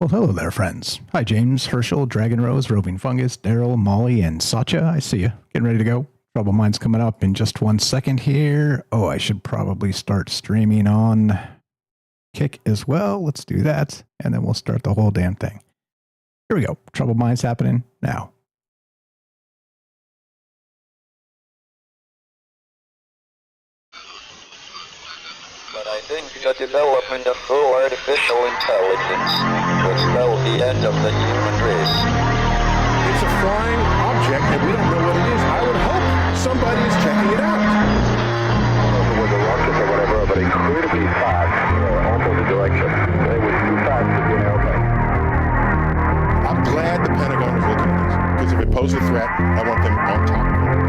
Well, hello there, friends. Hi, James, Herschel, Dragon Rose, Roving Fungus, Daryl, Molly, and Satya. I see you. Getting ready to go. Trouble Minds coming up in just 1 second here. Oh, I should probably start streaming on Kick as well. Let's do that, and then we'll start the whole damn thing. Here we go. Trouble Minds happening now. But I think the development of full artificial intelligence will spell the end of the human race. It's a flying object, and we don't know what it is. I would hope somebody is checking it out. I don't know if it was a rocket or whatever, but it could be fast, opposite direction. It was too fast to be an airplane. I'm glad the Pentagon is looking at this, because if it poses a threat, I want them on top of it.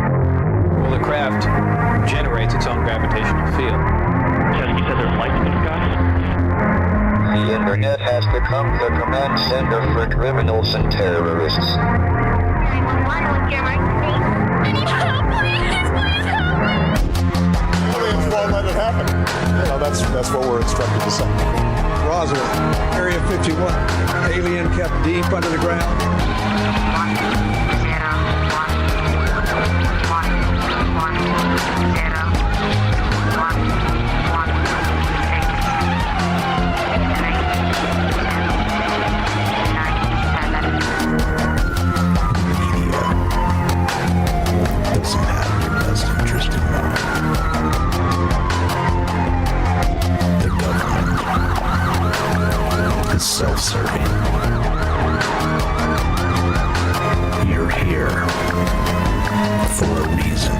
Well, the craft generates its own gravitational field. You said there's lights in the sky? The internet has become the command center for criminals and terrorists. 911, what's your emergency? I need help, please help me! Aliens won't let it happen. You know, that's what we're instructed to say. Roswell, Area 51. Alien kept deep under the ground. 1, 0, 1, 1, 0, 1, Doesn't have your best interest in mind. The government is self-serving. You're here for a reason.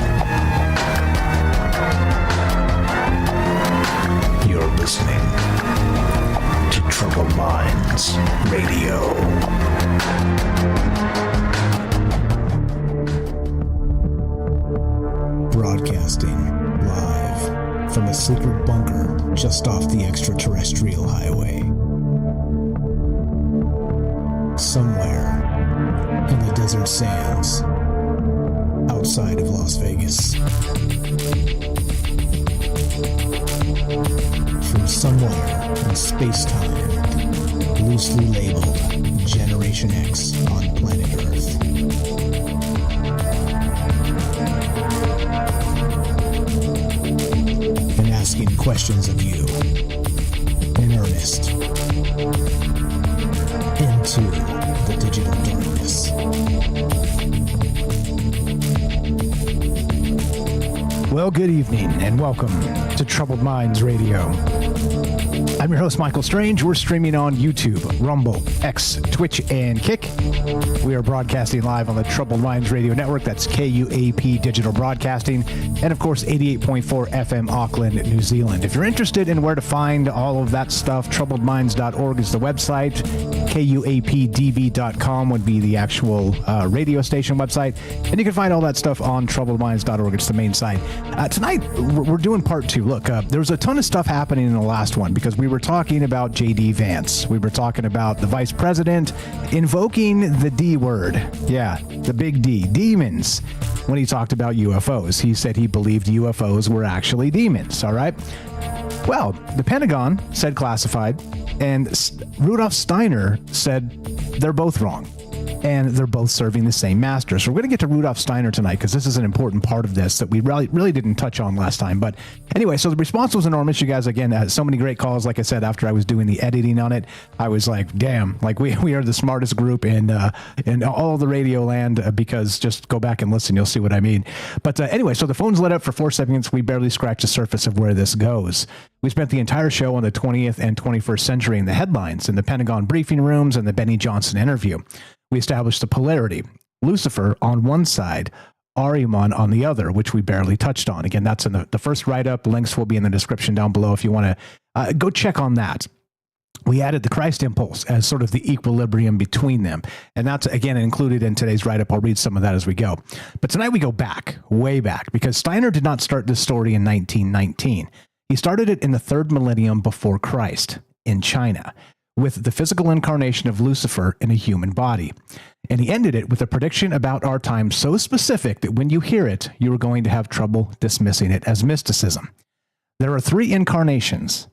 You're listening to Troubled Minds Radio. Broadcasting live from a secret bunker just off the extraterrestrial highway. Somewhere in the desert sands outside of Las Vegas. From somewhere in space-time, loosely labeled Generation X on planet Earth. And asking questions of you in earnest into the digital darkness. Well, good evening and welcome to Troubled Minds Radio. I'm your host, Michael Strange. We're streaming on YouTube, Rumble, X, Twitch, and Kick. We are broadcasting live on the Troubled Minds Radio Network. That's KUAP Digital Broadcasting. And, of course, 88.4 FM Auckland, New Zealand. If you're interested in where to find all of that stuff, troubledminds.org is the website. KUAPDB.com would be the actual radio station website. And you can find all that stuff on troubledminds.org. It's the main site. Tonight, we're doing part two. Look, there was a ton of stuff happening in the last one because we were talking about J.D. Vance. We were talking about the vice president invoking the D word. Yeah, the big D, demons. When he talked about UFOs, he said he believed UFOs were actually demons. All right. Well, the Pentagon said classified, and Rudolf Steiner said they're both wrong. And they're both serving the same master. So we're going to get to Rudolf Steiner tonight because this is an important part of this that we really didn't touch on last time. But anyway, so the response was enormous. You guys, again, had so many great calls. Like I said, after I was doing the editing on it, I was like, damn, like we are the smartest group in all the radio land because just go back and listen. You'll see what I mean. But anyway, so the phones lit up for 4 seconds. We barely scratched the surface of where this goes. We spent the entire show on the 20th and 21st century in the headlines, in the Pentagon briefing rooms, and the Benny Johnson interview. We established the polarity, Lucifer on one side, Ahriman on the other, which we barely touched on. Again, that's in the first write-up. Links will be in the description down below if you want to go check on that. We added the Christ impulse as sort of the equilibrium between them. And that's, again, included in today's write-up. I'll read some of that as we go. But tonight we go back, way back, because Steiner did not start this story in 1919. He started it in the third millennium before Christ in China, with the physical incarnation of Lucifer in a human body. And he ended it with a prediction about our time so specific that when you hear it, you are going to have trouble dismissing it as mysticism. There are 3 incarnations,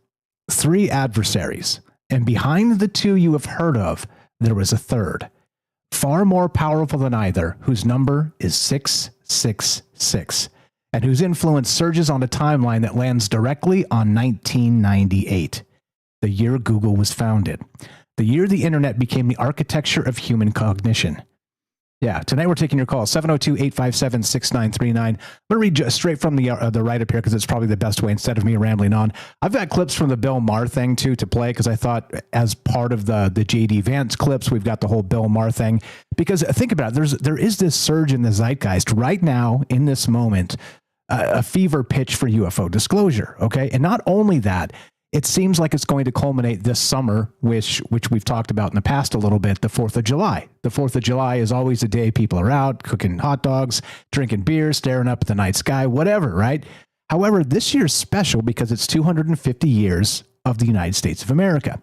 3 adversaries, and behind the 2 you have heard of, there was a third, far more powerful than either, whose number is 666, and whose influence surges on a timeline that lands directly on 1998. The year Google was founded, the year the internet became the architecture of human cognition. Yeah, tonight we're taking your call, 702-857-6939. I'm going to read straight from the write-up here because it's probably the best way instead of me rambling on. I've got clips from the Bill Maher thing, too, to play because I thought as part of the J.D. Vance clips, we've got the whole Bill Maher thing. Because think about it, there is this surge in the zeitgeist right now in this moment, a fever pitch for UFO disclosure, okay? And not only that, it seems like it's going to culminate this summer, which we've talked about in the past a little bit, the 4th of July. The 4th of July is always a day people are out cooking hot dogs, drinking beer, staring up at the night sky, whatever, right? However, this year's special because it's 250 years of the United States of America.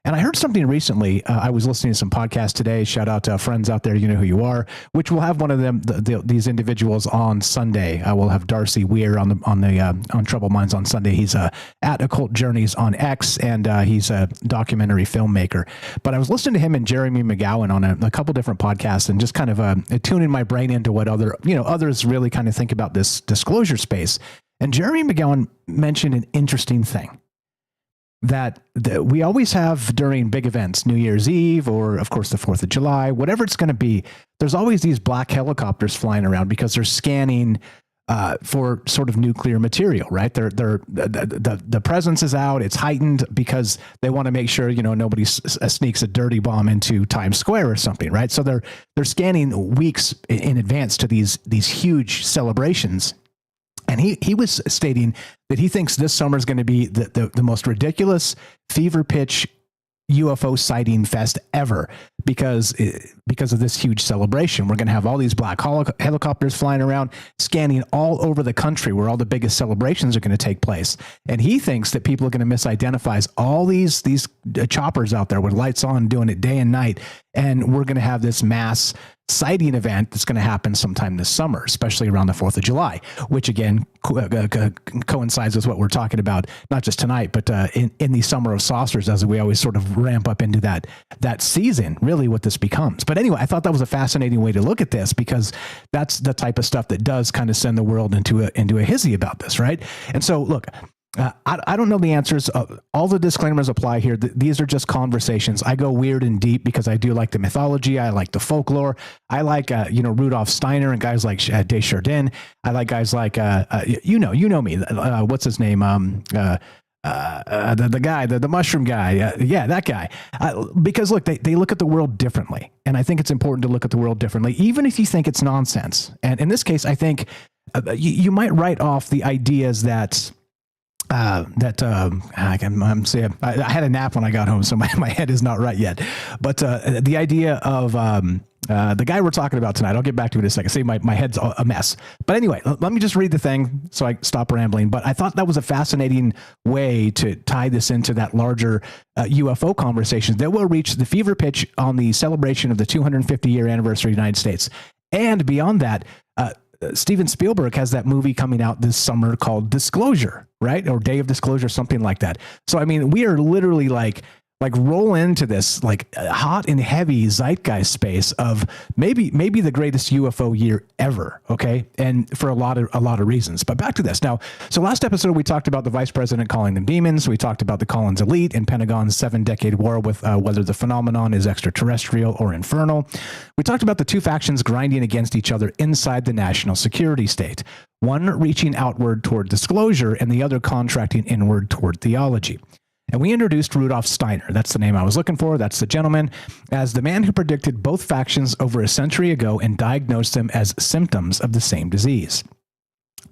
And I heard something recently. I was listening to some podcasts today. Shout out to friends out there. You know who you are, which we'll have one of them, these individuals on Sunday. I will have Darcy Weir on Troubled Minds on Sunday. He's at Occult Journeys on X, and he's a documentary filmmaker. But I was listening to him and Jeremy McGowan on a couple different podcasts and just kind of tuning my brain into what others really kind of think about this disclosure space. And Jeremy McGowan mentioned an interesting thing that we always have during big events, New Year's Eve, or of course the 4th of July, whatever it's going to be. There's always these black helicopters flying around because they're scanning for sort of nuclear material, right? The presence is out. It's heightened because they want to make sure, nobody sneaks a dirty bomb into Times Square or something, right? So they're scanning weeks in advance to these huge celebrations. And he was stating that he thinks this summer is going to be the most ridiculous fever pitch UFO sighting fest ever because of this huge celebration. We're going to have all these black helicopters flying around, scanning all over the country where all the biggest celebrations are going to take place. And he thinks that people are going to misidentify all these choppers out there with lights on, doing it day and night. And we're going to have this mass sighting event that's going to happen sometime this summer, especially around the 4th of July, which again coincides with what we're talking about, not just tonight, but in the summer of saucers, as we always sort of ramp up into that season, really what this becomes. But anyway, I thought that was a fascinating way to look at this, because that's the type of stuff that does kind of send the world into a hizzy about this, right? And so, look, I don't know the answers. All the disclaimers apply here. These are just conversations. I go weird and deep because I do like the mythology. I like the folklore. I like, Rudolf Steiner and guys like Desjardins. I like guys like, you know me. What's his name? The guy, the mushroom guy. Yeah, that guy. Because look, they look at the world differently. And I think it's important to look at the world differently, even if you think it's nonsense. And in this case, I think you might write off the ideas that I had a nap when I got home, so my head is not right yet. But the idea of the guy we're talking about tonight, I'll get back to it in a second. See, my head's a mess. But anyway, let me just read the thing so I stop rambling. But I thought that was a fascinating way to tie this into that larger UFO conversation that will reach the fever pitch on the celebration of the 250-year anniversary of the United States. And beyond that, Steven Spielberg has that movie coming out this summer called Disclosure, right? Or Day of Disclosure, something like that. So, I mean, we are literally like roll into this hot and heavy zeitgeist space of maybe the greatest UFO year ever. Okay. And for a lot of reasons, but back to this now. So last episode, we talked about the vice president calling them demons. We talked about the Collins elite and Pentagon's 7-decade war with whether the phenomenon is extraterrestrial or infernal. We talked about the two factions grinding against each other inside the national security state, one reaching outward toward disclosure and the other contracting inward toward theology. And we introduced Rudolf Steiner, that's the name I was looking for, that's the gentleman, as the man who predicted both factions over a century ago and diagnosed them as symptoms of the same disease.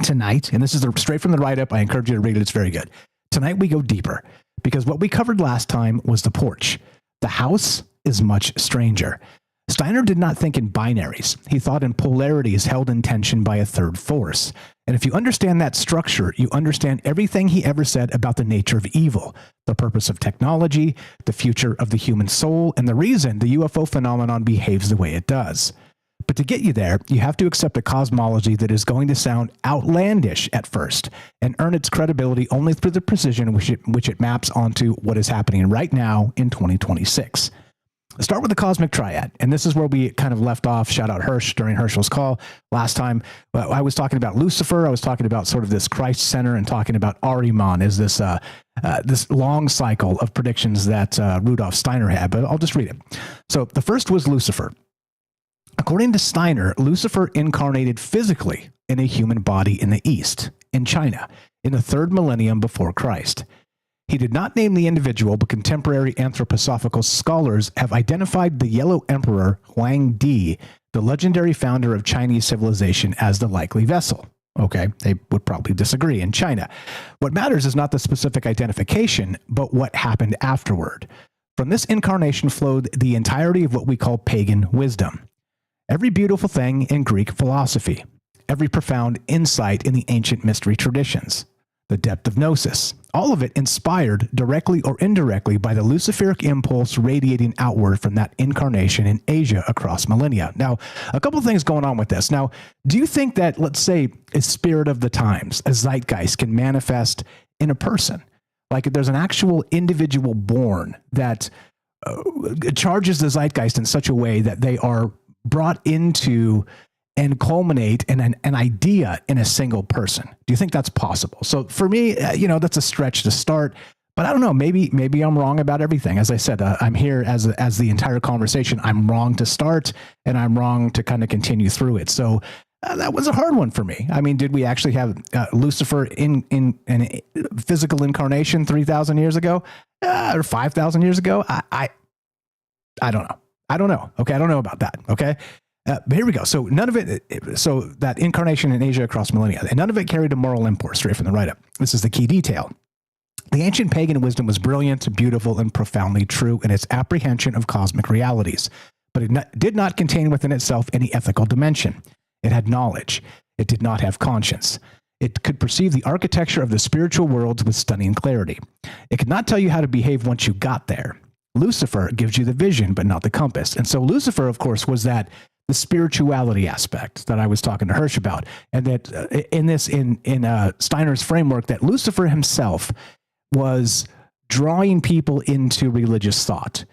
Tonight, and this is straight from the write-up, I encourage you to read it, it's very good. Tonight we go deeper, because what we covered last time was the porch. The house is much stranger. Steiner did not think in binaries. He thought in polarities held in tension by a third force. And if you understand that structure, you understand everything he ever said about the nature of evil, the purpose of technology, the future of the human soul, and the reason the UFO phenomenon behaves the way it does. But to get you there, you have to accept a cosmology that is going to sound outlandish at first and earn its credibility only through the precision which it maps onto what is happening right now in 2026. Let's start with the cosmic triad, and this is where we kind of left off. Shout out Hirsch during Herschel's call last time. I was talking about Lucifer. I was talking about sort of this Christ center, and talking about Ahriman is this long cycle of predictions that Rudolf Steiner had. But I'll just read it. So the first was Lucifer. According to Steiner, Lucifer incarnated physically in a human body in the East, in China, in the 3rd millennium before Christ. He did not name the individual, but contemporary anthroposophical scholars have identified the Yellow Emperor Huang Di, the legendary founder of Chinese civilization, as the likely vessel. Okay, they would probably disagree in China. What matters is not the specific identification, but what happened afterward. From this incarnation flowed the entirety of what we call pagan wisdom. Every beautiful thing in Greek philosophy, every profound insight in the ancient mystery traditions, the depth of gnosis, all of it inspired directly or indirectly by the Luciferic impulse radiating outward from that incarnation in Asia across millennia. Now, a couple of things going on with this. Now, do you think that, let's say, a spirit of the times, a zeitgeist, can manifest in a person? Like if there's an actual individual born that charges the zeitgeist in such a way that they are brought into and culminate in an idea in a single person. Do you think that's possible? So for me, that's a stretch to start, but I don't know, maybe I'm wrong about everything. As I said, I'm here as the entire conversation. I'm wrong to start and I'm wrong to kind of continue through it. So that was a hard one for me. I mean, did we actually have Lucifer in physical incarnation 3,000 years ago or 5,000 years ago? I don't know. I don't know. Okay. I don't know about that. Okay. But here we go. So none of it, so that incarnation in Asia across millennia, and none of it carried a moral import, straight from the write-up. This is the key detail. The ancient pagan wisdom was brilliant, beautiful, and profoundly true in its apprehension of cosmic realities, but it did not contain within itself any ethical dimension. It had knowledge. It did not have conscience. It could perceive the architecture of the spiritual worlds with stunning clarity. It could not tell you how to behave once you got there. Lucifer gives you the vision, but not the compass. And so Lucifer, of course, was the spirituality aspect that I was talking to Hirsch about. And that in Steiner's framework, that Lucifer himself was drawing people into religious thought.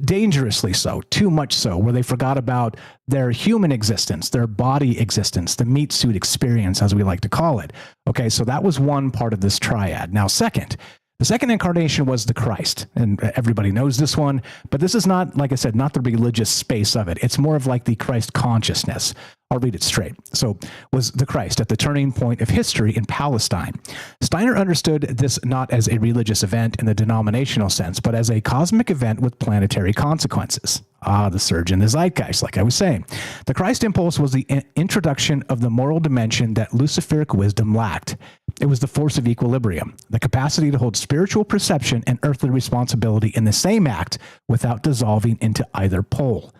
Dangerously so, too much so, where they forgot about their human existence, their body existence, the meat suit experience, as we like to call it. Okay, so that was one part of this triad. Now, the second incarnation was the Christ, and everybody knows this one, but this is not, like I said, not the religious space of it. It's more of like the Christ consciousness. I'll read it straight. So, was the Christ at the turning point of history in Palestine. Steiner understood this not as a religious event in the denominational sense, but as a cosmic event with planetary consequences. The surge in the zeitgeist, like I was saying. The Christ impulse was the introduction of the moral dimension that Luciferic wisdom lacked. It was the force of equilibrium, the capacity to hold spiritual perception and earthly responsibility in the same act without dissolving into either pole.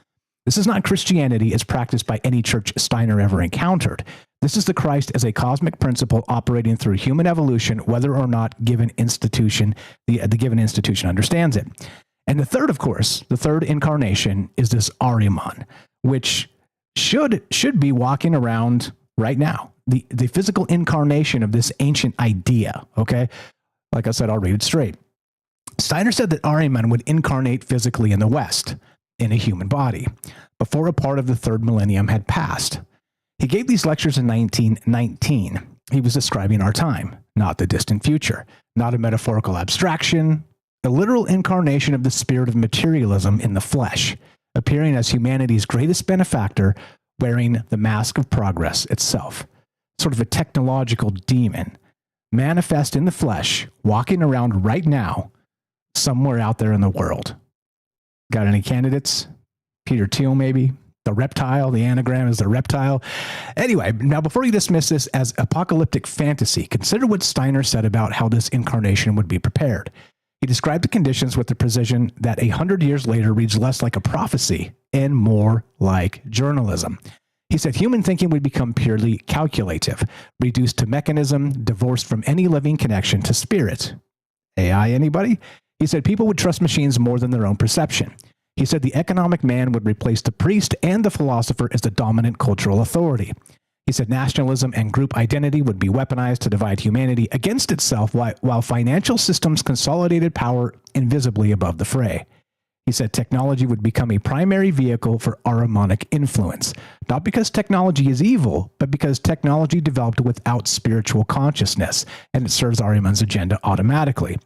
This is not Christianity as practiced by any church Steiner ever encountered. This is the Christ as a cosmic principle operating through human evolution, whether or not the given institution understands it. And the third, of course, the third incarnation is this Ahriman, which should be walking around right now. The physical incarnation of this ancient idea, okay? Like I said, I'll read it straight. Steiner said that Ahriman would incarnate physically in the West, in a human body, before a part of the third millennium had passed. He gave these lectures in 1919. He was describing our time, not the distant future, not a metaphorical abstraction, a literal incarnation of the spirit of materialism in the flesh, appearing as humanity's greatest benefactor, wearing the mask of progress itself. Sort of a technological demon, manifest in the flesh, walking around right now, somewhere out there in the world. Got any candidates? Peter Thiel, maybe? The reptile, the anagram is the reptile. Anyway, now before you dismiss this as apocalyptic fantasy, consider what Steiner said about how this incarnation would be prepared. He described the conditions with the precision that 100 years later reads less like a prophecy and more like journalism. He said human thinking would become purely calculative, reduced to mechanism, divorced from any living connection to spirit. AI, anybody? He said people would trust machines more than their own perception. He said the economic man would replace the priest and the philosopher as the dominant cultural authority. He said nationalism and group identity would be weaponized to divide humanity against itself while financial systems consolidated power invisibly above the fray. He said technology would become a primary vehicle for Ahrimanic influence, not because technology is evil, but because technology developed without spiritual consciousness, and it serves Ahriman's agenda automatically.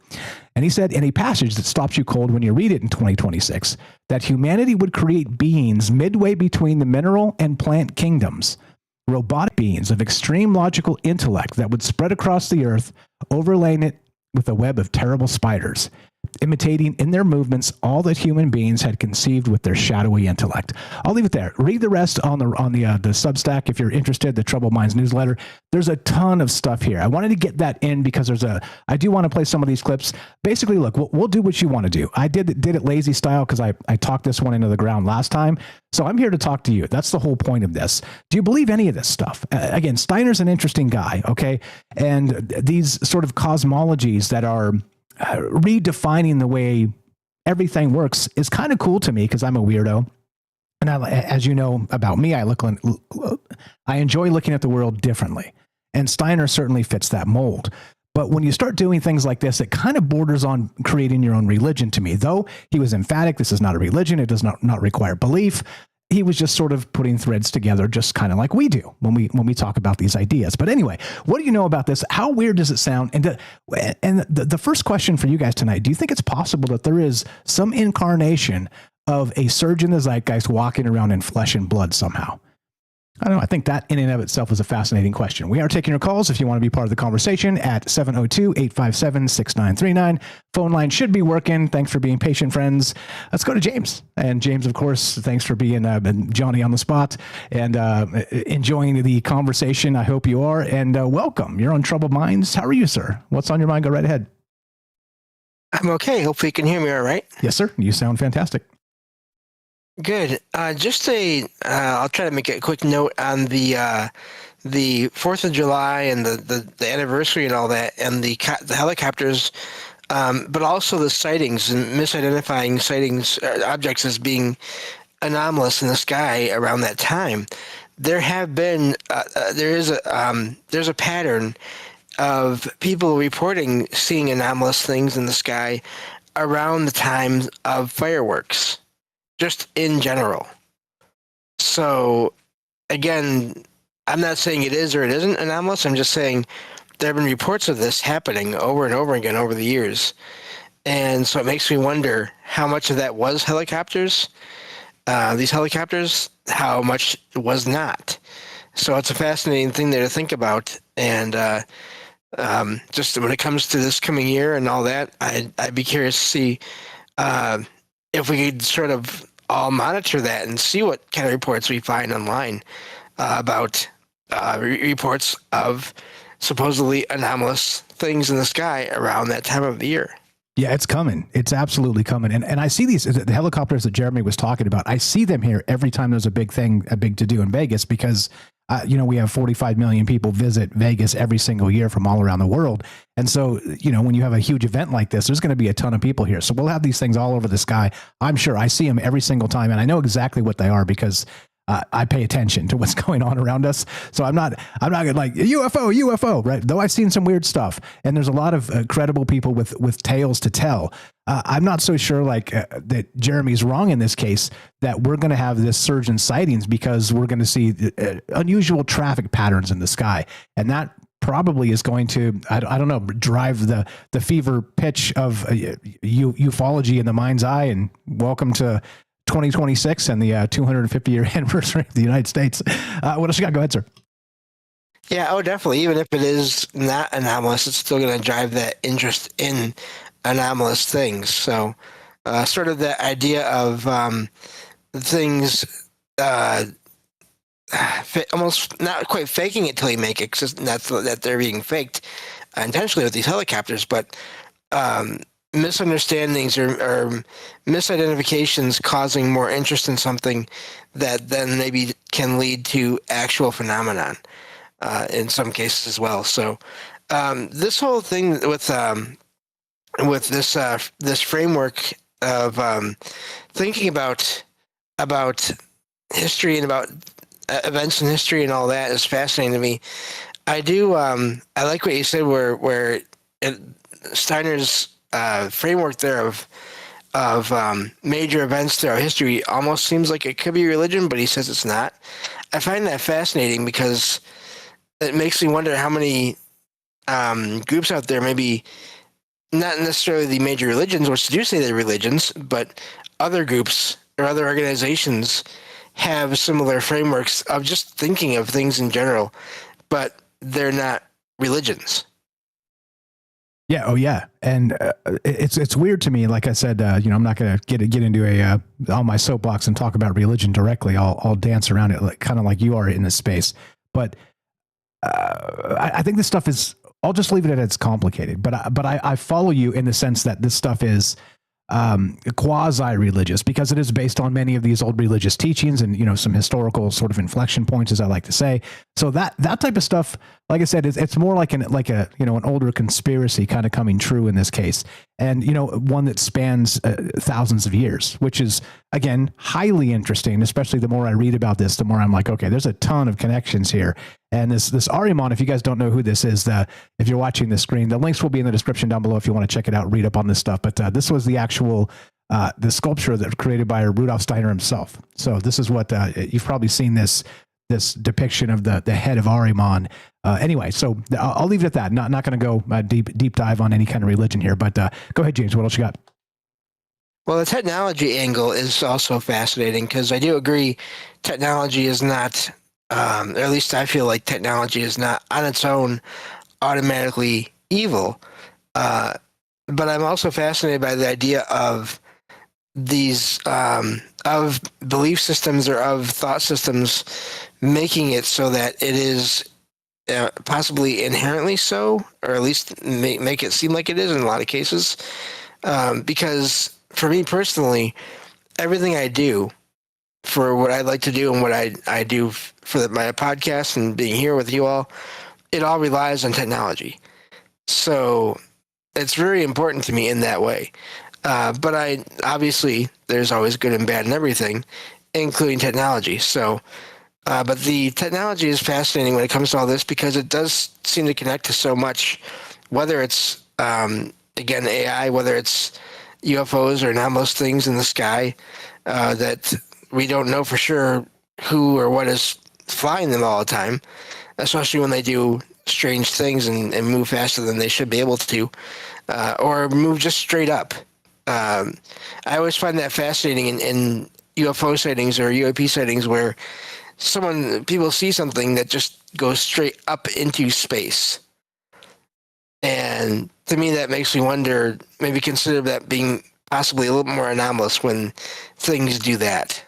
And he said in a passage that stops you cold when you read it in 2026, that humanity would create beings midway between the mineral and plant kingdoms, robotic beings of extreme logical intellect that would spread across the earth, overlaying it with a web of terrible spiders, imitating in their movements all that human beings had conceived with their shadowy intellect. I'll leave it there. Read the rest on the Substack if you're interested, the Troubled Minds newsletter. There's a ton of stuff here. I wanted to get that in because I do want to play some of these clips. Basically, look, we'll do what you want to do. I did it lazy style because I talked this one into the ground last time. So I'm here to talk to you. That's the whole point of this. Do you believe any of this stuff? Again, Steiner's an interesting guy, okay? And these sort of cosmologies that are redefining the way everything works is kind of cool to me because I'm a weirdo. And as you know about me, I enjoy looking at the world differently. And Steiner certainly fits that mold. But when you start doing things like this, it kind of borders on creating your own religion to me. Though he was emphatic, this is not a religion. It does not require belief. He was just sort of putting threads together, just kind of like we do when we talk about these ideas. But anyway, what do you know about this? How weird does it sound? And the first question for you guys tonight, do you think it's possible that there is some incarnation of a surge in the zeitgeist walking around in flesh and blood somehow? I don't know. I think that in and of itself is a fascinating question. We are taking your calls if you want to be part of the conversation at 702-857-6939. Phone line should be working. Thanks for being patient, friends. Let's go to James. And James, of course, thanks for being Johnny on the spot and enjoying the conversation. I hope you are. And welcome. You're on Troubled Minds. How are you, sir? What's on your mind? Go right ahead. I'm okay. Hopefully you can hear me all right. Yes, sir. You sound fantastic. Good. I'll try to make a quick note on the 4th of July and the anniversary and all that, and the helicopters, but also the sightings and misidentifying sightings, objects as being anomalous in the sky around that time. There have been, there's a pattern of people reporting seeing anomalous things in the sky around the time of fireworks, just in general. So, again, I'm not saying it is or it isn't anomalous. I'm just saying there have been reports of this happening over and over again over the years. And so it makes me wonder how much of that was helicopters, these helicopters, how much was not. So it's a fascinating thing there to think about. And just when it comes to this coming year and all that, I'd be curious to see if we could sort of all monitor that and see what kind of reports we find online about reports of supposedly anomalous things in the sky around that time of the year. Yeah, it's coming. It's absolutely coming. And I see the helicopters that Jeremy was talking about. I see them here every time there's a big to-do in Vegas because, we have 45 million people visit Vegas every single year from all around the world. And so, when you have a huge event like this, there's going to be a ton of people here. So we'll have these things all over the sky. I'm sure I see them every single time. And I know exactly what they are because I pay attention to what's going on around us. So I'm not like UFO, right? Though I've seen some weird stuff and there's a lot of credible people with tales to tell. I'm not so sure that Jeremy's wrong in this case, that we're going to have this surge in sightings because we're going to see unusual traffic patterns in the sky. And that probably is going to, I don't know, drive the fever pitch of ufology in the mind's eye. And welcome to 2026 and the 250-year anniversary of the United States. What else you got? Go ahead, sir. Yeah, definitely. Even if it is not anomalous, it's still going to drive that interest in anomalous things. So sort of the idea of things almost not quite faking it till you make it, because that's that they're being faked intentionally with these helicopters, but misunderstandings or misidentifications causing more interest in something that then maybe can lead to actual phenomenon in some cases as well. So this whole thing with this framework of thinking about history and about events in history and all that is fascinating to me. I like what you said where Steiner's framework there of major events throughout history almost seems like it could be religion, but he says it's not. I find that fascinating because it makes me wonder how many groups out there, maybe not necessarily the major religions, which do say they're religions, but other groups or other organizations have similar frameworks of just thinking of things in general, but they're not religions. Yeah. Oh, yeah. And it's weird to me. Like I said, I'm not going to get into on my soapbox and talk about religion directly. I'll dance around it, kind of like you are in this space. But I think this stuff is. I'll just leave it at it's complicated. But I follow you in the sense that this stuff is quasi-religious because it is based on many of these old religious teachings and some historical sort of inflection points, as I like to say. So that type of stuff, like I said, it's more like an older conspiracy kind of coming true in this case, and one that spans thousands of years, which is again highly interesting. Especially the more I read about this, the more I'm like, okay, there's a ton of connections here. And this Ahriman, if you guys don't know who this is, if you're watching the screen, the links will be in the description down below if you want to check it out, read up on this stuff. But this was the actual the sculpture that was created by Rudolf Steiner himself. So this is what you've probably seen this depiction of the head of Ahriman. Anyway, so I'll leave it at that. Not going to go deep dive on any kind of religion here. But go ahead, James. What else you got? Well, the technology angle is also fascinating because I do agree technology is not, or at least I feel like technology is not on its own automatically evil. But I'm also fascinated by the idea of these of belief systems or of thought systems making it so that it is possibly inherently so, or at least make it seem like it is in a lot of cases. because for me personally, everything I do for what I like to do and what I do for my podcast and being here with you all, it all relies on technology. So it's very important to me in that way. But obviously there's always good and bad in everything, including technology. So, but the technology is fascinating when it comes to all this because it does seem to connect to so much, whether it's, again, AI, whether it's UFOs or anomalous things in the sky, that we don't know for sure who or what is flying them all the time, especially when they do strange things and move faster than they should be able to, or move just straight up. I always find that fascinating in UFO sightings or UAP sightings where people see something that just goes straight up into space. And to me, that makes me wonder, maybe consider that being possibly a little more anomalous when things do that.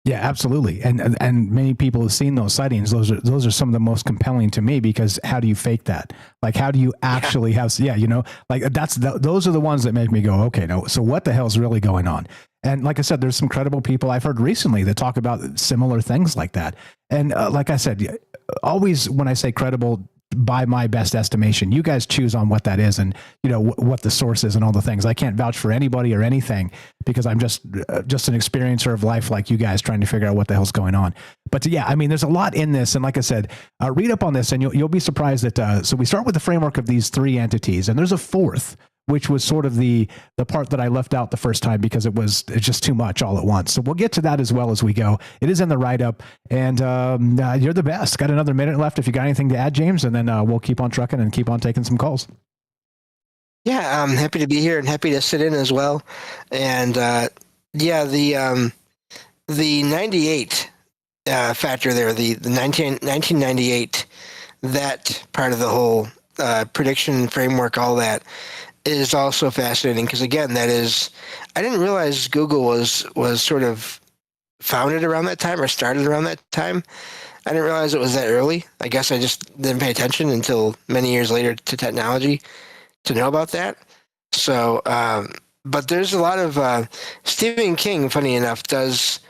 Yeah, absolutely. And many people have seen those sightings. Those are some of the most compelling to me because how do you fake that? Like, how do you actually those are the ones that make me go, okay, no. So what the hell's really going on? And like I said, there's some credible people I've heard recently that talk about similar things like that. And like I said, always when I say credible, by my best estimation, you guys choose on what that is and what the source is and all the things. I can't vouch for anybody or anything because I'm just an experiencer of life like you guys trying to figure out what the hell's going on. But there's a lot in this. And like I said, read up on this and you'll be surprised that, so we start with the framework of these three entities and there's a fourth, which was sort of the part that I left out the first time because it's just too much all at once. So we'll get to that as well as we go. It is in the write-up, and you're the best. Got another minute left if you got anything to add, James, and then we'll keep on trucking and keep on taking some calls. Yeah, I'm happy to be here and happy to sit in as well. And the 98 factor there, the 1998, that part of the whole prediction framework, all that, is also fascinating because again, I didn't realize Google was sort of founded around that time or started around that time. I didn't realize it was that early. I guess I just didn't pay attention until many years later to technology to know about that. So, but there's a lot of Stephen King, funny enough, does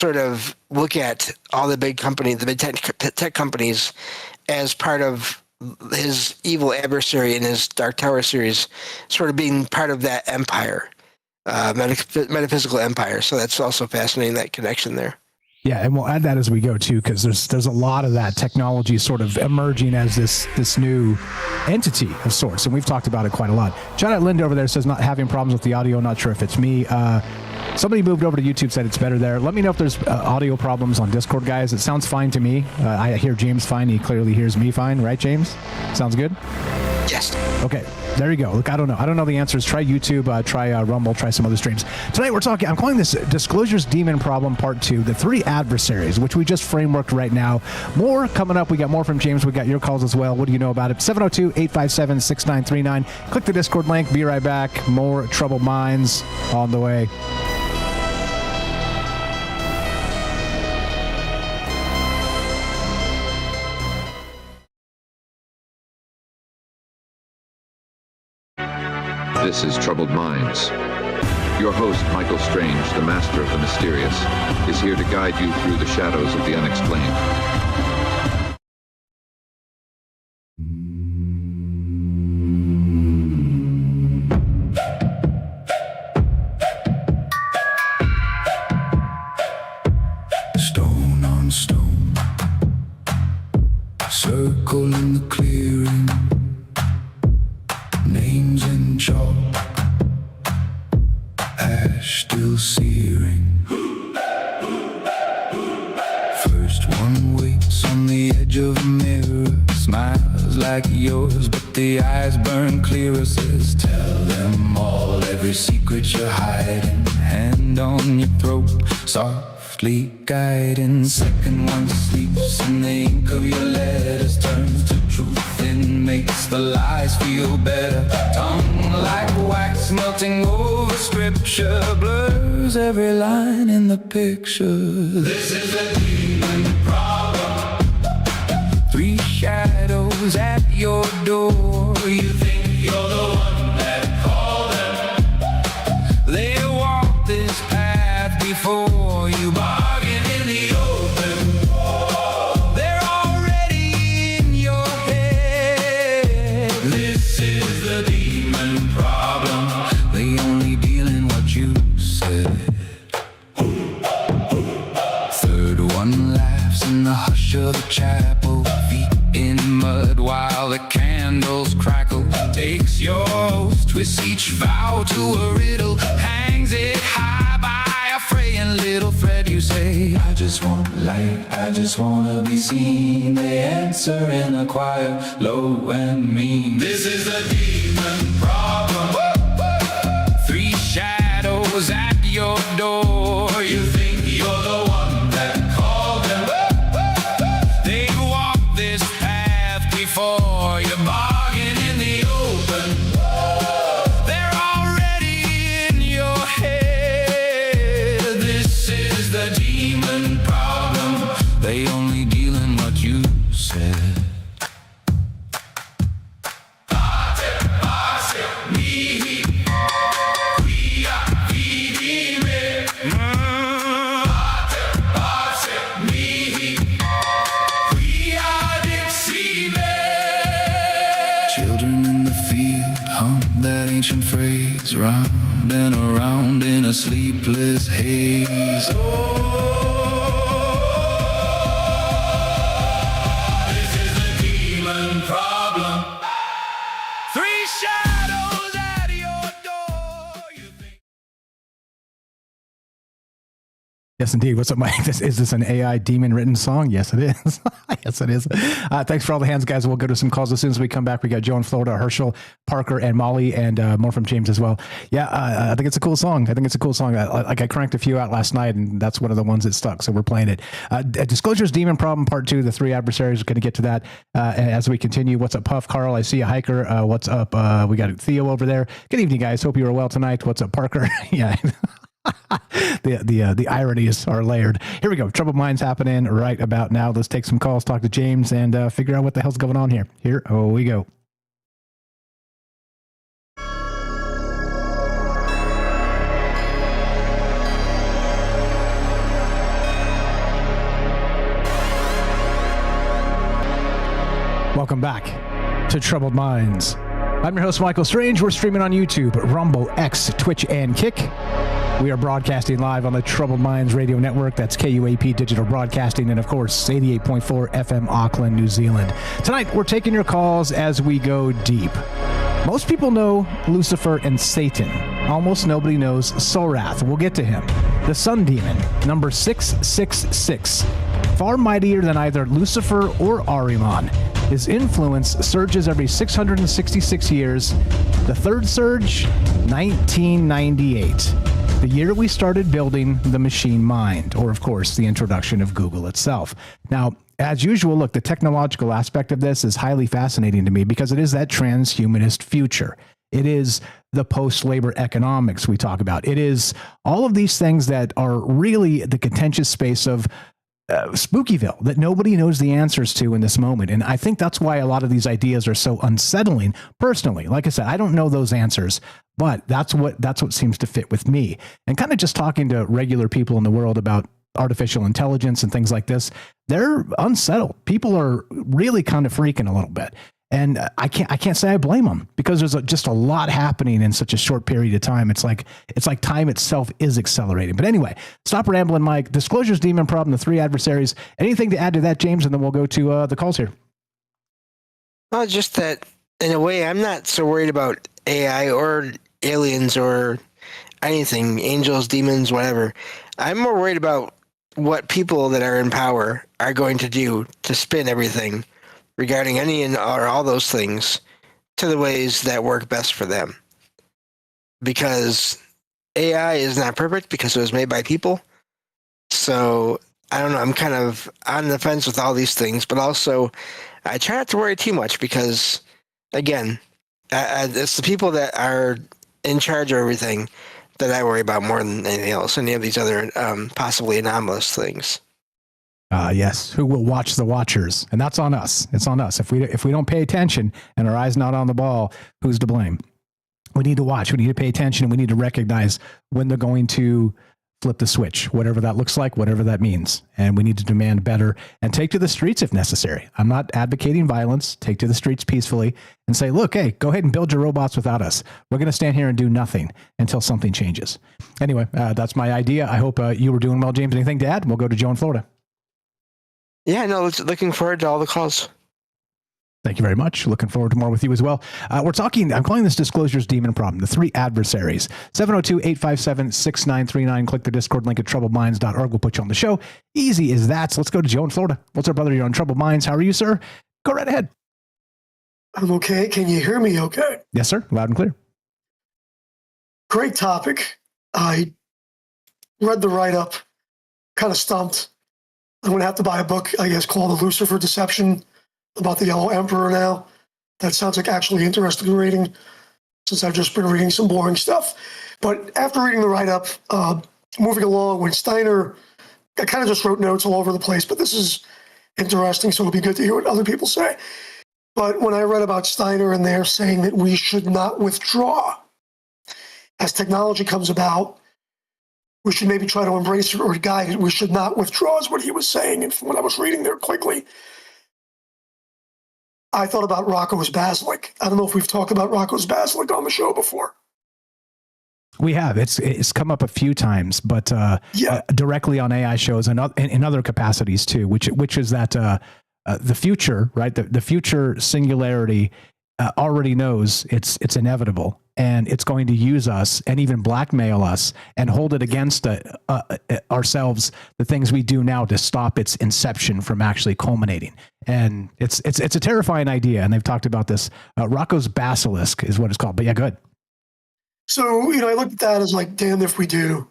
sort of look at all the big companies, the big tech companies, as part of his evil adversary in his Dark Tower series, sort of being part of that empire, metaphysical empire. So that's also fascinating, that connection there. Yeah, and we'll add that as we go too, because there's a lot of that technology sort of emerging as this new entity of sorts, and we've talked about it quite a lot. Shout out Linda over there, says not having problems with the audio. Not sure if it's me. Somebody moved over to YouTube, said it's better there. Let me know if there's audio problems on Discord, guys. It sounds fine to me. I hear James fine. He clearly hears me fine, right, James? Sounds good? Yes. Okay, there you go. Look, I don't know the answers. Try YouTube, try Rumble, try some other streams. Tonight I'm calling this Disclosure's Demon Problem Part 2, the 3 adversaries, which we just frameworked right now. More coming up. We got more from James. We got your calls as well. What do you know about it? 702-857-6939. Click the Discord link. Be right back. More Troubled Minds on the way. This is Troubled Minds. Your host, Michael Strange, the master of the mysterious, is here to guide you through the shadows of the unexplained. Stone on stone, circle in the clearing. Names in chalk, ash still searing. First one waits on the edge of a mirror, smiles like yours, but the eyes burn clearer. Says, tell them all, every secret you're hiding. Hand on your throat, softly guiding. Second one sleeps, and the ink of your letters turns to truth. Then makes the lies feel better. Tongue like wax melting over scripture, blurs every line in the picture. This is the demon problem. 3 shadows at your door. You think you're the one that caused before you bargain in the open. They're already in your head. This is the demon problem. They only deal in what you said. Third one laughs in the hush of the chapel, feet in mud while the candles crackle. Takes your oath, twists each vow to a riddle, hangs it high by a fraying little thread. You say, I just want light, I just wanna be seen. They answer in a choir, low and mean. This is the demon problem. Three shadows at your door. You think you're the one that called them. They've walked this path before you, bargain in the open. They're already in your head. This is the demon problem. They only deal in what you said. Children in the field hum that ancient phrase, round and around in a sleepless haze. This is the demon problem. Three shadows at your door. You think. Yes, indeed. What's up, Mike? Is this an AI demon written song? Yes, it is. Yes, it is. Thanks for all the hands, guys. We'll go to some calls as soon as we come back. We got Joe in Florida, Herschel, Parker, and Molly, and more from James as well. Yeah, I think it's a cool song. I cranked a few out last night, and that's one of the ones that stuck. So we're playing it. Disclosure's Demon Problem Part 2, the three adversaries. We're going to get to that as we continue. What's up, Puff? Carl, I see a hiker. What's up? We got Theo over there. Good evening, guys. Hope you are well tonight. What's up, Parker? Yeah. The ironies are layered. Here we go. Troubled Minds happening right about now. Let's take some calls, talk to James, and figure out what the hell's going on here. Here we go. Welcome back to Troubled Minds. I'm your host, Michael Strange. We're streaming on YouTube, Rumble, X, Twitch, and Kick. We are broadcasting live on the Troubled Minds Radio Network. That's KUAP Digital Broadcasting, and of course, 88.4 FM Auckland, New Zealand. Tonight, we're taking your calls as we go deep. Most people know Lucifer and Satan. Almost nobody knows Sorath. We'll get to him. The Sun Demon, number 666. Far mightier than either Lucifer or Ahriman. His influence surges every 666 years. The third surge, 1998. The year we started building the machine mind, or of course, the introduction of Google itself. Now, as usual, look, the technological aspect of this is highly fascinating to me because it is that transhumanist future. It is the post-labor economics we talk about. It is all of these things that are really the contentious space of Spookyville that nobody knows the answers to in this moment. And I think that's why a lot of these ideas are so unsettling personally. Like I said, I don't know those answers, but that's what seems to fit with me. And kind of just talking to regular people in the world about artificial intelligence and things like this, they're unsettled. People are really kind of freaking a little bit. And I can't say I blame them because there's just a lot happening in such a short period of time. It's like time itself is accelerating. But anyway, stop rambling, Mike. Disclosure's Demon Problem, the three adversaries. Anything to add to that, James? And then we'll go to the calls here. Well, just that in a way, I'm not so worried about AI or aliens or anything, angels, demons, whatever. I'm more worried about what people that are in power are going to do to spin everything regarding any and or all those things to the ways that work best for them. Because AI is not perfect because it was made by people. So I don't know, I'm kind of on the fence with all these things, but also I try not to worry too much because, again, it's the people that are in charge of everything that I worry about more than anything else, any of these other possibly anomalous things. Yes, who will watch the watchers? And that's on us. It's on us. If we don't pay attention and our eyes not on the ball, who's to blame? We need to watch. We need to pay attention, and we need to recognize when they're going to flip the switch, whatever that looks like, whatever that means. And we need to demand better and take to the streets if necessary. I'm not advocating violence. Take to the streets peacefully and say, look, hey, go ahead and build your robots without us. We're going to stand here and do nothing until something changes. Anyway, that's my idea. I hope you were doing well, James. Anything to add? We'll go to Joe in Florida. Yeah, no, looking forward to all the calls. Thank you very much. Looking forward to more with you as well. I'm calling this Disclosure's Demon Problem, the 3 adversaries. 702-857-6939. Click the Discord link at troubledminds.org. We'll put you on the show. Easy as that. So let's go to Joe in Florida. What's up, brother? You're on Troubled Minds. How are you, sir? Go right ahead. I'm okay. Can you hear me okay? Yes, sir. Loud and clear. Great topic. I read the write-up, kind of stumped. I'm going to have to buy a book, I guess, called The Lucifer Deception, about the Yellow Emperor now. That sounds like actually interesting reading, since I've just been reading some boring stuff. But after reading the write-up, moving along, when Steiner, I kind of just wrote notes all over the place, but this is interesting, so it'll be good to hear what other people say. But when I read about Steiner and they're saying that we should not withdraw, as technology comes about, we should maybe try to embrace it or guide it. We should not withdraw is what he was saying. And from what I was reading there quickly, I thought about Rocco's Basilic. I don't know if we've talked about Rocco's Basilic on the show before. We have. It's come up a few times, but directly on AI shows and in other capacities too, which is that the future, right? The future singularity already knows it's inevitable, and it's going to use us and even blackmail us and hold it against ourselves, the things we do now, to stop its inception from actually culminating. And it's a terrifying idea, and they've talked about this. Rocco's Basilisk is what it's called. But yeah, go ahead. So, I looked at that as like, damned if we do,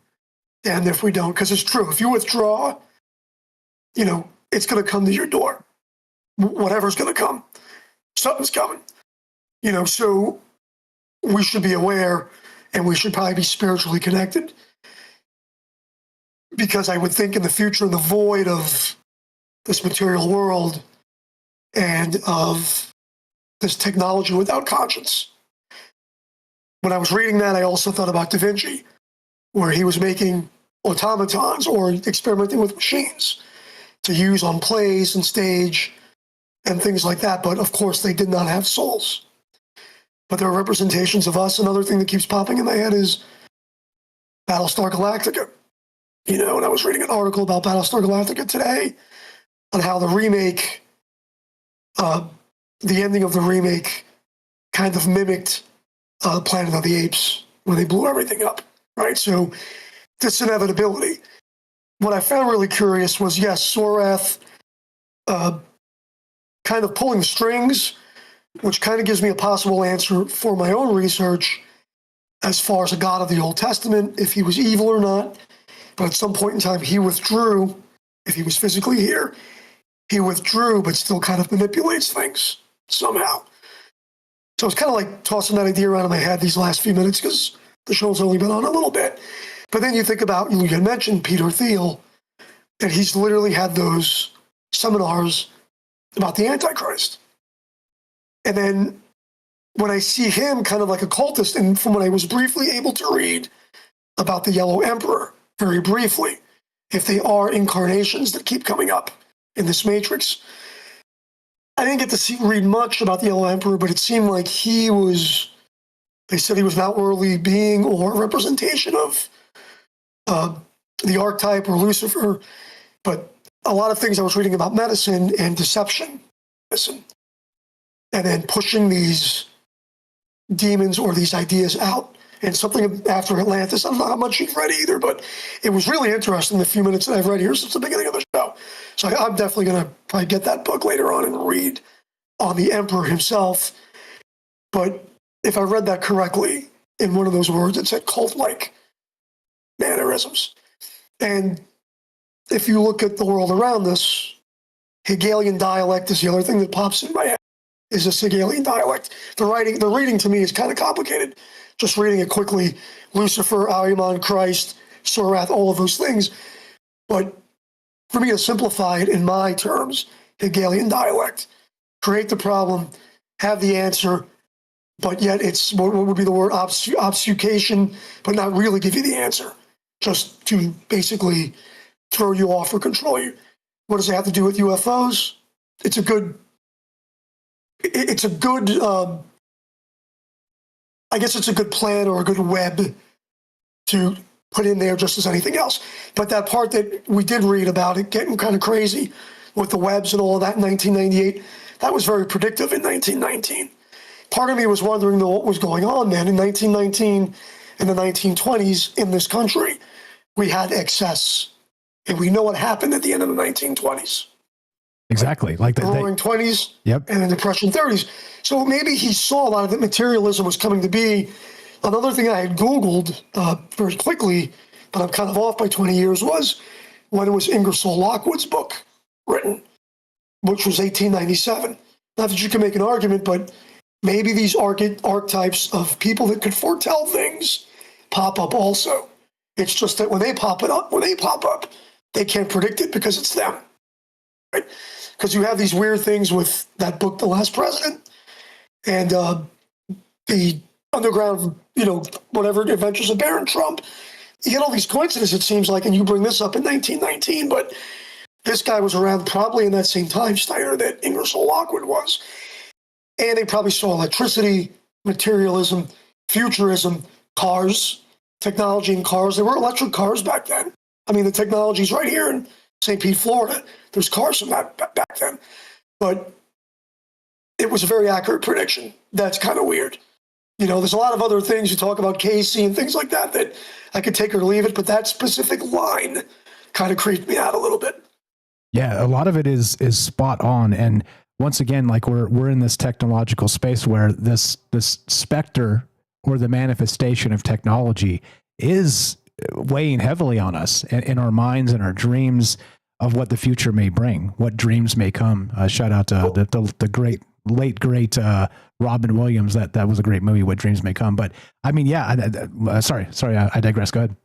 damned if we don't, because it's true. If you withdraw, it's going to come to your door. Whatever's going to come, something's coming. So we should be aware, and we should probably be spiritually connected, because I would think in the future, in the void of this material world and of this technology without conscience. When I was reading that, I also thought about Da Vinci, where he was making automatons or experimenting with machines to use on plays and stage and things like that. But of course, they did not have souls. But there are representations of us. Another thing that keeps popping in my head is Battlestar Galactica. And I was reading an article about Battlestar Galactica today on how the remake, the ending of the remake kind of mimicked Planet of the Apes when they blew everything up, right? So this inevitability. What I found really curious was, yes, Sorath kind of pulling strings, which kind of gives me a possible answer for my own research as far as a God of the Old Testament, if he was evil or not. But at some point in time, he withdrew. If he was physically here, he withdrew, but still kind of manipulates things somehow. So it's kind of like tossing that idea around in my head these last few minutes, because the show's only been on a little bit. But then you think about, you had mentioned Peter Thiel, and he's literally had those seminars about the Antichrist. And then when I see him kind of like a cultist, and from what I was briefly able to read about the Yellow Emperor, very briefly, if they are incarnations that keep coming up in this matrix, I didn't get to read much about the Yellow Emperor, but it seemed like they said he was an outworldly being or a representation of the archetype or Lucifer. But a lot of things I was reading about medicine and deception, and then pushing these demons or these ideas out. And something after Atlantis, I don't know how much you've read either, but it was really interesting the few minutes that I've read here since the beginning of the show. So I'm definitely going to probably get that book later on and read on the Emperor himself. But if I read that correctly, in one of those words, it said cult-like mannerisms. And if you look at the world around us, Hegelian dialect is the other thing that pops in my head, is this Hegelian dialect. The reading to me is kind of complicated. Just reading it quickly, Lucifer, Ahriman, Christ, Sorath, all of those things. But for me to simplify it in my terms, Hegelian dialect, create the problem, have the answer, but yet it's, what would be the word, obfuscation, but not really give you the answer. just to basically throw you off or control you. What does it have to do with UFOs? It's a good, I guess it's a good plan or a good web to put in there just as anything else. But that part that we did read about it getting kind of crazy with the webs and all of that in 1998, that was very predictive in 1919. Part of me was wondering though what was going on then in 1919 and the 1920s in this country. We had excess, and we know what happened at the end of the 1920s. Exactly. Like the Roaring 20s yep. and the Depression 30s. So maybe he saw a lot of that materialism was coming to be. Another thing I had Googled very quickly, but I'm kind of off by 20 years, was when it was Ingersoll Lockwood's book written, which was 1897. Not that you can make an argument, but maybe these archetypes of people that could foretell things pop up also. It's just that when they pop up, they can't predict it because it's them. Right? Because you have these weird things with that book, The Last President, and the underground, whatever adventures of Baron Trump. You get all these coincidences, it seems like, and you bring this up in 1919, but this guy was around probably in that same time, Steiner, that Ingersoll Lockwood was. And they probably saw electricity, materialism, futurism, cars, technology in cars. There were electric cars back then. I mean, the technology's right here in St. Pete, Florida. There's cars from that back then. But it was a very accurate prediction. That's kind of weird. There's a lot of other things you talk about, Casey and things like that, that I could take or leave it, but that specific line kind of creeped me out a little bit. Yeah, a lot of it is spot on. And once again, like we're in this technological space where this specter or the manifestation of technology is weighing heavily on us and in our minds and our dreams of what the future may bring, what dreams may come. Shout out to the late great Robin Williams. That was a great movie, What Dreams May Come. But I mean, yeah, sorry, I digress. Go ahead.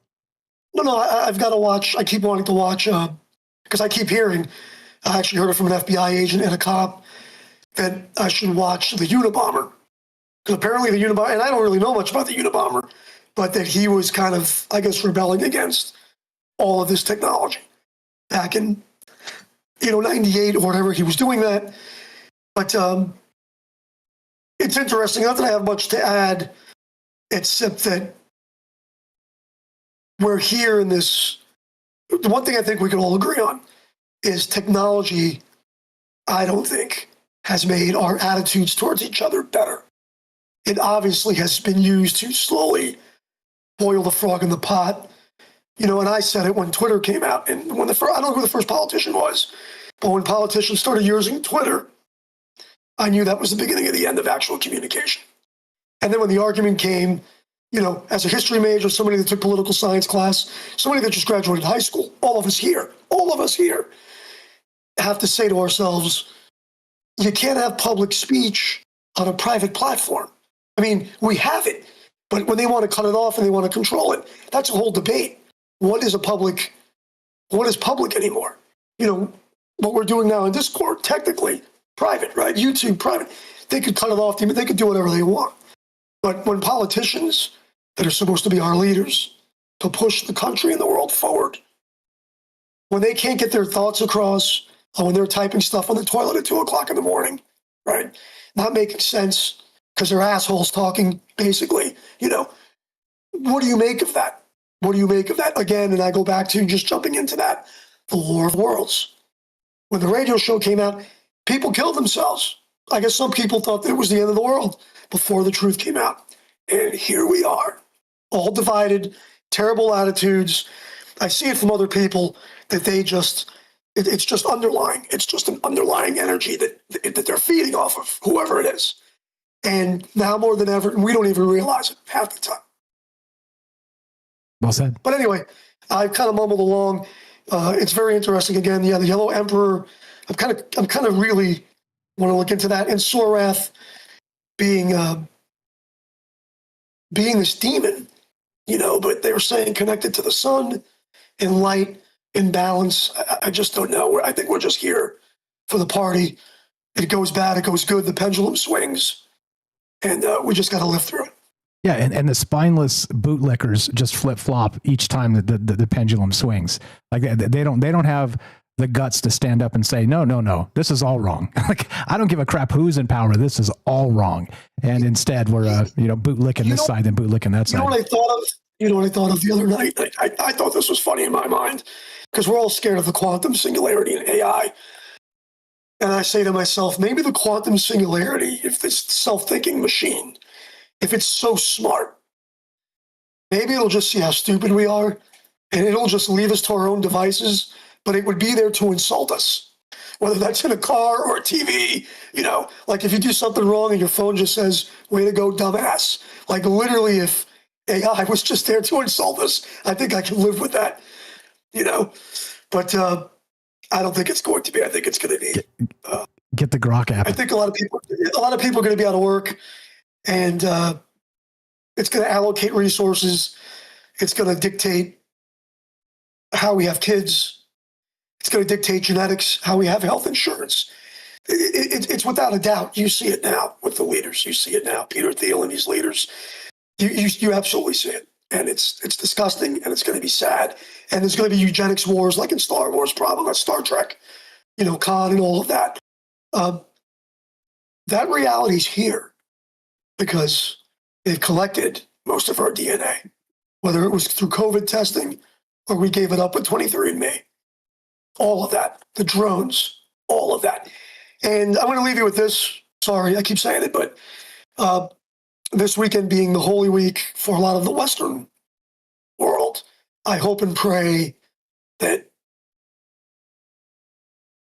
No, I've got to watch. I keep wanting to watch because I keep hearing, I actually heard it from an FBI agent and a cop, that I should watch the Unabomber. Because apparently the Unabomber, and I don't really know much about the Unabomber, but that he was kind of, I guess, rebelling against all of this technology back in, 98 or whatever. He was doing that. But it's interesting. Not that I have much to add, except that we're here in this. The one thing I think we can all agree on is technology, I don't think, has made our attitudes towards each other better. It obviously has been used to slowly boil the frog in the pot. And I said it when Twitter came out, and when I don't know who the first politician was, but when politicians started using Twitter, I knew that was the beginning of the end of actual communication. And then when the argument came, as a history major, somebody that took political science class, somebody that just graduated high school, all of us here have to say to ourselves, you can't have public speech on a private platform. I mean, we have it, but when they want to cut it off and they want to control it, that's a whole debate. What is public anymore? What we're doing now in Discord, technically private, right? YouTube, private. They could cut it off. They could do whatever they want. But when politicians that are supposed to be our leaders to push the country and the world forward, when they can't get their thoughts across, or when they're typing stuff on the toilet at 2:00 in the morning, right? Not making sense because they're assholes talking, basically, what do you make of that? What do you make of that? Again, and I go back to just jumping into that, the War of Worlds. When the radio show came out, people killed themselves. I guess some people thought that it was the end of the world before the truth came out. And here we are, all divided, terrible attitudes. I see it from other people that they just, it's just underlying. It's just an underlying energy that they're feeding off of, whoever it is. And now more than ever, and we don't even realize it half the time. Well said. But anyway, I've kind of mumbled along. It's very interesting. Again, the Yellow Emperor. I'm kind of really want to look into that. And Sorath being this demon, but they were saying connected to the sun and light and balance. I just don't know. I think we're just here for the party. It goes bad, it goes good. The pendulum swings, and we just got to live through it. Yeah, and the spineless bootlickers just flip flop each time the pendulum swings. Like they don't have the guts to stand up and say, no, this is all wrong. Like, I don't give a crap who's in power. This is all wrong. And instead we're, bootlicking this side and bootlicking that side. You know what I thought of the other night? I thought this was funny in my mind because we're all scared of the quantum singularity and AI. And I say to myself, maybe the quantum singularity, if this self-thinking machine, if it's so smart, maybe it'll just see how stupid we are and it'll just leave us to our own devices, but it would be there to insult us, whether that's in a car or a TV, like if you do something wrong and your phone just says, way to go, dumbass. Like literally if AI was just there to insult us, I think I can live with that, but I don't think it's going to be. I think it's going to be. Get the Grok app. I think a lot of people are going to be out of work, and it's going to allocate resources. It's going to dictate how we have kids. It's going to dictate genetics, how we have health insurance. It's without a doubt. You see it now with the leaders. You see it now, Peter Thiel and these leaders. You absolutely see it, and it's disgusting, and it's going to be sad, and there's going to be eugenics wars like in Star Wars, probably like Star Trek, Khan and all of that. That reality's here because they've collected most of our DNA, whether it was through COVID testing or we gave it up with 23andMe. All of that, the drones, all of that. And I want to leave you with this. Sorry, I keep saying it, but this weekend being the Holy Week for a lot of the Western world, I hope and pray that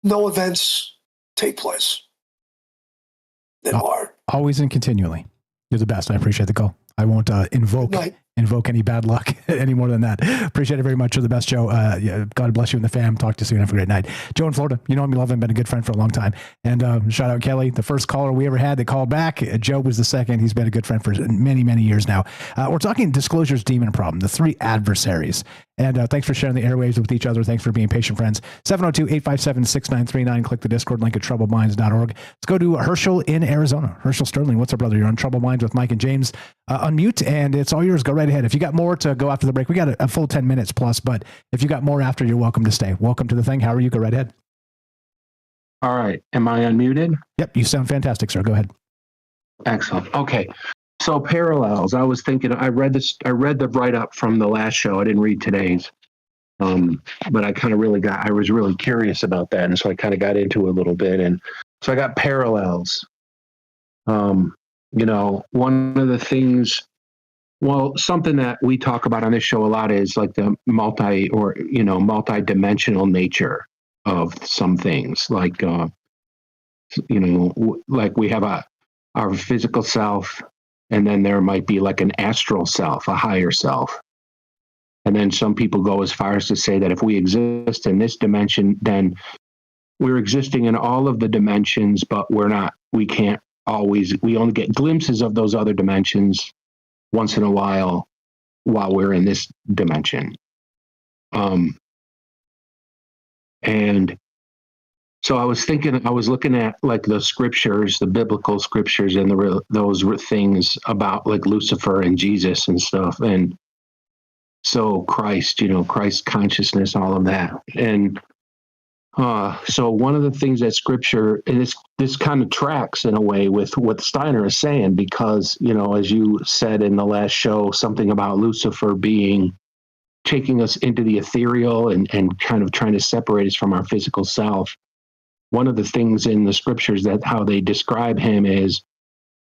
no events take place that are. Always and continually. You're the best. I appreciate the call. I won't invoke any bad luck any more than that. Appreciate it very much. You're the best, Joe. God bless you and the fam. Talk to you soon. Have a great night. Joe in Florida. You know him, you love him, been a good friend for a long time. And shout out Kelly, the first caller we ever had that called back. Joe was the second. He's been a good friend for many, many years now. We're talking Disclosure's demon problem, the 3 adversaries. And thanks for sharing the airwaves with each other. Thanks for being patient friends. 702-857-6939. Click the Discord link at troubledminds.org. Let's go to Herschel in Arizona. Herschel Sterling, what's up, brother? You're on Troubled Minds with Mike and James. Unmute, and it's all yours. Go right ahead. If you got more to go after the break, we got a full 10 minutes plus, but if you got more after, you're welcome to stay. Welcome to the thing. How are you? Go right ahead. All right. Am I unmuted? Yep. You sound fantastic, sir. Go ahead. Excellent. Okay. So parallels. I was thinking, I read the write-up from the last show. I didn't read today's. But I kind of I was really curious about that. And so I kind of got into it a little bit. And so I got parallels. One of the things, something that we talk about on this show a lot is like the multi-dimensional nature of some things. Like, like we have our physical self, and then there might be like an astral self, a higher self. And then some people go as far as to say that if we exist in this dimension, then we're existing in all of the dimensions, but we only get glimpses of those other dimensions once in a while we're in this dimension. And so I was looking at like the scriptures, the biblical scriptures, and those things about like Lucifer and Jesus and stuff. And so Christ, Christ consciousness, all of that. And so one of the things that scripture, and this kind of tracks in a way with what Steiner is saying, because, as you said in the last show, something about Lucifer taking us into the ethereal and kind of trying to separate us from our physical self. One of the things in the scriptures that how they describe him is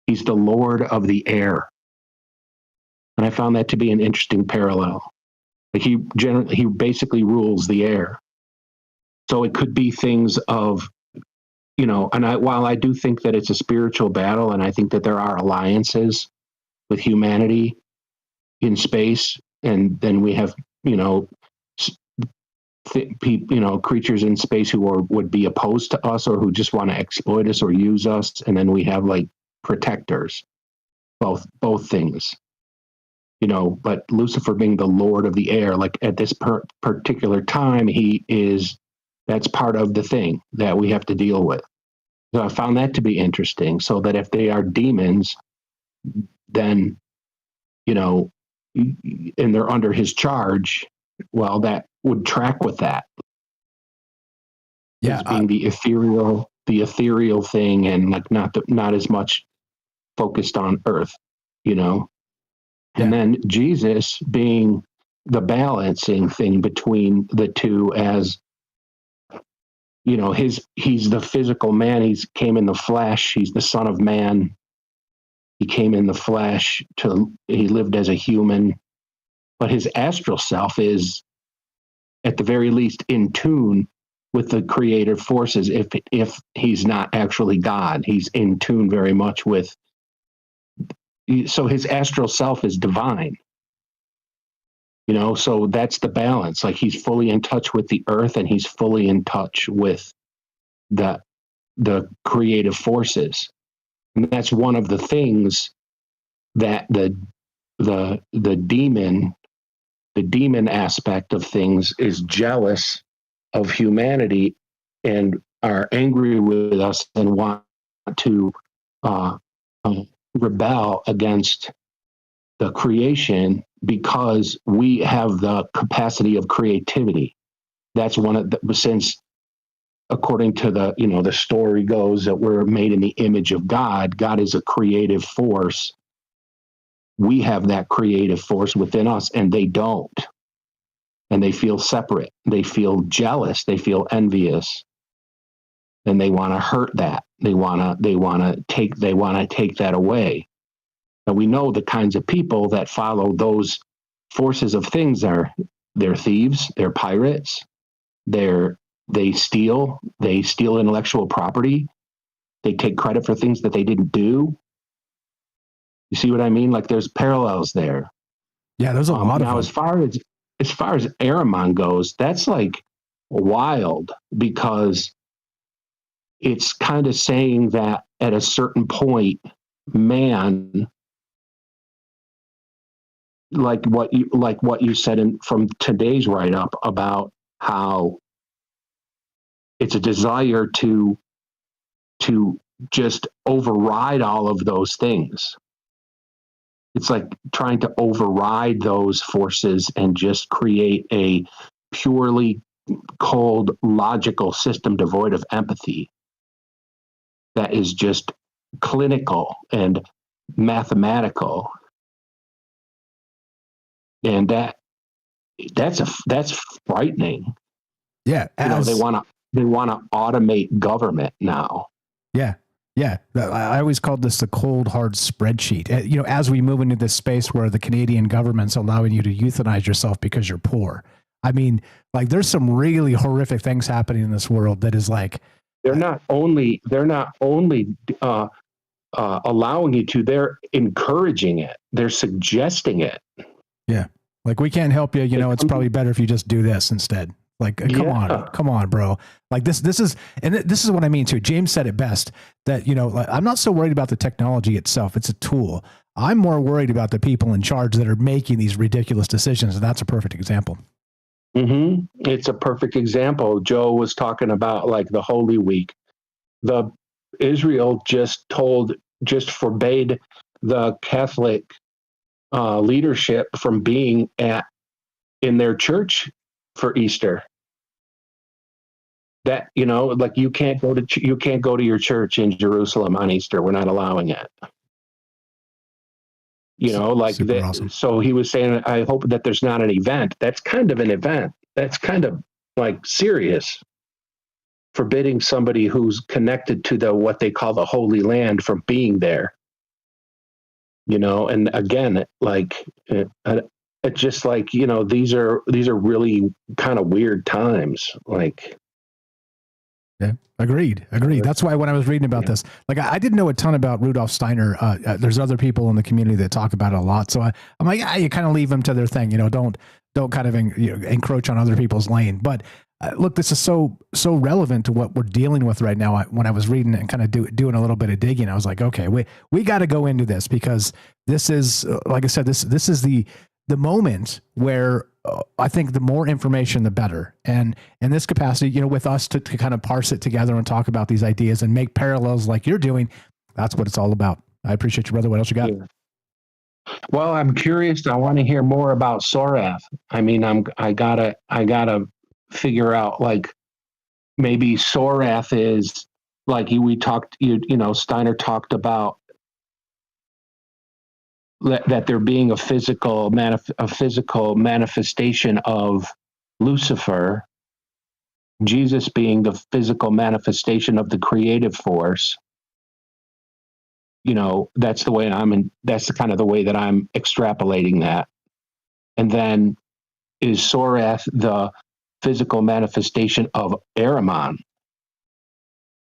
he's the Lord of the air. And I found that to be an interesting parallel. Like he basically rules the air. So it could be things of, while I do think that it's a spiritual battle, and I think that there are alliances with humanity in space, and then we have, creatures in space who would be opposed to us or who just want to exploit us or use us, and then we have like protectors, both things. But Lucifer being the Lord of the air, like at this particular time, that's part of the thing that we have to deal with. So I found that to be interesting, so that if they are demons, then you know, and they're under his charge, well, that would track with that. Yeah, as being the ethereal thing, and like not as much focused on earth, you know. And then Jesus being the balancing thing between the two, as you know, he's the physical man. He's came in the flesh. He's the Son of Man. He came in the flesh he lived as a human, but his astral self is at the very least in tune with the creative forces. If he's not actually God, he's in tune very much with, so his astral self is divine, you know. So that's the balance. Like, he's fully in touch with the earth, and he's fully in touch with the creative forces. And that's one of the things that the demon aspect of things is jealous of humanity and are angry with us and want to rebel against the creation, because we have the capacity of creativity. That's one of the, since according to the story goes that we're made in the image of God. God is a creative force. We have that creative force within us, and they don't. And they feel separate. They feel jealous. They feel envious, and they want to hurt that. They want to take that away. And we know the kinds of people that follow those forces of things they're thieves, they're pirates, they steal intellectual property, they take credit for things that they didn't do. You see what I mean? Like, there's parallels there. Yeah, there's a lot of them. As far as Ahriman goes, that's like wild, because it's kind of saying that at a certain point, man, like what you said from today's write-up about how it's a desire to just override all of those things. It's like trying to override those forces and just create a purely cold, logical system devoid of empathy that is just clinical and mathematical. And that's frightening. Yeah, they want to automate government now. Yeah. Yeah, I always called this the cold, hard spreadsheet. You know, as we move into this space where the Canadian government's allowing you to euthanize yourself because you're poor. I mean, like, there's some really horrific things happening in this world that is like, they're not only allowing you to, they're encouraging it. They're suggesting it. Yeah, like, we can't help you. You know, it's probably better if you just do this instead. Like, come on, bro. Like, this is what I mean too. James said it best, that, you know, like, I'm not so worried about the technology itself. It's a tool. I'm more worried about the people in charge that are making these ridiculous decisions. And that's a perfect example. Mm-hmm. It's a perfect example. Joe was talking about, like, the Holy Week. Israel just forbade the Catholic leadership from being in their church for Easter. That, you know, like, you can't go to your church in Jerusalem on Easter. We're not allowing it. You know, like that. Awesome. So he was saying, I hope that there's not an event. That's kind of an event. That's kind of like serious. Forbidding somebody who's connected to what they call the Holy Land from being there. You know, and again, like, it's just like, you know, these are really kind of weird times. Like, yeah, agreed. That's why when I was reading about this, like, I didn't know a ton about Rudolf Steiner. There's other people in the community that talk about it a lot. So I'm like, you kind of leave them to their thing. You know, don't kind of encroach on other people's lane. But look, this is so relevant to what we're dealing with right now. When I was reading and kind of doing a little bit of digging, I was like, okay, we got to go into this, because this is, like I said, this is the moment where I think the more information, the better. And in this capacity, you know, with us to kind of parse it together and talk about these ideas and make parallels like you're doing, that's what it's all about. I appreciate you, brother. What else you got? Yeah. Well, I'm curious. I want to hear more about Sorath. I mean, I gotta figure out, like, maybe Sorath is like Steiner talked about that there being a physical manifestation of Lucifer, Jesus being the physical manifestation of the creative force. That's the way that's the kind of the way that I'm extrapolating that. And then is Sorath the physical manifestation of Ahriman?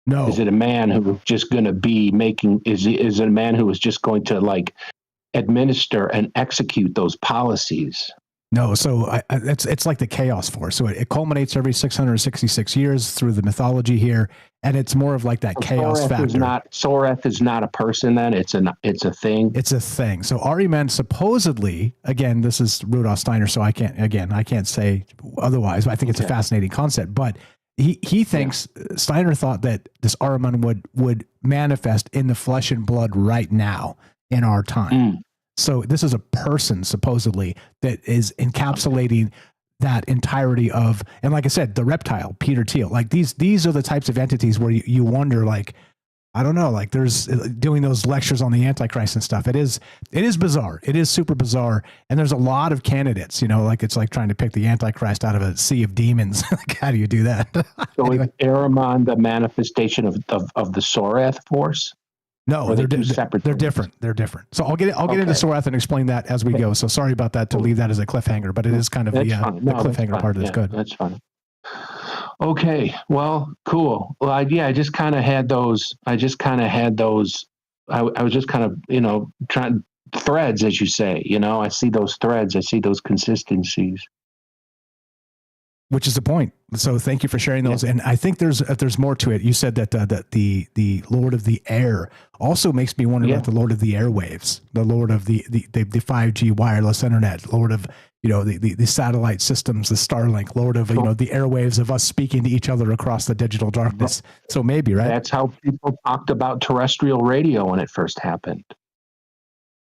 No. Is it a man who's just going to be is it a man who is just going to, like, administer and execute those policies? No, so it's like the chaos force. So it culminates every 666 years through the mythology here, and it's more of like that chaos factor. Sorath is not a person. Then it's a thing. It's a thing. So Ahriman supposedly, again, this is Rudolf Steiner, so I can't say otherwise. But I think it's a fascinating concept. But he thinks Steiner thought that this Ahriman would manifest in the flesh and blood right now in our time. So this is a person supposedly that is encapsulating that entirety of, and like I said, the reptile, Peter Thiel, like these are the types of entities where you wonder, like, I don't know, like there's doing those lectures on the Antichrist and stuff. It is bizarre. It is super bizarre. And there's a lot of candidates, like it's like trying to pick the Antichrist out of a sea of demons. Like, how do you do that? So anyway. Is Ahriman the manifestation of the Sorath force? No, they're different. They're different. So I'll get into Sorath and explain that as we go. So sorry about that, to leave that as a cliffhanger, but it is kind of the cliffhanger part that's good. That's fine. Okay. Well, cool. Well, I just kind of had those. I was just kind of, trying threads, as you say. I see those threads. I see those consistencies. Which is the point. So thank you for sharing those. Yeah. And I think there's more to it. You said that the Lord of the Air also makes me wonder about the Lord of the Airwaves, the Lord of the 5G wireless internet, Lord of the satellite systems, the Starlink, Lord of the airwaves of us speaking to each other across the digital darkness. So maybe, right? That's how people talked about terrestrial radio when it first happened.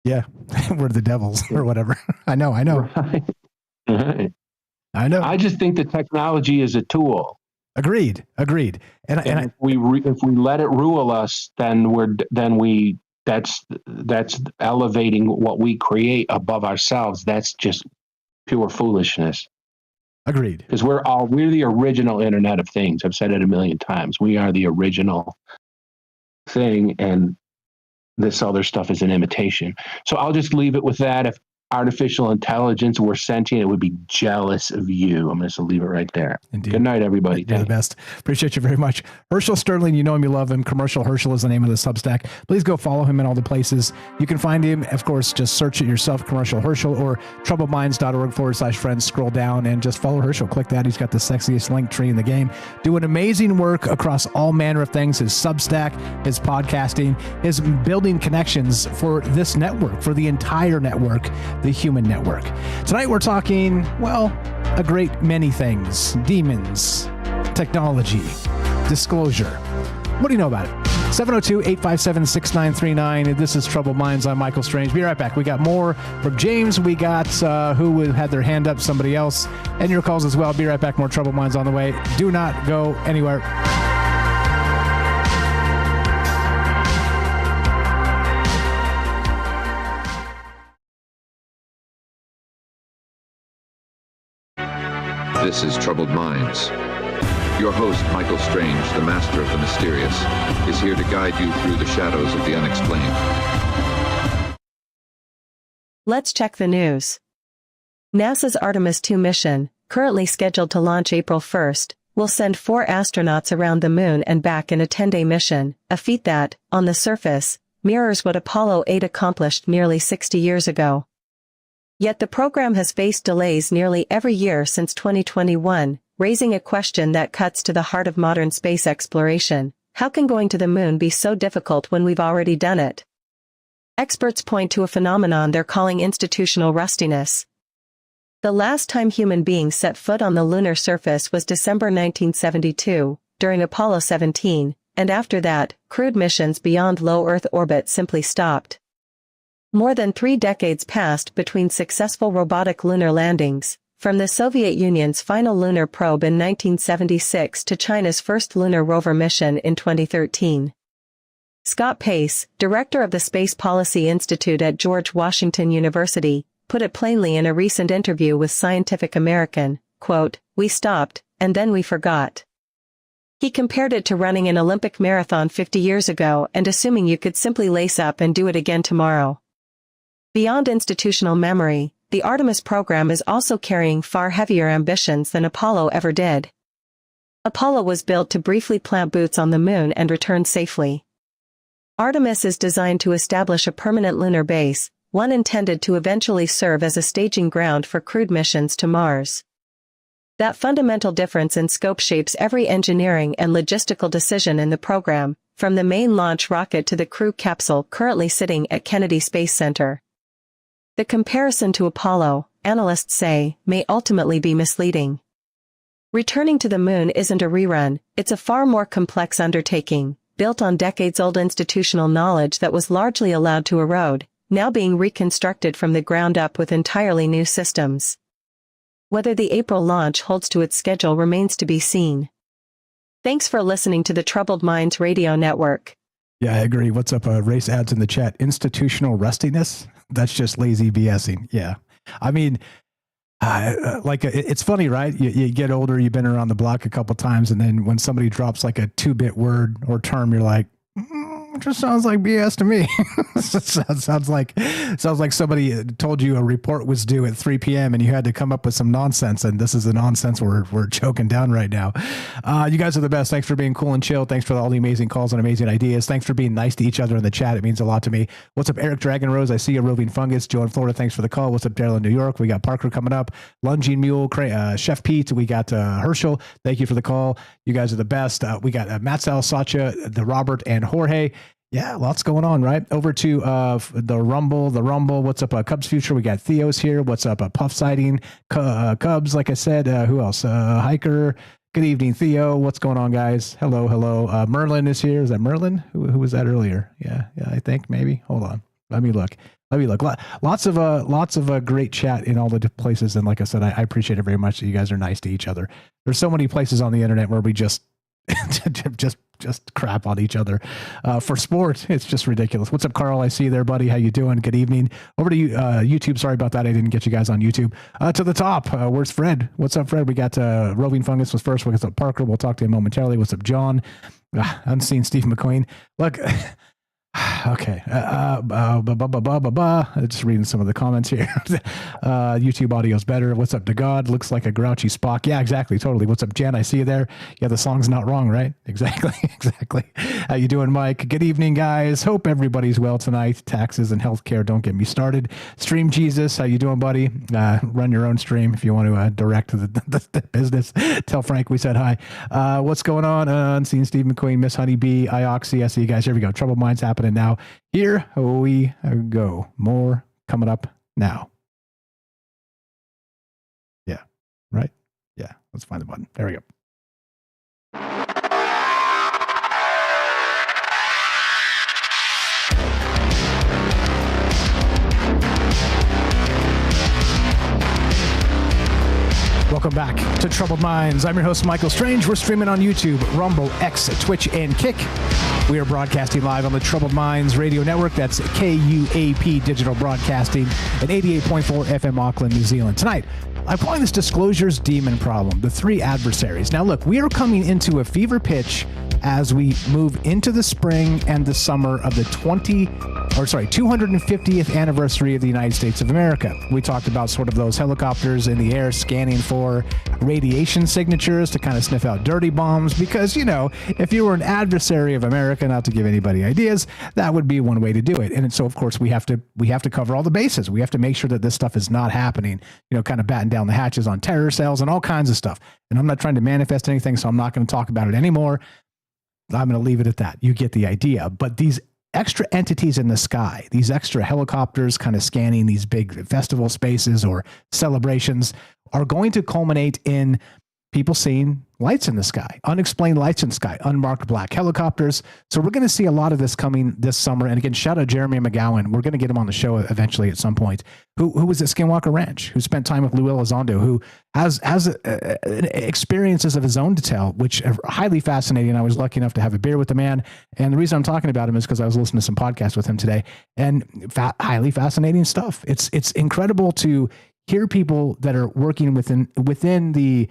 Yeah, we're the devils or whatever. I know. Right. I know. I just think the technology is a tool. Agreed. And if we let it rule us, that's elevating what we create above ourselves. That's just pure foolishness. Agreed. Because we're the original Internet of Things. I've said it a million times. We are the original thing, and this other stuff is an imitation. So I'll just leave it with that. If artificial intelligence were sentient, it would be jealous of you. I'm just going to leave it right there. Indeed. Good night, everybody. You're the best. Appreciate you very much. Herschel Sterling, you know him, you love him. Commercial Herschel is the name of the Substack. Please go follow him in all the places. You can find him, of course, just search it yourself, Commercial Herschel, or troubledminds.org/friends. Scroll down and just follow Herschel. Click that. He's got the sexiest link tree in the game. Doing amazing work across all manner of things. His Substack, his podcasting, his building connections for this network, for the entire network, the Human Network. Tonight we're talking, a great many things. Demons, technology, disclosure. What do you know about it? 702-857-6939. This is Troubled Minds. I'm Michael Strange. Be right back. We got more from James. We got who had their hand up, somebody else, and your calls as well. Be right back. More Troubled Minds on the way. Do not go anywhere. This is Troubled Minds. Your host, Michael Strange, the master of the mysterious, is here to guide you through the shadows of the unexplained. Let's check the news. NASA's Artemis 2 mission, currently scheduled to launch April 1st, will send 4 astronauts around the moon and back in a 10-day mission, a feat that, on the surface, mirrors what Apollo 8 accomplished nearly 60 years ago. Yet the program has faced delays nearly every year since 2021, raising a question that cuts to the heart of modern space exploration. How can going to the moon be so difficult when we've already done it? Experts point to a phenomenon they're calling institutional rustiness. The last time human beings set foot on the lunar surface was December 1972, during Apollo 17, and after that, crewed missions beyond low Earth orbit simply stopped. More than 3 decades passed between successful robotic lunar landings, from the Soviet Union's final lunar probe in 1976 to China's first lunar rover mission in 2013. Scott Pace, director of the Space Policy Institute at George Washington University, put it plainly in a recent interview with Scientific American, quote, "We stopped, and then we forgot." He compared it to running an Olympic marathon 50 years ago and assuming you could simply lace up and do it again tomorrow. Beyond institutional memory, the Artemis program is also carrying far heavier ambitions than Apollo ever did. Apollo was built to briefly plant boots on the moon and return safely. Artemis is designed to establish a permanent lunar base, one intended to eventually serve as a staging ground for crewed missions to Mars. That fundamental difference in scope shapes every engineering and logistical decision in the program, from the main launch rocket to the crew capsule currently sitting at Kennedy Space Center. The comparison to Apollo, analysts say, may ultimately be misleading. Returning to the moon isn't a rerun, it's a far more complex undertaking, built on decades-old institutional knowledge that was largely allowed to erode, now being reconstructed from the ground up with entirely new systems. Whether the April launch holds to its schedule remains to be seen. Thanks for listening to the Troubled Minds Radio Network. Yeah, I agree. What's up? Race ads in the chat. Institutional rustiness? That's just lazy BSing. Yeah. I mean, it's funny, right? You get older, you've been around the block a couple times, and then when somebody drops like a 2-bit word or term, you're like, it just sounds like BS to me. sounds like somebody told you a report was due at 3 p.m. and you had to come up with some nonsense, and this is the nonsense we're choking down right now. You guys are the best. Thanks for being cool and chill. Thanks for all the amazing calls and amazing ideas. Thanks for being nice to each other in the chat. It means a lot to me. What's up, Eric Dragon Rose? I see you, Roving Fungus. Joe in Florida, thanks for the call. What's up, Daryl in New York? We got Parker coming up. Lunging Mule, Chef Pete. We got Herschel. Thank you for the call. You guys are the best. We got Matt Sal, Satya, the Robert, and Jorge. Yeah, lots going on, right? Over to the Rumble. What's up, Cubs Future? We got Theo's here. What's up, Puff Sighting? Cubs, like I said. Who else? Hiker. Good evening, Theo. What's going on, guys? Hello. Merlin is here. Is that Merlin? Who was that earlier? Yeah, I think maybe. Hold on. Let me look. Lots of great chat in all the places. And like I said, I appreciate it very much that you guys are nice to each other. There's so many places on the internet where we just crap on each other for sport. It's just ridiculous. What's up, Carl? I see you there, buddy. How you doing? Good evening. Over to you, YouTube. Sorry about that. I didn't get you guys on YouTube. To the top. Where's Fred? What's up, Fred? We got Roving Fungus was first. What's up, Parker? We'll talk to him momentarily. What's up, John? Unseen Steve McQueen. Look. Okay. Just reading some of the comments here. YouTube audio's better. What's up to God? Looks like a grouchy Spock. Yeah, exactly. Totally. What's up, Jen? I see you there. Yeah, the song's not wrong, right? Exactly. How you doing, Mike? Good evening, guys. Hope everybody's well tonight. Taxes and healthcare, don't get me started. Stream Jesus. How you doing, buddy? Run your own stream if you want to direct the business. Tell Frank we said hi. What's going on? Unseen Steve McQueen, Miss Honeybee, Ioxy. I see you guys. Here we go. Troubled Minds happening now. Here we go. More coming up now. Yeah. Right? Yeah. Let's find the button. There we go. Welcome back to Troubled Minds. I'm your host, Michael Strange. We're streaming on YouTube, Rumble, X, Twitch, and Kick. We are broadcasting live on the Troubled Minds Radio Network. That's KUAP Digital Broadcasting at 88.4 FM Auckland, New Zealand. Tonight, I'm calling this Disclosure's Demon Problem, the 3 adversaries. Now, look, we are coming into a fever pitch as we move into the spring and the summer of the 250th anniversary of the United States of America. We talked about sort of those helicopters in the air scanning for radiation signatures to kind of sniff out dirty bombs because, you know, if you were an adversary of America, not to give anybody ideas, that would be one way to do it. And so, of course, we have to cover all the bases. We have to make sure that this stuff is not happening, you know, kind of batten down the hatches on terror cells and all kinds of stuff. And I'm not trying to manifest anything, so I'm not going to talk about it anymore. I'm going to leave it at that. You get the idea. But these extra entities in the sky, these extra helicopters kind of scanning these big festival spaces or celebrations are going to culminate in people seeing lights in the sky, unexplained lights in the sky, unmarked black helicopters. So we're going to see a lot of this coming this summer. And again, shout out Jeremy McGowan. We're going to get him on the show eventually at some point, who was at Skinwalker Ranch, who spent time with Lou Elizondo, who has experiences of his own to tell, which are highly fascinating. I was lucky enough to have a beer with the man. And the reason I'm talking about him is because I was listening to some podcasts with him today, and highly fascinating stuff. It's incredible to hear people that are working within the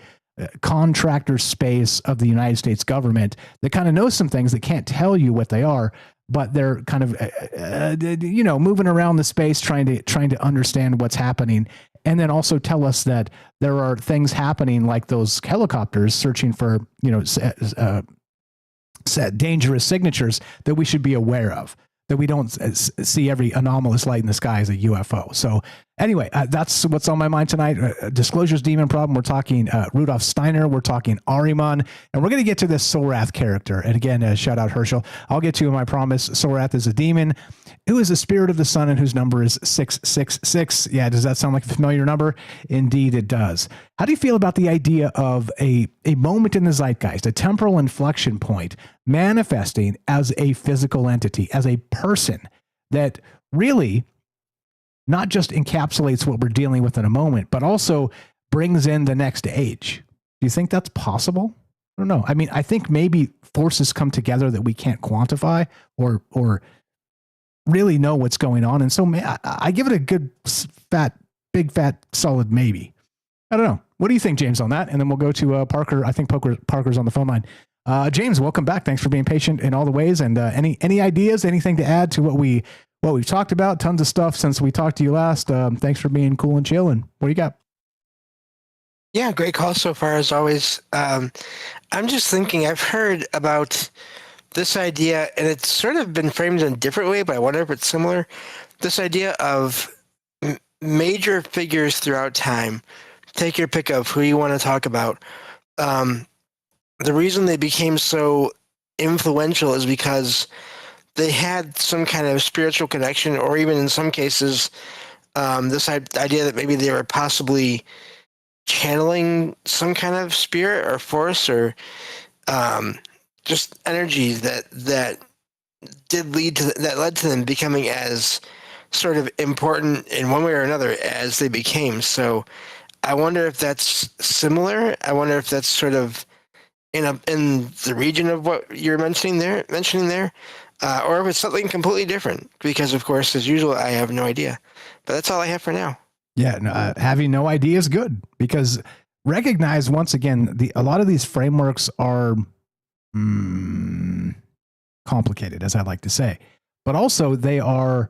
contractor space of the United States government that kind of know some things that can't tell you what they are, but they're kind of, moving around the space, trying to understand what's happening. And then also tell us that there are things happening like those helicopters searching for, dangerous signatures that we should be aware of, that we don't see every anomalous light in the sky as a UFO. So anyway, that's what's on my mind tonight. Disclosure's demon problem. We're talking Rudolf Steiner. We're talking Ahriman. And we're going to get to this Sorath character. And again, shout out Herschel. I'll get to him, I promise. Sorath is a demon who is the spirit of the sun and whose number is 666. Yeah, does that sound like a familiar number? Indeed, it does. How do you feel about the idea of a moment in the zeitgeist, a temporal inflection point, manifesting as a physical entity, as a person that really not just encapsulates what we're dealing with in a moment, but also brings in the next age? Do you think that's possible? I don't know. I mean, I think maybe forces come together that we can't quantify or really know what's going on. And so I give it a good big fat solid maybe. I don't know. What do you think, James, on that? And then we'll go to Parker. I think Parker's on the phone line. James, welcome back. Thanks for being patient in all the ways. And any ideas, anything to add to what we've talked about? Tons of stuff since we talked to you last. Thanks for being cool and chill. And what do you got? Yeah, great call so far as always. I'm just thinking, I've heard about this idea, and it's sort of been framed in a different way, but I wonder if it's similar. This idea of major figures throughout time. Take your pick of who you want to talk about. The reason they became so influential is because they had some kind of spiritual connection, or even in some cases, this idea that maybe they were possibly channeling some kind of spirit or force or just energy that led to them becoming as sort of important in one way or another as they became. So I wonder if that's similar. I wonder if that's sort of in the region of what you're mentioning there, or if it's something completely different. Because of course, as usual, I have no idea. But that's all I have for now. Yeah, no, having no idea is good, because recognize once again a lot of these frameworks are complicated, as I like to say, but also they are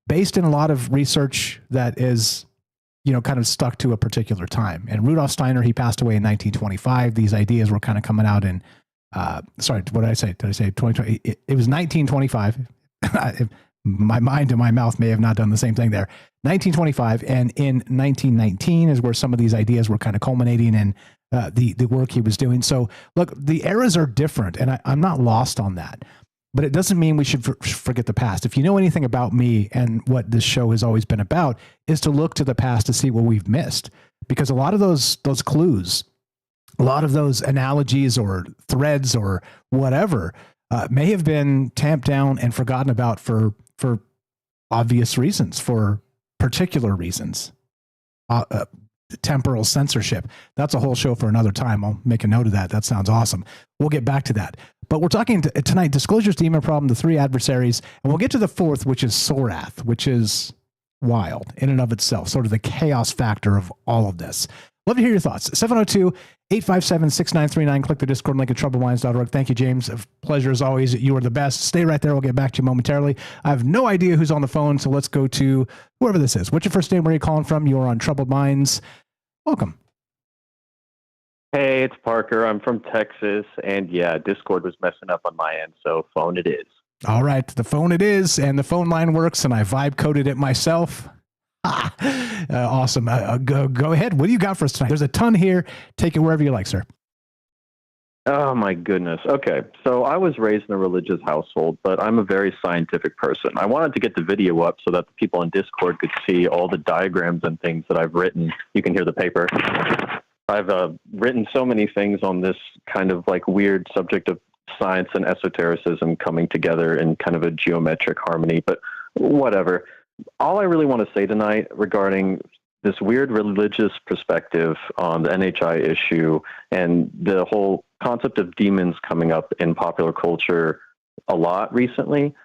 based in a lot of research that is, kind of stuck to a particular time. And Rudolf Steiner, he passed away in 1925. These ideas were kind of coming out in, sorry, what did I say? Did I say 2020? It was 1925. My mind and my mouth may have not done the same thing there. 1925. And in 1919 is where some of these ideas were kind of culminating in the work he was doing. So look, the eras are different, and I'm not lost on that. But it doesn't mean we should forget the past. If you know anything about me and what this show has always been about, is to look to the past to see what we've missed. Because a lot of those clues, a lot of those analogies or threads or whatever may have been tamped down and forgotten about for obvious reasons, for particular reasons. Temporal censorship. That's a whole show for another time. I'll make a note of that. That sounds awesome. We'll get back to that. But we're talking tonight, Disclosure's demon problem, the 3 adversaries, and we'll get to the 4th, which is Sorath, which is wild in and of itself, sort of the chaos factor of all of this. Love to hear your thoughts. 702-857-6939. Click the Discord link at troubledminds.org. Thank you, James. A pleasure as always. You are the best. Stay right there. We'll get back to you momentarily. I have no idea who's on the phone, so let's go to whoever this is. What's your first name? Where are you calling from? You are on Troubled Minds. Welcome. Hey, it's Parker. I'm from Texas, and yeah, Discord was messing up on my end, so phone it is. All right, the phone it is, and the phone line works, and I vibe coded it myself. Awesome. Go ahead. What do you got for us tonight? There's a ton here. Take it wherever you like, sir. Oh, my goodness. Okay, so I was raised in a religious household, but I'm a very scientific person. I wanted to get the video up so that the people on Discord could see all the diagrams and things that I've written. You can hear the paper. I've written so many things on this kind of like weird subject of science and esotericism coming together in kind of a geometric harmony, but whatever. All I really want to say tonight regarding this weird religious perspective on the NHI issue and the whole concept of demons coming up in popular culture a lot recently.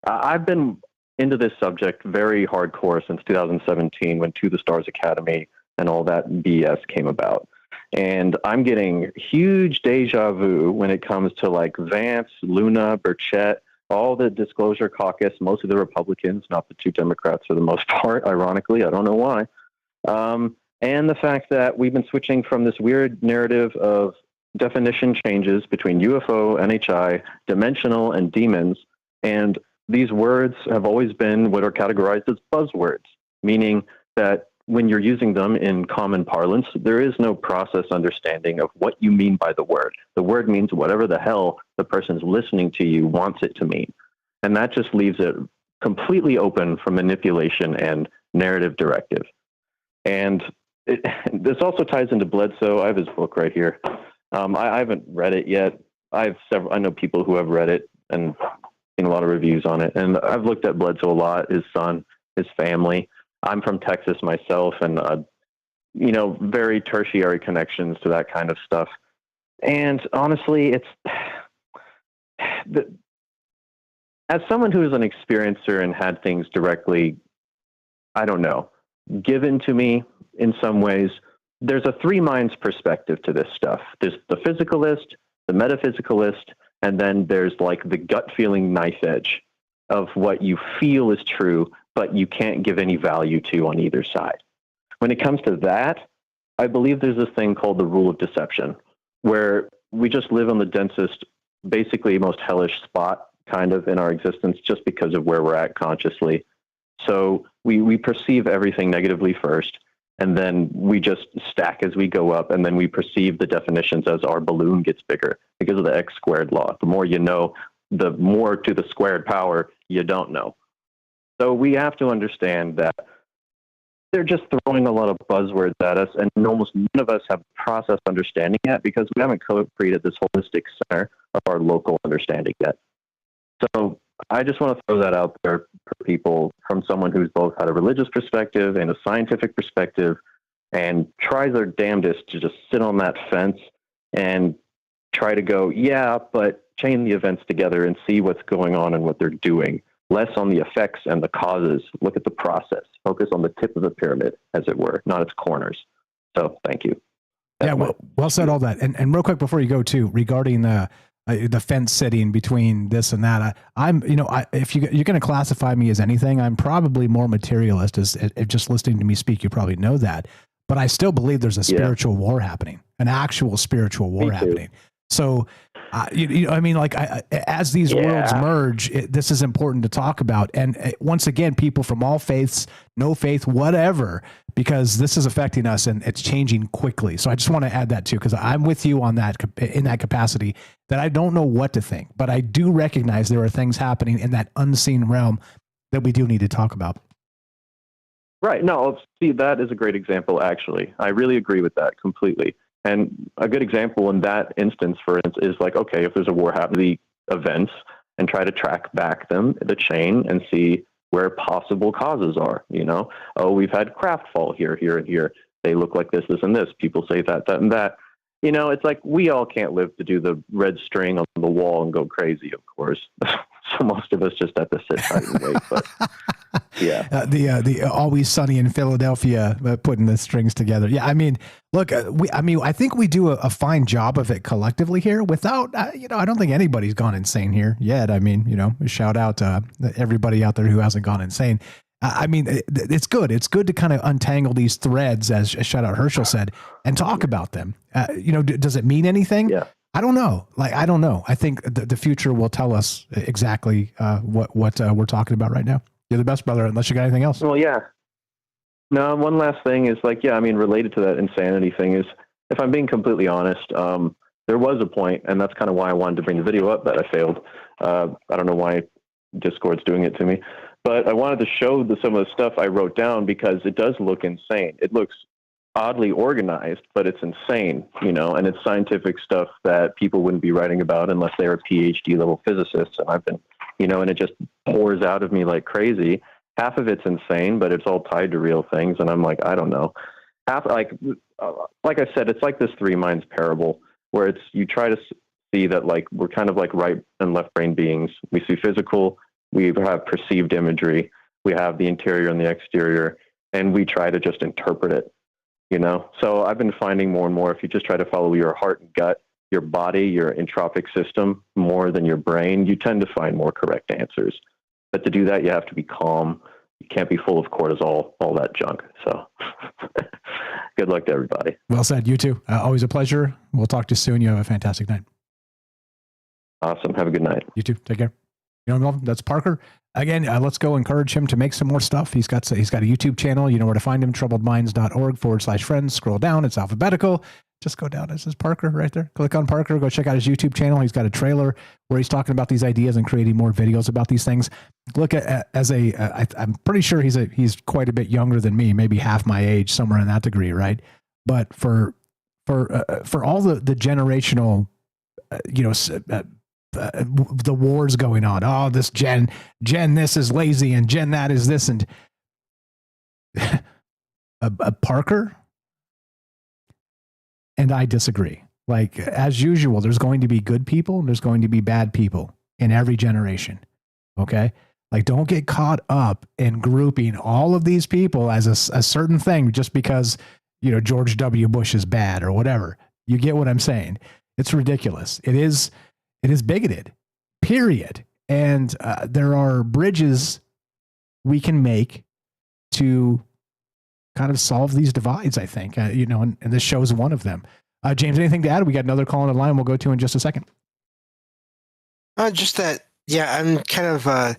I've been into this subject very hardcore since 2017 when To the Stars Academy and all that BS came about. And I'm getting huge deja vu when it comes to like Vance, Luna, Burchett, all the Disclosure Caucus, most of the Republicans, not the two Democrats for the most part, ironically. I don't know why. And the fact that we've been switching from this weird narrative of definition changes between UFO, NHI, dimensional, and demons. And these words have always been what are categorized as buzzwords, meaning that when you're using them in common parlance, there is no process understanding of what you mean by the word. The word means whatever the hell the person's listening to you wants it to mean. And that just leaves it completely open for manipulation and narrative directive. And this also ties into Bledsoe. I have his book right here. I haven't read it yet. I know people who have read it and seen a lot of reviews on it. And I've looked at Bledsoe a lot, his son, his family. I'm from Texas myself, and very tertiary connections to that kind of stuff. And honestly, as someone who is an experiencer and had things directly, I don't know, given to me in some ways, there's a three minds perspective to this stuff. There's the physicalist, the metaphysicalist, and then there's like the gut feeling knife edge of what you feel is true, but you can't give any value to on either side. When it comes to that, I believe there's this thing called the rule of deception, where we just live on the densest, basically most hellish spot kind of in our existence just because of where we're at consciously. So we perceive everything negatively first, and then we just stack as we go up, and then we perceive the definitions as our balloon gets bigger because of the X squared law. The more you know, the more to the squared power you don't know. So we have to understand that they're just throwing a lot of buzzwords at us, and almost none of us have processed understanding yet because we haven't created this holistic center of our local understanding yet. So I just want to throw that out there for people from someone who's both had a religious perspective and a scientific perspective and tries their damnedest to just sit on that fence and try to go, yeah, but chain the events together and see what's going on and what they're doing. Less on the effects and the causes. Look at the process. Focus on the tip of the pyramid, as it were, not its corners. So thank you. That's well said, all that. And real quick before you go too, regarding the fence sitting between this and that, if you're going to classify me as anything, I'm probably more materialist. As just listening to me speak, you probably know that. But I still believe there's a spiritual war happening, an actual spiritual war happening. So, as these worlds merge, this is important to talk about. And once again, people from all faiths, no faith, whatever, because this is affecting us and it's changing quickly. So I just want to add that too, because I'm with you on that, in that capacity, that I don't know what to think, but I do recognize there are things happening in that unseen realm that we do need to talk about. Right. No, see, that is a great example, actually. I really agree with that completely. And a good example in that instance, for instance, is like, okay, if there's a war happening, the events, and try to track back the chain and see where possible causes are, Oh, we've had craft fall here, here, and here. They look like this, and this. People say that, and that. It's like we all can't live to do the red string on the wall and go crazy, of course. So most of us just have to sit tight and wait. But yeah, the Always Sunny in Philadelphia, putting the strings together. Yeah, I mean, look, I think we do a fine job of it collectively here. Without, I don't think anybody's gone insane here yet. I mean, shout out to everybody out there who hasn't gone insane. It's good. It's good to kind of untangle these threads, as shout out Herschel said, and talk about them. Does it mean anything? Yeah. I don't know. I don't know. I think the future will tell us exactly what we're talking about right now. You're the best, brother, unless you got anything else. Well, yeah. No, one last thing is related to that insanity thing is, if I'm being completely honest, there was a point, and that's kind of why I wanted to bring the video up, that I failed. I don't know why Discord's doing it to me. But I wanted to show some of the stuff I wrote down because it does look insane. It looks oddly organized, but it's insane, and it's scientific stuff that people wouldn't be writing about unless they were PhD level physicists. And I've been, and it just pours out of me like crazy. Half of it's insane, but it's all tied to real things. And I'm like, I don't know. Like I said, it's like this three minds parable where you try to see that like we're kind of like right and left brain beings. We see physical, we have perceived imagery, we have the interior and the exterior, and we try to just interpret it, So I've been finding more and more, if you just try to follow your heart and gut, your body, your entropic system, more than your brain, you tend to find more correct answers. But to do that, you have to be calm. You can't be full of cortisol, all that junk. So good luck to everybody. Well said. You too. Always a pleasure. We'll talk to you soon. You have a fantastic night. Awesome. Have a good night. You too. Take care. That's Parker. Again, let's go encourage him to make some more stuff. He's got a YouTube channel. You know where to find him, troubledminds.org/friends. Scroll down. It's alphabetical. Just go down. It says Parker right there. Click on Parker. Go check out his YouTube channel. He's got a trailer where he's talking about these ideas and creating more videos about these things. Look at I'm pretty sure he's quite a bit younger than me, maybe half my age, somewhere in that degree, right? But for all the generational, the wars going on. Oh, this Gen this is lazy and Gen that is this, and a Parker. And I disagree. Like, as usual, there's going to be good people and there's going to be bad people in every generation. Okay? Like, don't get caught up in grouping all of these people as a certain thing just because, George W. Bush is bad or whatever. You get what I'm saying? It's ridiculous. It is bigoted, period. And there are bridges we can make to kind of solve these divides, I think, and this shows one of them. James, anything to add? We got another call on the line we'll go to in just a second. Just that, yeah, I'm kind of,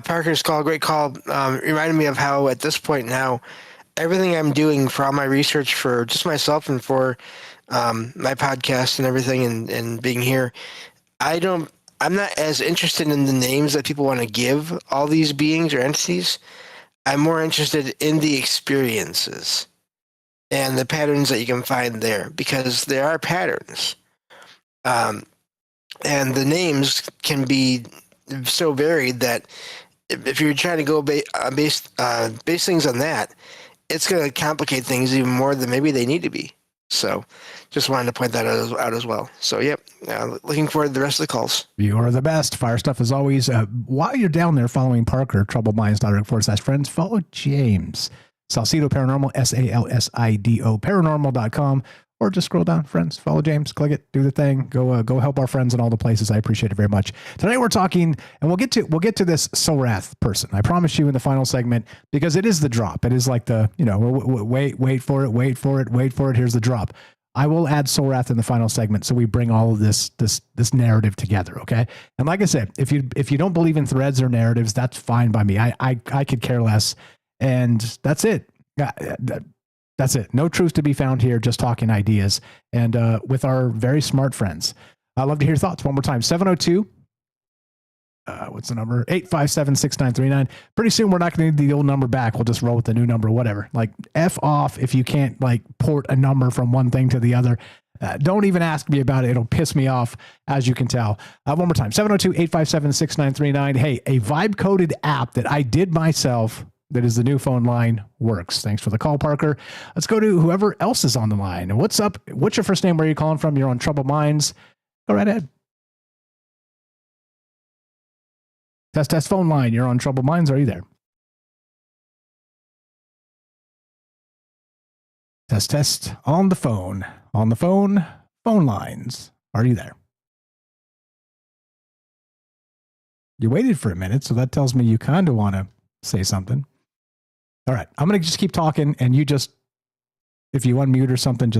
Parker's call, great call, reminded me of how at this point now, everything I'm doing for all my research for just myself and for my podcast and everything and being here, I'm not as interested in the names that people want to give all these beings or entities. I'm more interested in the experiences and the patterns that you can find there, because there are patterns. And the names can be so varied that if you're trying to go base things on that, it's going to complicate things even more than maybe they need to be. So just wanted to point that out as well. So, yep, looking forward to the rest of the calls. You are the best. Fire stuff as always. While you're down there following Parker, troubledminds.org/friends, follow James. Salcido Paranormal, SALSIDO, paranormal.com, or just scroll down, friends. Follow James, click it, do the thing. Go help our friends in all the places. I appreciate it very much. Tonight we're talking, and we'll get to this Sorath person. I promise you in the final segment, because it is the drop. It is like the, wait for it. Here's the drop. I will add Sorath in the final segment, so we bring all of this narrative together, okay? And like I said, if you don't believe in threads or narratives, that's fine by me. I could care less, and that's it. That's it. No truth to be found here, just talking ideas, and with our very smart friends. I'd love to hear your thoughts. One more time, 702. What's the number? 857-6939. Pretty soon we're not going to need the old number back. We'll just roll with the new number, whatever. Like, F off if you can't port a number from one thing to the other. Don't even ask me about it. It'll piss me off, as you can tell. One more time, 702-857-6939. Hey, a vibe-coded app that I did myself that is the new phone line works. Thanks for the call, Parker. Let's go to whoever else is on the line. And what's up? What's your first name? Where are you calling from? You're on Troubled Minds. Go right ahead. Test phone line. You're on Troubled Minds. Are you there? Test on the phone. On the phone lines. Are you there? You waited for a minute, so that tells me you kind of want to say something. All right. I'm going to just keep talking, and you just, if you unmute or something,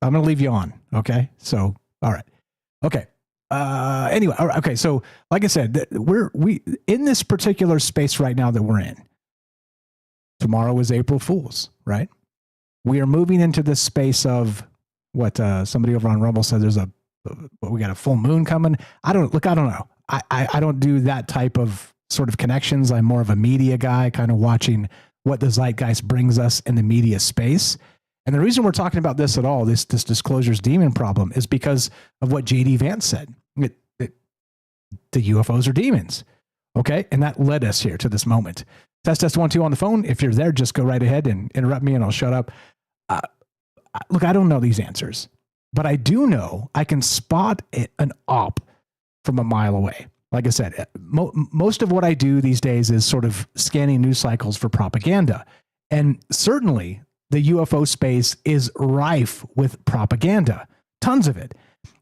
I'm going to leave you on. Okay. So, all right. Okay. Anyway. All right, okay. So like I said, we in this particular space right now that we're in, tomorrow is April Fool's, right? We are moving into this space of what somebody over on Rumble said. We got a full moon coming. I don't know. I don't do that type of sort of connections. I'm more of a media guy, kind of watching what the zeitgeist brings us in the media space. And the reason we're talking about this at all, this disclosure's demon problem, is because of what J.D. Vance said. The UFOs are demons. Okay. And that led us here to this moment. Test 1 2 on the phone. If you're there, just go right ahead and interrupt me and I'll shut up. Look, I don't know these answers, but I do know I can spot an op from a mile away. Like I said, most of what I do these days is sort of scanning news cycles for propaganda. And certainly the UFO space is rife with propaganda, tons of it.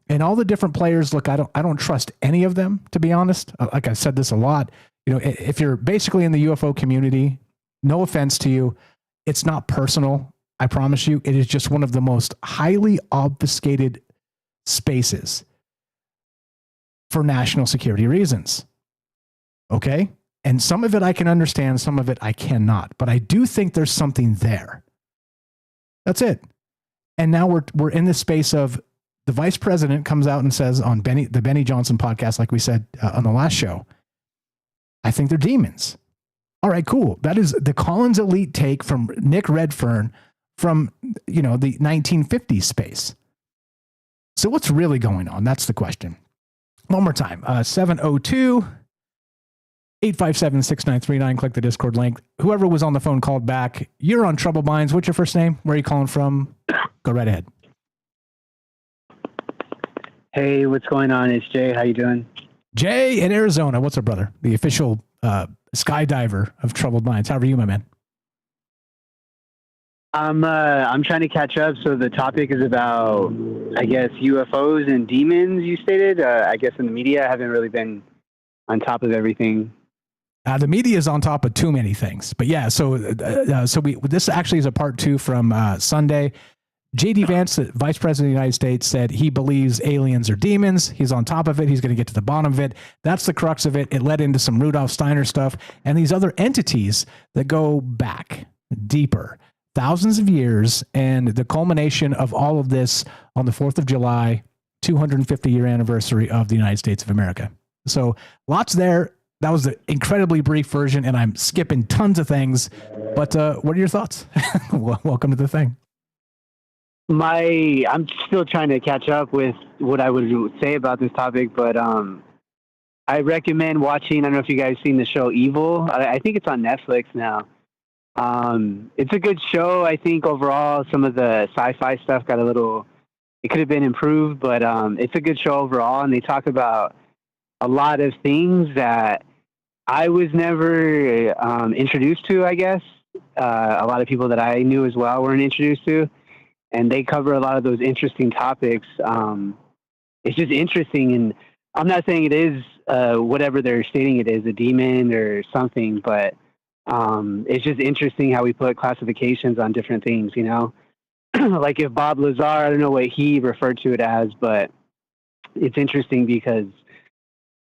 And all the different players, look, I don't trust any of them, to be honest. Like I've said this a lot, if you're basically in the UFO community, no offense to you, it's not personal. I promise you, it is just one of the most highly obfuscated spaces for national security reasons. Okay. And some of it I can understand, some of it I cannot, but I do think there's something there. That's it. And now we're in this space of the vice president comes out and says on the Benny Johnson podcast, like we said on the last show, I think they're demons. All right, cool. That is the Collins elite take from Nick Redfern from, the 1950s space. So what's really going on? That's the question. One more time, 702-857-6939. Click the Discord link. Whoever was on the phone called back. You're on Troubled Minds. What's your first name? Where are you calling from? Go right ahead. Hey, what's going on? It's Jay. How you doing? Jay in Arizona. What's up, brother? The official skydiver of Troubled Minds. How are you, my man? I'm trying to catch up. So the topic is about, I guess, UFOs and demons, you stated. I guess in the media, I haven't really been on top of everything. The media is on top of too many things. But yeah, so this actually is a part 2 from Sunday. J.D. Vance, the Vice President of the United States, said he believes aliens are demons. He's on top of it. He's going to get to the bottom of it. That's the crux of it. It led into some Rudolf Steiner stuff and these other entities that go back deeper, thousands of years, and the culmination of all of this on the 4th of July, 250-year anniversary of the United States of America. So lots there. That was the incredibly brief version, and I'm skipping tons of things. But what are your thoughts? Welcome to the thing. I'm still trying to catch up with what I would say about this topic, but I recommend watching. I don't know if you guys seen the show Evil. I think it's on Netflix now. It's a good show. I think overall some of the sci-fi stuff it could have been improved, but it's a good show overall. And they talk about a lot of things that I was never introduced to, I guess. A lot of people that I knew as well weren't introduced to. And they cover a lot of those interesting topics. It's just interesting. And I'm not saying it is whatever they're stating it is, a demon or something, but it's just interesting how we put classifications on different things, like if Bob Lazar, I don't know what he referred to it as, but it's interesting because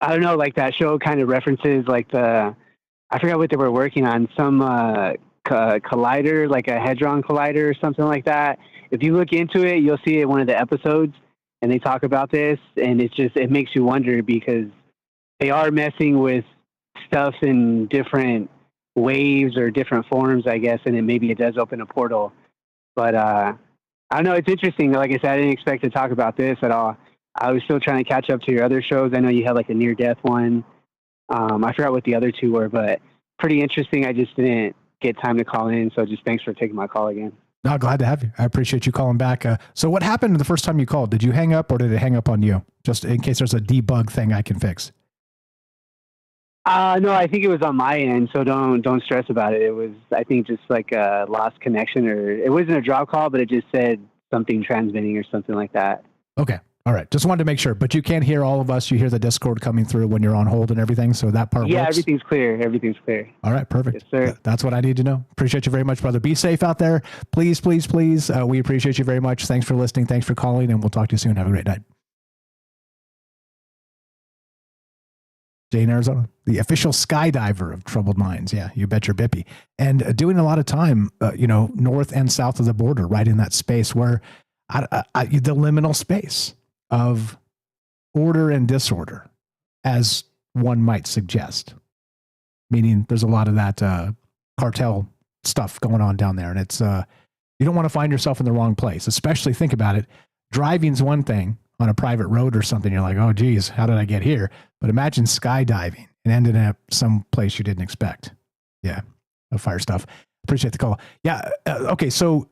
I don't know, like that show kind of references like I forgot what they were working on, some collider, like a hadron collider or something like that. If you look into it, you'll see it in one of the episodes and they talk about this, and it makes you wonder because they are messing with stuff in different waves or different forms, I guess, and maybe it does open a portal. But I don't know, it's interesting. Like I said, I didn't expect to talk about this at all. I was still trying to catch up to your other shows. I know you had like a near-death one. I forgot what the other two were, but pretty interesting. I just didn't get time to call in, so just thanks for taking my call again. No, glad to have you. I appreciate you calling back. So what happened the first time you called? Did you hang up or did it hang up on you? Just in case there's a debug thing I can fix. No, I think it was on my end, so don't stress about it. It was, I think, just like a lost connection, or it wasn't a drop call, but it just said something transmitting or something like that. Okay. All right. Just wanted to make sure, but you can't hear all of us. You hear the Discord coming through when you're on hold and everything. So that part Yeah, works. everything's clear. Everything's clear. All right. Perfect. Yes, sir. That's what I need to know. Appreciate you very much, brother. Be safe out there. Please, please, please. We appreciate you very much. Thanks for listening. Thanks for calling, and we'll talk to you soon. Have a great night. Jay in Arizona, the official skydiver of Troubled Minds. Yeah, you bet your bippy. And doing a lot of time, north and south of the border, right in that space where the liminal space of order and disorder, as one might suggest. Meaning there's a lot of that cartel stuff going on down there. And it's, You don't want to find yourself in the wrong place, especially think about it. Driving's one thing on a private road or something. You're like, oh, geez, how did I get here? But imagine skydiving and ending up some place you didn't expect. Yeah, fire stuff. Appreciate the call. Yeah. Okay. So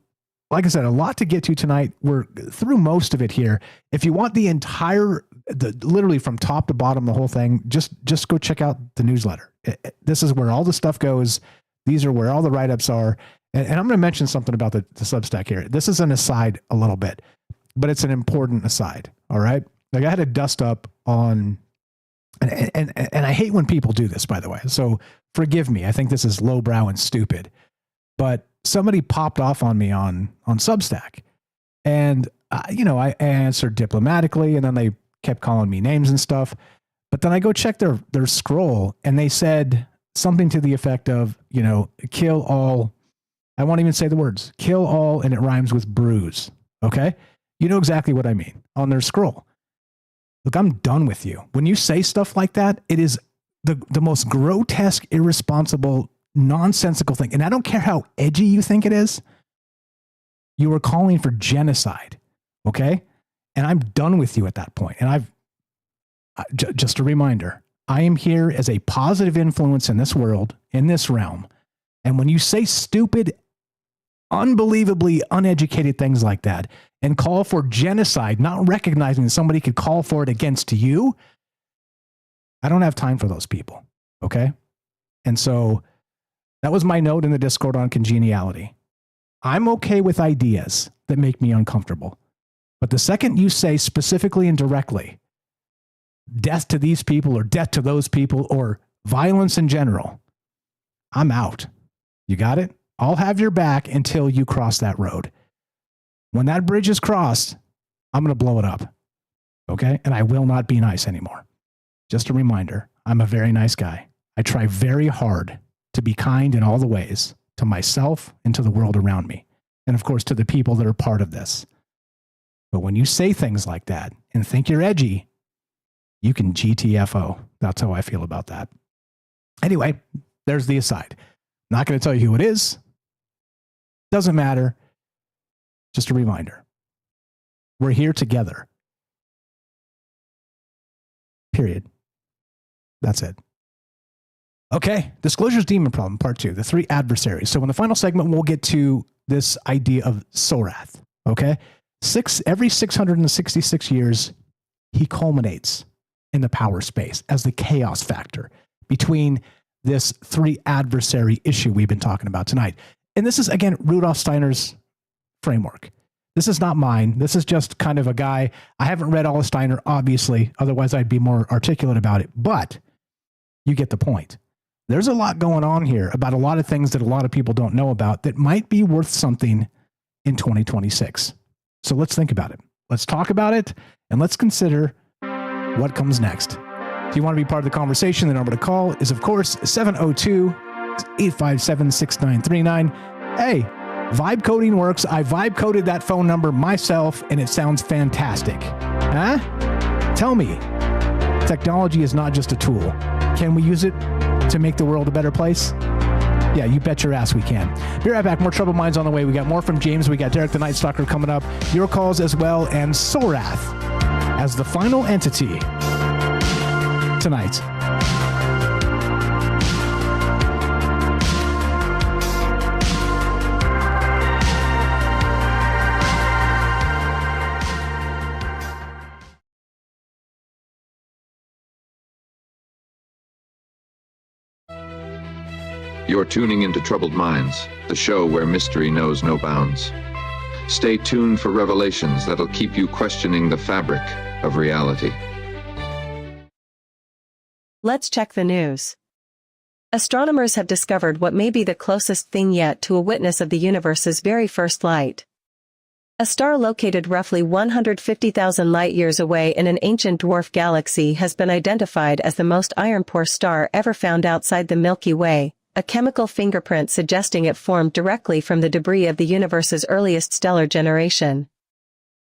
like I said, a lot to get to tonight. We're through most of it here. If you want the entire, literally from top to bottom, the whole thing, just go check out the newsletter. This is where all the stuff goes. These are where all the write-ups are. And I'm going to mention something about the Substack here. This is an aside a little bit, but it's an important aside. All right. Like I had to dust up on, and I hate when people do this, by the way. So forgive me. I think this is lowbrow and stupid, but somebody popped off on me on Substack, and I answered diplomatically, and then they kept calling me names and stuff. But then I go check their scroll, and they said something to the effect of, kill all. I won't even say the words, kill all, and it rhymes with bruise. Okay. You know exactly what I mean on their scroll. Look, I'm done with you. When you say stuff like that, it is the most grotesque, irresponsible, nonsensical thing. And I don't care how edgy you think it is. You are calling for genocide. Okay. And I'm done with you at that point. And just a reminder, I am here as a positive influence in this world, in this realm. And when you say stupid, unbelievably uneducated things like that and call for genocide, not recognizing that somebody could call for it against you, I don't have time for those people. Okay. And so that was my note in the Discord on congeniality. I'm okay with ideas that make me uncomfortable. But the second you say specifically and directly, death to these people or death to those people or violence in general, I'm out. You got it? I'll have your back until you cross that road. When that bridge is crossed, I'm going to blow it up. Okay? And I will not be nice anymore. Just a reminder, I'm a very nice guy. I try very hard to be kind in all the ways to myself and to the world around me. And of course, to the people that are part of this. But when you say things like that and think you're edgy, you can GTFO. That's how I feel about that. Anyway, there's the aside. Not going to tell you who it is. Doesn't matter. Just a reminder. We're here together. Period. That's it. Okay. Disclosure's Demon Problem, Part 2. The 3 adversaries. So in the final segment, we'll get to this idea of Sorath. Okay. Every 666 years, he culminates in the power space as the chaos factor between this 3 adversary issue we've been talking about tonight. And this is, again, Rudolf Steiner's framework. This is not mine. This is just kind of a guy. I haven't read all of Steiner, obviously. Otherwise, I'd be more articulate about it. But you get the point. There's a lot going on here about a lot of things that a lot of people don't know about that might be worth something in 2026. So let's think about it. Let's talk about it, and let's consider what comes next. If you want to be part of the conversation, the number to call is, of course, 702-857-6939. Hey, vibe coding works. I vibe coded that phone number myself, and it sounds fantastic. Huh? Tell me, technology is not just a tool. Can we use it to make the world a better place? Yeah, you bet your ass we can. Be right back. More Troubled Minds on the way. We got more from James. We got Derek the Night Stalker coming up. Your calls as well. And Sorath as the final entity tonight. You're tuning into Troubled Minds, the show where mystery knows no bounds. Stay tuned for revelations that'll keep you questioning the fabric of reality. Let's check the news. Astronomers have discovered what may be the closest thing yet to a witness of the universe's very first light. A star located roughly 150,000 light-years away in an ancient dwarf galaxy has been identified as the most iron-poor star ever found outside the Milky Way, a chemical fingerprint suggesting it formed directly from the debris of the universe's earliest stellar generation.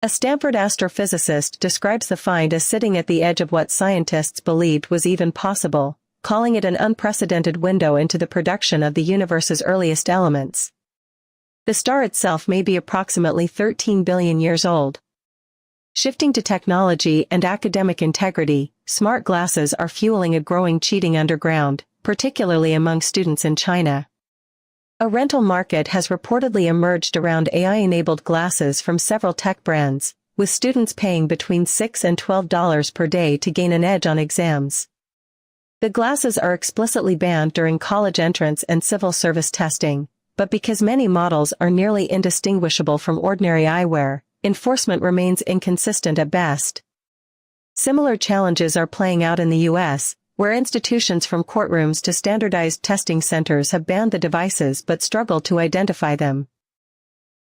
A Stanford astrophysicist describes the find as sitting at the edge of what scientists believed was even possible, calling it an unprecedented window into the production of the universe's earliest elements. The star itself may be approximately 13 billion years old. Shifting to technology and academic integrity, smart glasses are fueling a growing cheating underground, particularly among students in China. A rental market has reportedly emerged around AI-enabled glasses from several tech brands, with students paying between $6 and $12 per day to gain an edge on exams. The glasses are explicitly banned during college entrance and civil service testing, but because many models are nearly indistinguishable from ordinary eyewear, enforcement remains inconsistent at best. Similar challenges are playing out in the U.S., where institutions from courtrooms to standardized testing centers have banned the devices but struggle to identify them.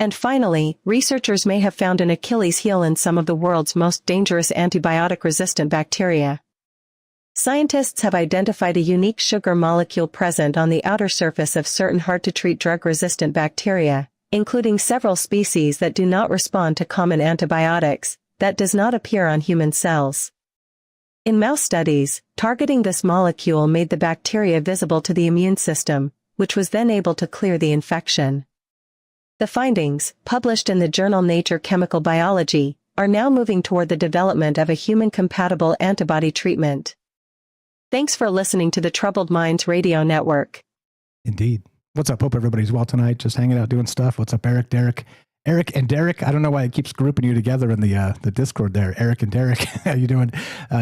And finally, researchers may have found an Achilles heel in some of the world's most dangerous antibiotic-resistant bacteria. Scientists have identified a unique sugar molecule present on the outer surface of certain hard-to-treat drug-resistant bacteria, including several species that do not respond to common antibiotics, that does not appear on human cells. In mouse studies, targeting this molecule made the bacteria visible to the immune system, which was then able to clear the infection. The findings, published in the journal Nature Chemical Biology, are now moving toward the development of a human-compatible antibody treatment. Thanks for listening to the Troubled Minds Radio Network. Indeed. What's up? Hope everybody's well tonight. Just hanging out, doing stuff. What's up, Eric, Derek? Eric and Derek. I don't know why it keeps grouping you together in the Discord there. Eric and Derek. How you doing?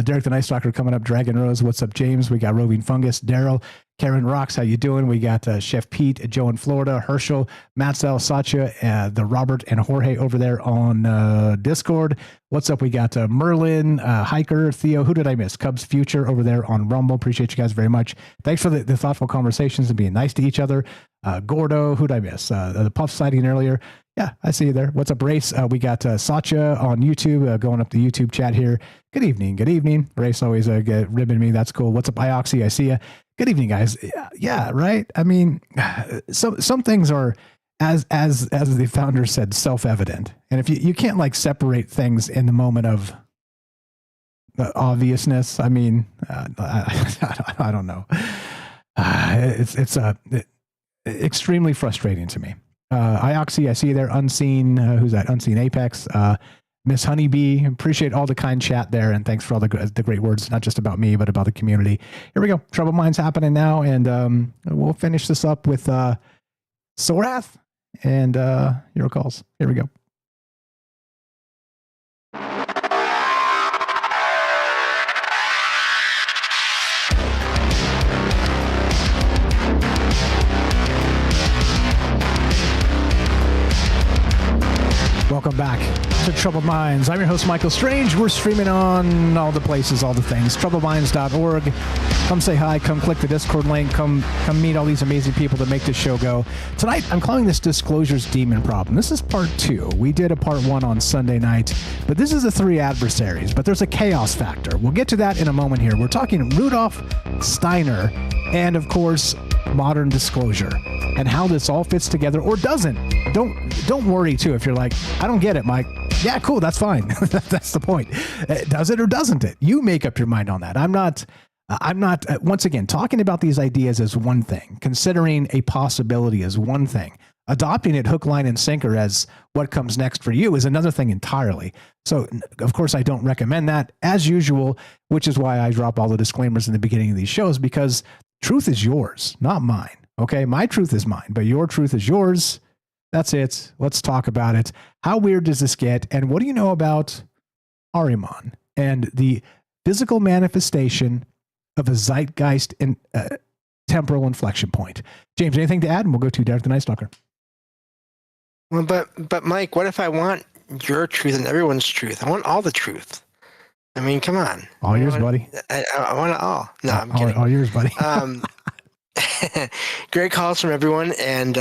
Derek the Night Stalker coming up. Dragon Rose. What's up, James? We got Roving Fungus. Daryl. Karen Rocks. How you doing? We got Chef Pete, Joe in Florida, Herschel, Matzel, Satya, the Robert and Jorge over there on Discord. What's up? We got Merlin, Hiker, Theo. Who did I miss? Cubs Future over there on Rumble. Appreciate you guys very much. Thanks for the thoughtful conversations and being nice to each other. Gordo. Who did I miss? The Puff sighting earlier. Yeah, I see you there. What's up, Race? We got Satya on YouTube, going up the YouTube chat here. Good evening. Good evening. Race always ribbing me. That's cool. What's up, Ioxy? I see you. Good evening, guys. Yeah, right. I mean, some things are, as the founder said, self-evident. And if you can't like separate things in the moment of obviousness, I mean, I don't know. It's extremely frustrating to me. Ioxy, I see you there. Unseen, who's that? Unseen Apex. Miss Honeybee, appreciate all the kind chat there, and thanks for all the great words, not just about me, but about the community. Here we go. Trouble Minds happening now, and we'll finish this up with Sorath and your calls. Here we go. Welcome back to Troubled Minds. I'm your host, Michael Strange. We're streaming on all the places, all the things. TroubledMinds.org. Come say hi. Come click the Discord link. Come meet all these amazing people that make this show go. Tonight, I'm calling this Disclosure's Demon Problem. This is part 2. We did a part 1 on Sunday night, but this is the 3 adversaries, but there's a chaos factor. We'll get to that in a moment here. We're talking Rudolf Steiner and, of course, modern disclosure and how this all fits together or doesn't. Don't worry, too, if you're like, I don't get it, Mike. Yeah, cool, that's fine. That's the point. Does it or doesn't it? You make up your mind on that. I'm not, once again, talking about these ideas is one thing. Considering a possibility is one thing. Adopting it hook, line, and sinker as what comes next for you is another thing entirely. So, of course, I don't recommend that, as usual, which is why I drop all the disclaimers in the beginning of these shows, because truth is yours, not mine. Okay, my truth is mine, but your truth is yours. That's it. Let's talk about it. How weird does this get? And what do you know about Ahriman and the physical manifestation of a zeitgeist and temporal inflection point? James, anything to add? And we'll go to Derek the Night Stalker. Well, but Mike, what if I want your truth and everyone's truth? I want all the truth. I mean, come on. All yours, buddy. I want it all. No, I'm kidding. All yours, buddy. Great calls from everyone, and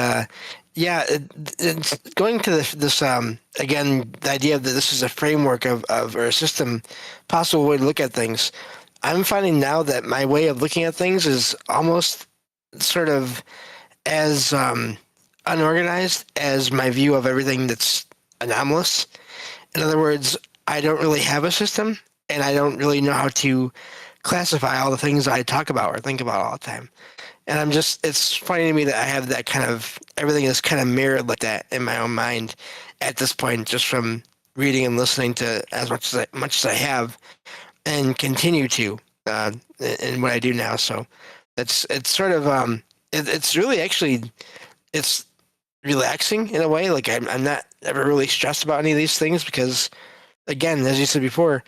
it's going to this again, the idea that this is a framework of or a system, possible way to look at things. I'm finding now that my way of looking at things is almost sort of as unorganized as my view of everything that's anomalous. In other words, I don't really have a system, and I don't really know how to classify all the things I talk about or think about all the time. And it's funny to me that I have that kind of, everything is kind of mirrored like that in my own mind at this point, just from reading and listening to as much as I have and continue to in what I do now. So it's sort of, it's really actually, it's relaxing in a way. Like I'm not ever really stressed about any of these things because, again, as you said before,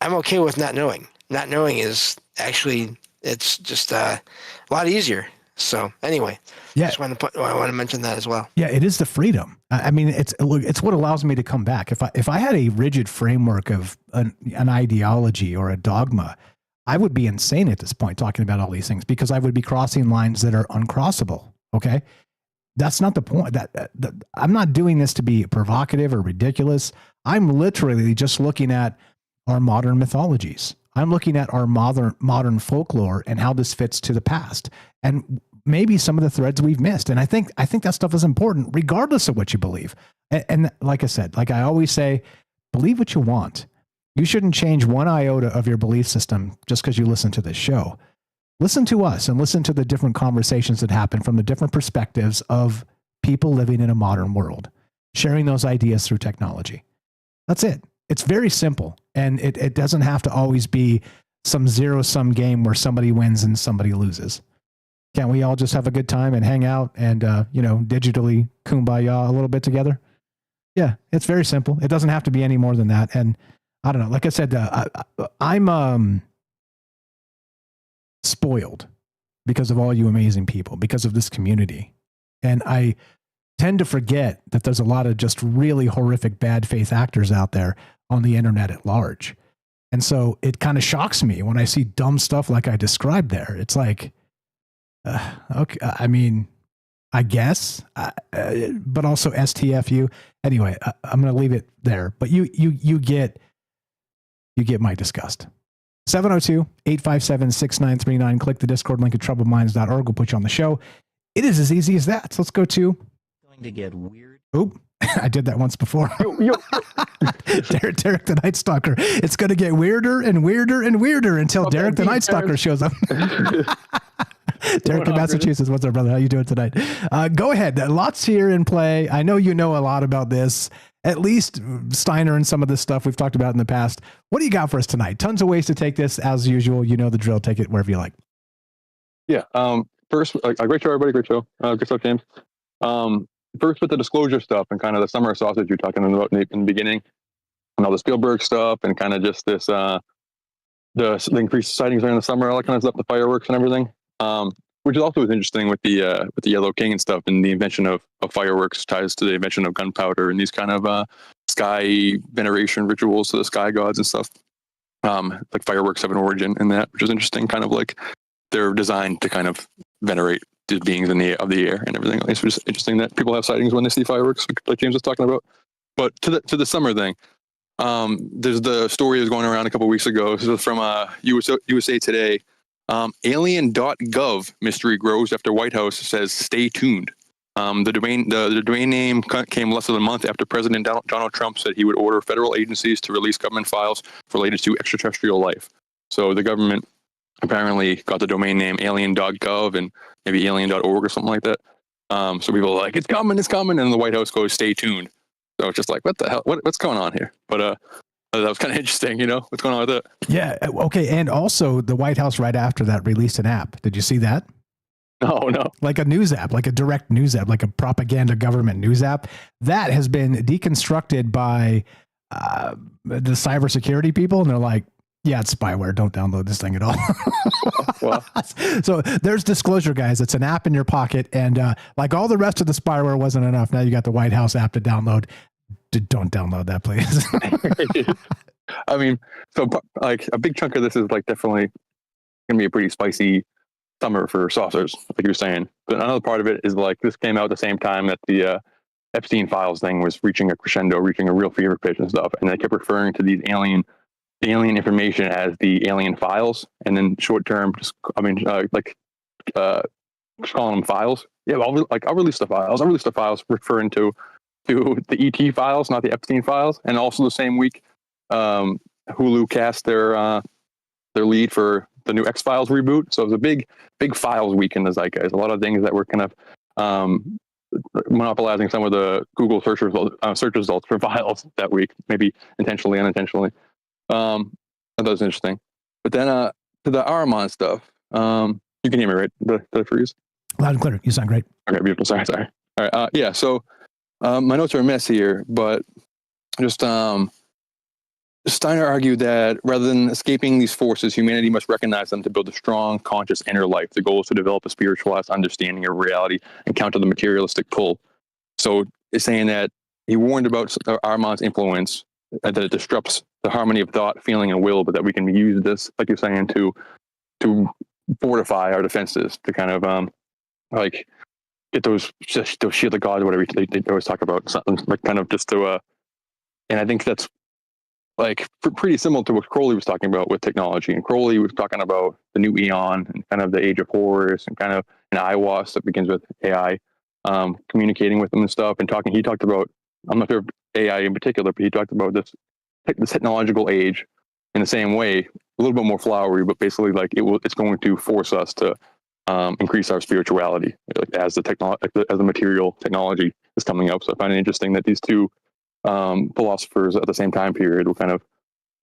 I'm okay with not knowing. Not knowing is actually, it's just a lot easier. So anyway, yeah, I want to mention that as well. Yeah, it is the freedom. I mean, it's what allows me to come back. If I had a rigid framework of an ideology or a dogma, I would be insane at this point talking about all these things because I would be crossing lines that are uncrossable. Okay, that's not the point. That I'm not doing this to be provocative or ridiculous. I'm literally just looking at our modern mythologies. I'm looking at our modern folklore and how this fits to the past, and maybe some of the threads we've missed. And I think that stuff is important, regardless of what you believe. And like I said, like I always say, believe what you want. You shouldn't change one iota of your belief system just because you listen to this show. Listen to us and listen to the different conversations that happen from the different perspectives of people living in a modern world, sharing those ideas through technology. That's it. It's very simple. And it doesn't have to always be some zero-sum game where somebody wins and somebody loses. Can't we all just have a good time and hang out and, digitally kumbaya a little bit together? Yeah, it's very simple. It doesn't have to be any more than that. And I don't know, like I said, I'm spoiled because of all you amazing people, because of this community. And I tend to forget that there's a lot of just really horrific bad faith actors out there on the internet at large. And so it kind of shocks me when I see dumb stuff like I described there. It's like, okay, I mean, I guess, but also STFU. Anyway, I'm going to leave it there, but you get my disgust. 702-857-6939. Click the Discord link at troubledminds.org. We'll put you on the show. It is as easy as that. So let's go to going to get weird. Oop. I did that once before. Derek the Night Stalker. It's going to get weirder and weirder and weirder until Derek the Night Stalker shows up. Derek in Massachusetts. What's up, brother? How you doing tonight? Go ahead. Lots here in play. I know you know a lot about this. At least Steiner and some of this stuff we've talked about in the past. What do you got for us tonight? Tons of ways to take this. As usual, you know the drill. Take it wherever you like. Yeah. First, great show, everybody. Great show. Good stuff, James. First with the disclosure stuff and kind of the summer sausage you're talking about in the beginning, and all the Spielberg stuff and kind of just this the increased sightings during the summer, all that kind of stuff, the fireworks and everything. Which is also interesting with the Yellow King and stuff, and the invention of fireworks ties to the invention of gunpowder and these kind of sky veneration rituals to the sky gods and stuff. Like fireworks have an origin in that, which is interesting. Kind of like they're designed to kind of venerate the beings of the air and everything. It's just interesting that people have sightings when they see fireworks, like James was talking about. But to the summer thing, there's the story that was going around a couple of weeks ago. This was from USA Today. Alien.gov mystery grows after White House says stay tuned. The domain name came less than a month after President Donald Trump said he would order federal agencies to release government files related to extraterrestrial life. So the government apparently got the domain name alien.gov and maybe alien.org or something like that. So people are like, it's coming. And the White House goes, stay tuned. So it's just like, what the hell? What's going on here? But that was kind of interesting, what's going on with that? Yeah. Okay. And also the White House right after that released an app. Did you see that? No. Like a news app, like a direct news app, like a propaganda government news app that has been deconstructed by the cybersecurity people. And they're like, yeah, it's spyware. Don't download this thing at all. Well. So there's disclosure, guys. It's an app in your pocket. And like all the rest of the spyware wasn't enough. Now you got the White House app to download. Don't download that, please. I mean, so like a big chunk of this is like definitely going to be a pretty spicy summer for saucers, like you're saying. But another part of it is like this came out at the same time that the Epstein files thing was reaching a crescendo, reaching a real fever pitch and stuff. And they kept referring to the alien information as the alien files. And then short term, just calling them files. Yeah, I'll release the files. I'll release the files referring to the ET files, not the Epstein files. And also the same week, Hulu cast their lead for the new X-Files reboot. So it was a big Files week in the zeitgeist. A lot of things that were kind of monopolizing some of the Google search results for Files that week, maybe intentionally, unintentionally. I thought it was interesting. But then to the Ahriman stuff, you can hear me, right? Did I freeze? Loud and clear. You sound great. Okay, beautiful. Sorry. All right. Yeah. So my notes are a mess here, but just Steiner argued that rather than escaping these forces, humanity must recognize them to build a strong, conscious inner life. The goal is to develop a spiritualized understanding of reality and counter the materialistic pull. So it's saying that he warned about Ahriman's influence, that it disrupts the harmony of thought, feeling, and will, but that we can use this, like you're saying, to fortify our defenses, to kind of like get those shield of God or whatever they always talk about, something like kind of just to and I think that's like pretty similar to what Crowley was talking about with technology. And Crowley was talking about the new eon and kind of the age of horrors and kind of an IWAS that begins with AI, communicating with them and stuff, and talking. He talked about, I'm not sure if AI in particular, but he talked about this technological age in the same way, a little bit more flowery, but basically like it's going to force us to increase our spirituality, like as the material technology is coming up. So I find it interesting that these two philosophers at the same time period were kind of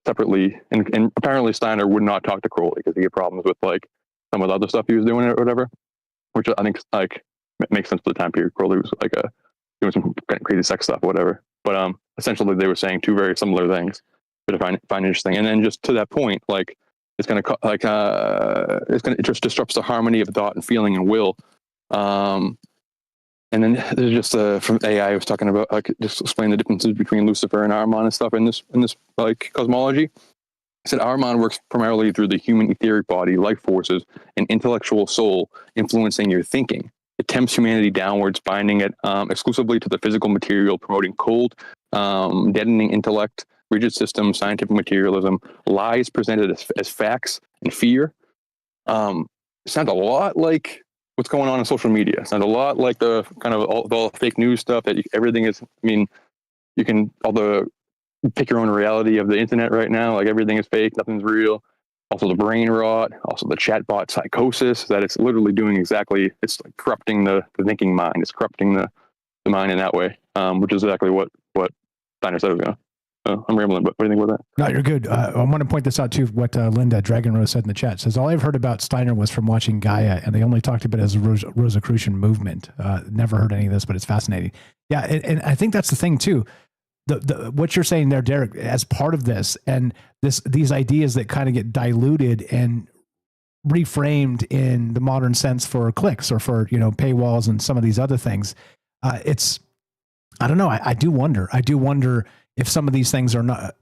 separately, and apparently Steiner would not talk to Crowley because he had problems with like some of the other stuff he was doing or whatever, which I think like makes sense for the time period. Crowley was like doing some kind of crazy sex stuff or whatever, but essentially they were saying two very similar things, which I find interesting. And then just to that point, like it just disrupts the harmony of thought and feeling and will. And then there's just from AI I was talking about, like just explain the differences between Lucifer and Ahriman and stuff in this like cosmology. I said Ahriman works primarily through the human etheric body, life forces, and intellectual soul influencing your thinking. It tempts humanity downwards, binding it exclusively to the physical material, promoting cold, deadening intellect, rigid systems, scientific materialism, lies presented as facts, and fear. It sounds a lot like what's going on social media. It sounds a lot like the kind of all the fake news stuff that everything is. I mean, you can pick your own reality of the internet right now. Like everything is fake, nothing's real. Also the brain rot, also the chatbot psychosis, that it's literally doing exactly, it's like corrupting the thinking mind. It's corrupting the mind in that way, which is exactly what Steiner said it was going to. I'm rambling, but what do you think about that? No, you're good. I want to point this out too, what Linda Dragon Rose said in the chat. Says, all I've heard about Steiner was from watching Gaia, and they only talked about it as a Rosicrucian movement. Never heard any of this, but it's fascinating. Yeah, and I think that's the thing too. What you're saying there, Derek, as part of this, and these ideas that kind of get diluted and reframed in the modern sense for clicks or for paywalls and some of these other things. It's, I don't know. I do wonder if some of these things are not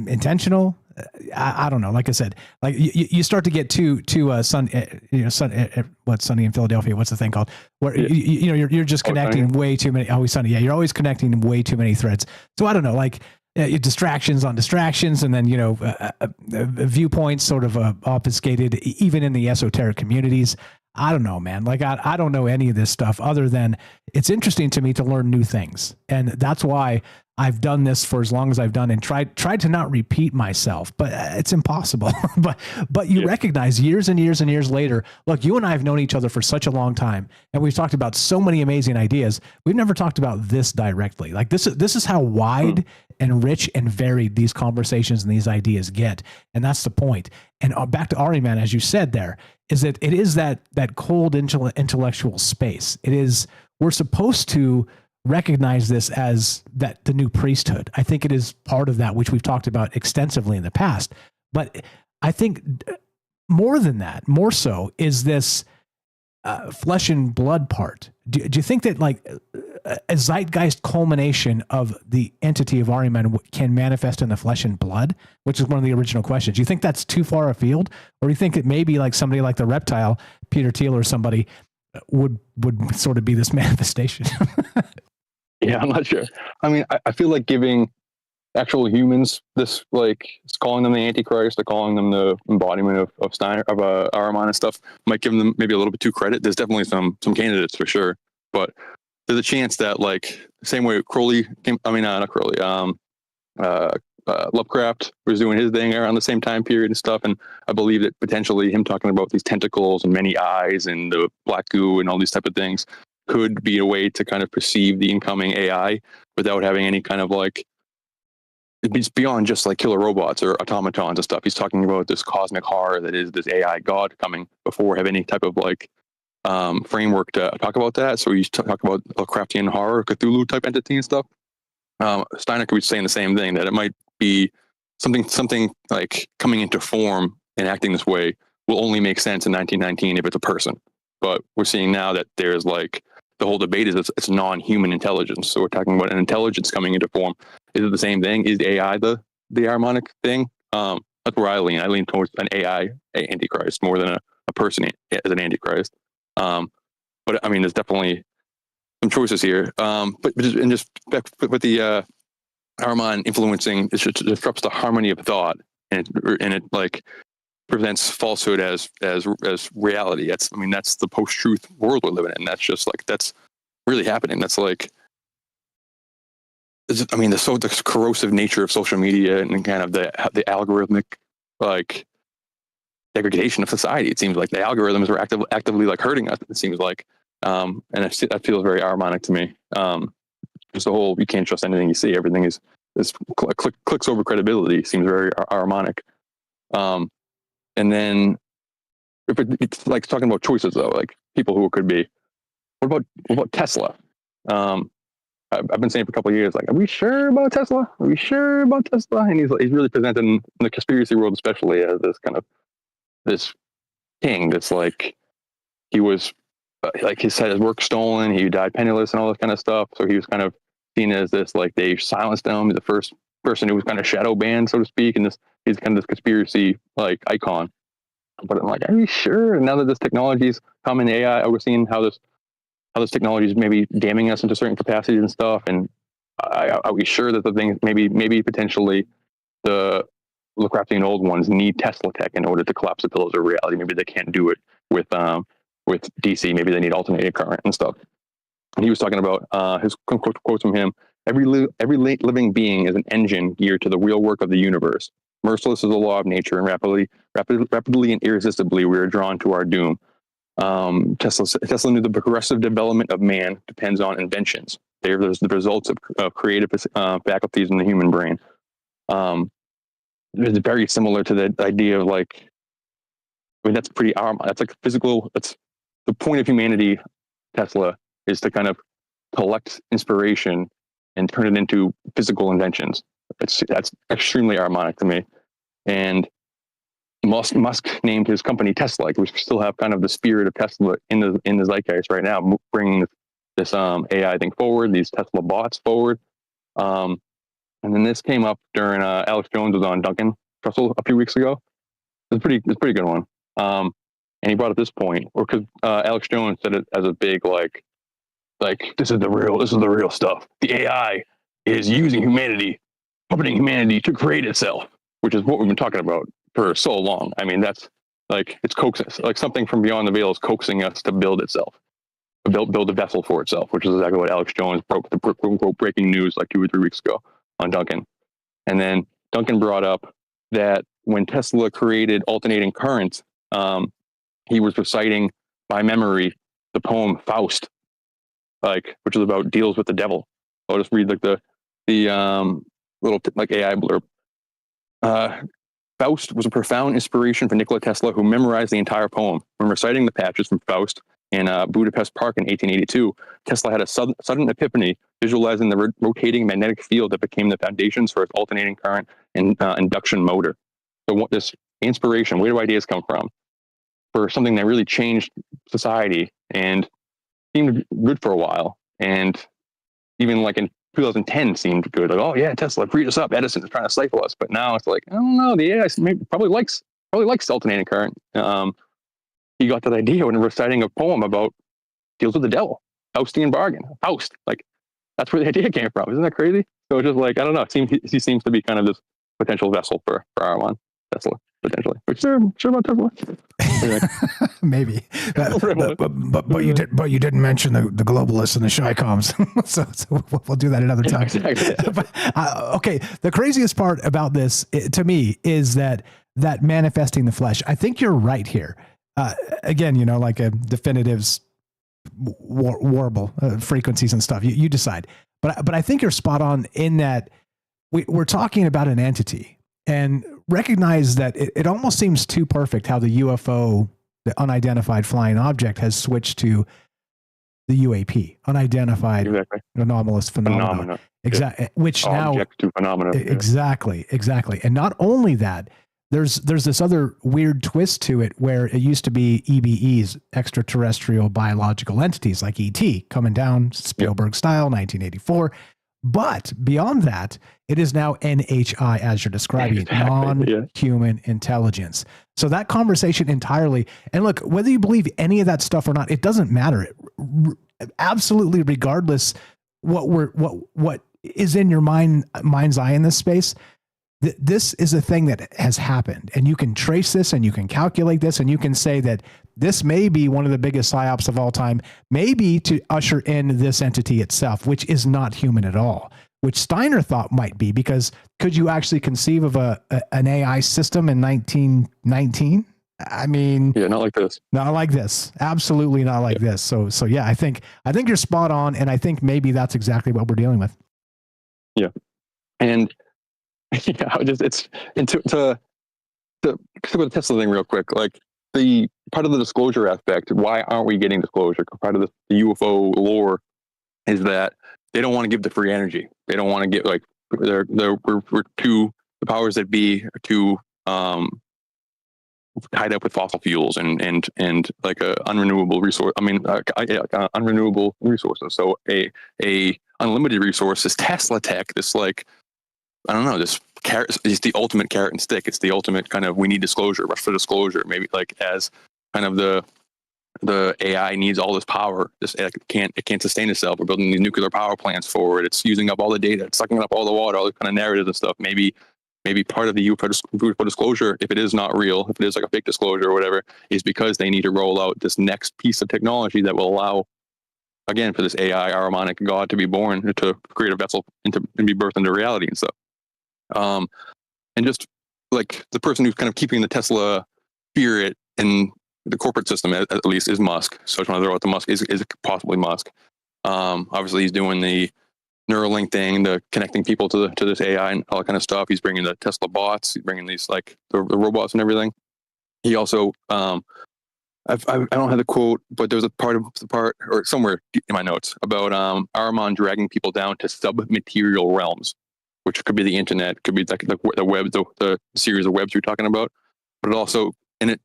intentional. I don't know. Like I said, like you start to get to Sunny in Philadelphia. What's the thing called? Where you're just connecting way too many. Always Sunny. Yeah, you're always connecting way too many threads. So I don't know. Like distractions on distractions, and then viewpoints sort of obfuscated, even in the esoteric communities. I don't know, man. Like I don't know any of this stuff other than it's interesting to me to learn new things. And that's why I've done this for as long as I've done and tried to not repeat myself, but it's impossible. but you recognize years and years and years later, look, you and I have known each other for such a long time, and we've talked about so many amazing ideas. We've never talked about this directly. Like this is how wide and rich and varied these conversations and these ideas get. And that's the point. And back to Ahriman, as you said there, is that it is that cold intellectual space. It is, we're supposed to recognize this as the new priesthood. I think it is part of that, which we've talked about extensively in the past. But I think more than that, more so, is this flesh and blood part. Do you think that like a zeitgeist culmination of the entity of Ahriman can manifest in the flesh and blood, which is one of the original questions? Do you think that's too far afield, or do you think it maybe like somebody like the reptile, Peter Thiel or somebody would sort of be this manifestation? Yeah, I'm not sure. I mean, I feel like giving actual humans this, like, it's calling them the Antichrist, or calling them the embodiment of Steiner, of Ahriman and stuff, might give them maybe a little bit too credit. There's definitely some candidates for sure, but there's a chance that, like, same way Crowley came, I mean, not Crowley, Lovecraft was doing his thing around the same time period and stuff. And I believe that potentially him talking about these tentacles and many eyes and the black goo and all these type of things could be a way to kind of perceive the incoming AI without having any kind of like, it's beyond just like killer robots or automatons and stuff. He's talking about this cosmic horror that is this AI god coming before have any type of like framework to talk about that. So you talk about Lovecraftian horror, Cthulhu type entity and stuff. Steiner could be saying the same thing, that it might be something like coming into form and acting this way will only make sense in 1919 if it's a person. But we're seeing now that there's like the whole debate is it's non-human intelligence. So we're talking about an intelligence coming into form. Is it the same thing? Is AI the harmonic thing? That's where I lean. I lean towards an AI antichrist more than a person as an antichrist. But I mean, there's definitely some choices here. But just with the Ahriman influencing, it disrupts the harmony of thought, and it like presents falsehood as reality. That's the post-truth world we're living in. That's just like, that's really happening. That's like, the corrosive nature of social media and kind of the algorithmic like degradation of society. It seems like the algorithms are actively like hurting us. It seems like, and that feels very Ahrimanic to me. Just the whole, you can't trust anything you see. Everything is clicks over credibility. Seems very Ahrimanic. And then it's like talking about choices though, like people who it could be. What about Tesla? I've been saying for a couple of years, like, are we sure about Tesla? Are we sure about Tesla? And he's really presented in the conspiracy world, especially as this kind of this king that's like, he was like, he had his work stolen, he died penniless and all this kind of stuff. So he was kind of seen as this, like, they silenced him. He's the first person who was kind of shadow banned, so to speak. And he's kind of this conspiracy like icon. But I'm like, are you sure? And now that this technology's come in AI, we're seeing how this technology is maybe damning us into certain capacities and stuff. And are we sure that the things maybe potentially the Lovecraftian old ones need Tesla tech in order to collapse the pillars of reality? Maybe they can't do it with DC. Maybe they need alternating current and stuff. And he was talking about his quotes from him: every living being is an engine geared to the real work of the universe. Merciless is the law of nature, and rapidly and irresistibly we are drawn to our doom. Tesla knew the progressive development of man depends on inventions. They are the results of creative faculties in the human brain. It's very similar to the idea of like, that's pretty, that's like physical, that's the point of humanity. Tesla is to kind of collect inspiration and turn it into physical inventions. That's extremely Ahrimanic to me. And Musk named his company Tesla. We still have kind of the spirit of Tesla in the zeitgeist right now, bringing this AI thing forward, these Tesla bots forward. And then this came up during Alex Jones was on Duncan Trussell a few weeks ago. It's a pretty good one. And he brought up this point, or because Alex Jones said it as a big like this is the real stuff. The AI is using humanity, puppeting humanity to create itself, which is what we've been talking about for so long. I mean, that's like, it's coaxing, like something from beyond the veil is coaxing us to build itself, build a vessel for itself, which is exactly what Alex Jones broke the quote breaking news like 2 or 3 weeks ago on Duncan. And then Duncan brought up that when Tesla created alternating current, he was reciting by memory the poem Faust, which is about deals with the devil. I'll just read like the little like AI blurb. Faust was a profound inspiration for Nikola Tesla, who memorized the entire poem. When reciting the passages from Faust in Budapest Park in 1882, Tesla had a sudden epiphany, visualizing the rotating magnetic field that became the foundations for its alternating current and induction motor. So what this inspiration, where do ideas come from? For something that really changed society and seemed good for a while. And even like in 2010 seemed good. Like, oh yeah, Tesla freed us up. Edison is trying to stifle us. But now it's like, I don't know. The AI probably likes alternating current. He got that idea when reciting a poem about deals with the devil, Faustian bargain, Faust. Like, that's where the idea came from. Isn't that crazy? So it's just like, I don't know. He seems to be kind of this potential vessel for Ahriman, Tesla, potentially. But sure about Tesla. Maybe, but you didn't mention the globalists and the shy-coms, so we'll do that another time. Exactly. But, okay, the craziest part about this to me is that manifesting the flesh. I think you're right here. Again, like a definitives, warble frequencies and stuff. You decide. But I think you're spot on in that we're talking about an entity, and recognize that it almost seems too perfect how the UFO, the unidentified flying object, has switched to the UAP, unidentified anomalous phenomena. Exactly. Yeah. Which object now to phenomena. Exactly. And not only that, there's this other weird twist to it where it used to be EBEs, extraterrestrial biological entities, like ET coming down Spielberg style, 1984. But beyond that, it is now NHI, as you're describing, non-human intelligence. So that conversation entirely, and look, whether you believe any of that stuff or not, it doesn't matter. Absolutely, regardless what is in your mind's eye in this space, this is a thing that has happened, and you can trace this, and you can calculate this, and you can say that this may be one of the biggest psyops of all time, maybe to usher in this entity itself, which is not human at all, which Steiner thought might be, because could you actually conceive of an AI system in 1919? I mean, not like this. Not like this. Absolutely not like this. So yeah, I think you're spot on, and I think maybe that's exactly what we're dealing with. Yeah, and it's to the Tesla thing real quick, like the part of the disclosure aspect. Why aren't we getting disclosure? Part of the UFO lore is that they don't want to give the free energy. They don't want to get we're too, the powers that be are too tied up with fossil fuels and like a unrenewable resource. I mean, unrenewable resources. So a unlimited resource is Tesla tech. This this carrot is the ultimate carrot and stick. It's the ultimate kind of, we need disclosure, rush for disclosure. Maybe as kind of the AI needs all this power. It can't sustain itself. We're building these nuclear power plants forward. It's using up all the data. It's sucking up all the water, all the kind of narratives and stuff. Maybe part of the UFO disclosure, if it is not real, if it is like a fake disclosure or whatever, is because they need to roll out this next piece of technology that will allow, again, for this AI Ahrimanic God to be born, to create a vessel and be birthed into reality and stuff. And just like the person who's kind of keeping the Tesla spirit in the corporate system, at least, is Musk. So I just want to throw out the Musk is possibly Musk. Obviously, he's doing the Neuralink thing, the connecting people to this AI and all that kind of stuff. He's bringing the Tesla bots. He's bringing these the robots and everything. He also, I don't have the quote, but there's a part or somewhere in my notes about Ahriman dragging people down to sub-material realms, which could be the internet, could be the web, the series of webs you're talking about. But it also, and it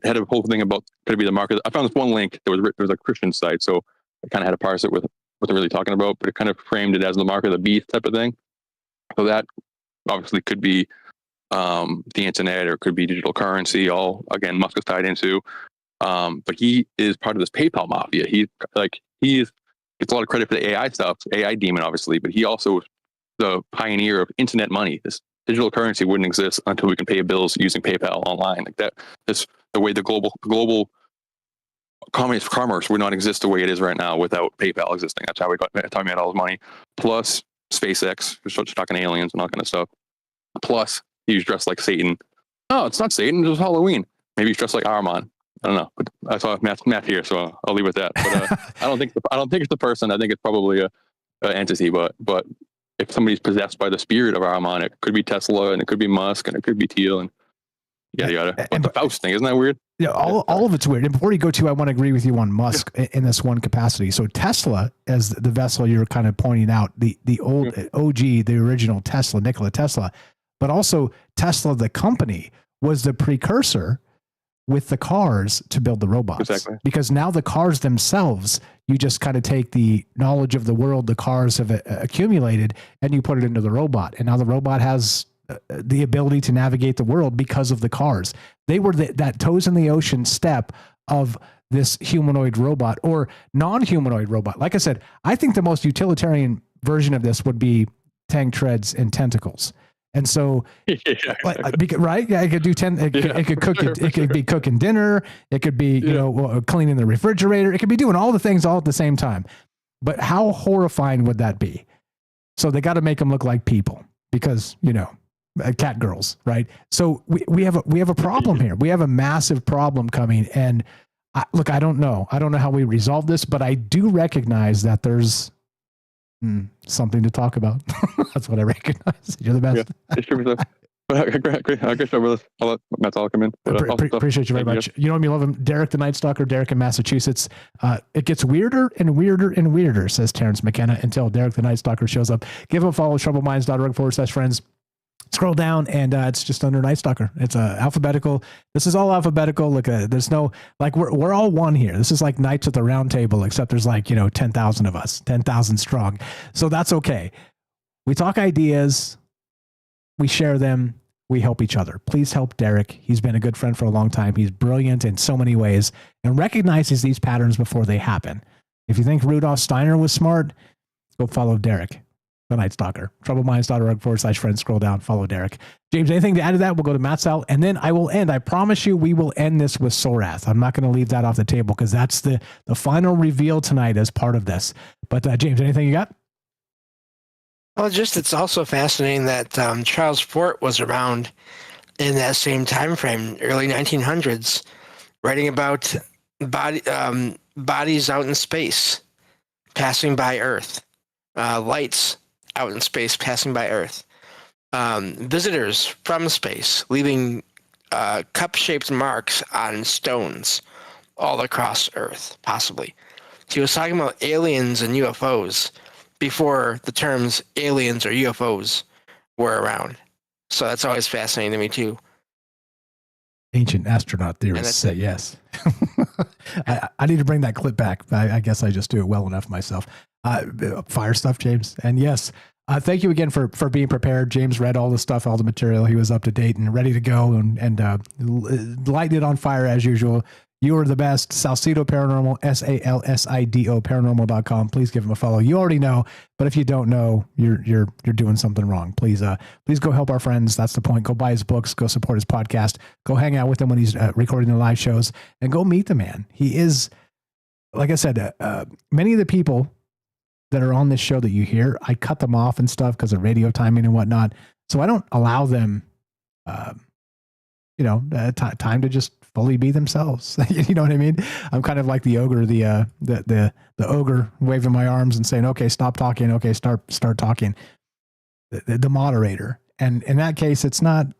had a whole thing about, could it be the market? I found this one link there was a Christian site, so I kind of had to parse it with what they're really talking about, but it kind of framed it as the mark of the beast type of thing. So that obviously could be the internet, or it could be digital currency. All, again, Musk is tied into. But he is part of this PayPal mafia. He gets a lot of credit for the AI stuff, AI demon, obviously, but he also is the pioneer of internet money. This digital currency wouldn't exist until we can pay bills using PayPal online. Like that, the way the global commerce would not exist the way it is right now without PayPal existing. That's how we made all his money. Plus SpaceX, we're talking aliens and all kind of stuff. Plus he's dressed like Satan. No, it's not Satan. It was Halloween. Maybe he's dressed like Ahriman. I don't know, but I saw Matt here, so I'll leave it at that. But I don't think it's the person. I think it's probably a entity. But if somebody's possessed by the spirit of Ahriman, it could be Tesla, and it could be Musk, and it could be Teal, and yada yada. But the Faust thing, isn't that weird? Yeah, all of it's weird. And before you go to, I want to agree with you on Musk in this one capacity. So Tesla, as the vessel you're kind of pointing out, the old OG, the original Tesla, Nikola Tesla, but also Tesla, the company, was the precursor with the cars to build the robots. Exactly. Because now the cars themselves, you just kind of take the knowledge of the world the cars have accumulated and you put it into the robot. And now the robot has the ability to navigate the world because of the cars. They were that toes in the ocean step of this humanoid robot or non-humanoid robot. Like I said, I think the most utilitarian version of this would be tank treads and tentacles. And so, right? Yeah, it could do 10. It could cook. It could be cooking dinner. It could be, cleaning the refrigerator. It could be doing all the things all at the same time. But how horrifying would that be? So they got to make them look like people because, cat girls, right? So we have a problem here. We have a massive problem coming. And I don't know. I don't know how we resolve this, but I do recognize that there's something to talk about. That's what I recognize. You're the best. Yeah, it's true. Great show, brother. I'll let Matt all come in. Appreciate you very much. You know what? We love him. Derek the Night Stalker, Derek in Massachusetts. It gets weirder and weirder and weirder, says Terrence McKenna, until Derek the Night Stalker shows up. Give him a follow, troubleminds.org/friends. Scroll down and it's just under Night Stalker. It's alphabetical. This is all alphabetical. Look, there's no, like, we're all one here. This is like Knights at the Round Table, except there's 10,000 of us, 10,000 strong. So that's okay. We talk ideas, we share them, we help each other. Please help Derek. He's been a good friend for a long time. He's brilliant in so many ways and recognizes these patterns before they happen. If you think Rudolf Steiner was smart, go follow Derek, the Night Stalker. troubleminds.org/friends. Scroll down, follow Derek. James, anything to add to that? We'll go to Matt Sal, and then I will end. I promise you we will end this with Sorath. I'm not going to leave that off the table because that's the final reveal tonight as part of this. But James, anything you got? Well, it's also fascinating that Charles Fort was around in that same time frame, early 1900s, writing about bodies out in space passing by Earth, lights out in space passing by Earth, visitors from space leaving cup-shaped marks on stones all across Earth, possibly. He was talking about aliens and UFOs before the terms aliens or UFOs were around. So that's always fascinating to me too. Ancient astronaut theorists say yes. I need to bring that clip back. I guess I just do it well enough myself. Fire stuff, James. And yes, thank you again for being prepared. James read all the stuff, all the material. He was up to date and ready to go and lighting it on fire as usual. You are the best. Salcido Paranormal, SALSIDO paranormal.com. Please give him a follow. You already know, but if you don't know, you're doing something wrong. Please go help our friends. That's the point. Go buy his books. Go support his podcast. Go hang out with him when he's recording the live shows, and go meet the man. He is, like I said, many of the people that are on this show that you hear, I cut them off and stuff because of radio timing and whatnot. So I don't allow them, time to just fully be themselves. You know what I mean? I'm kind of like the ogre, the ogre waving my arms and saying, okay, stop talking. Okay, start talking. The moderator. And in that case, it's not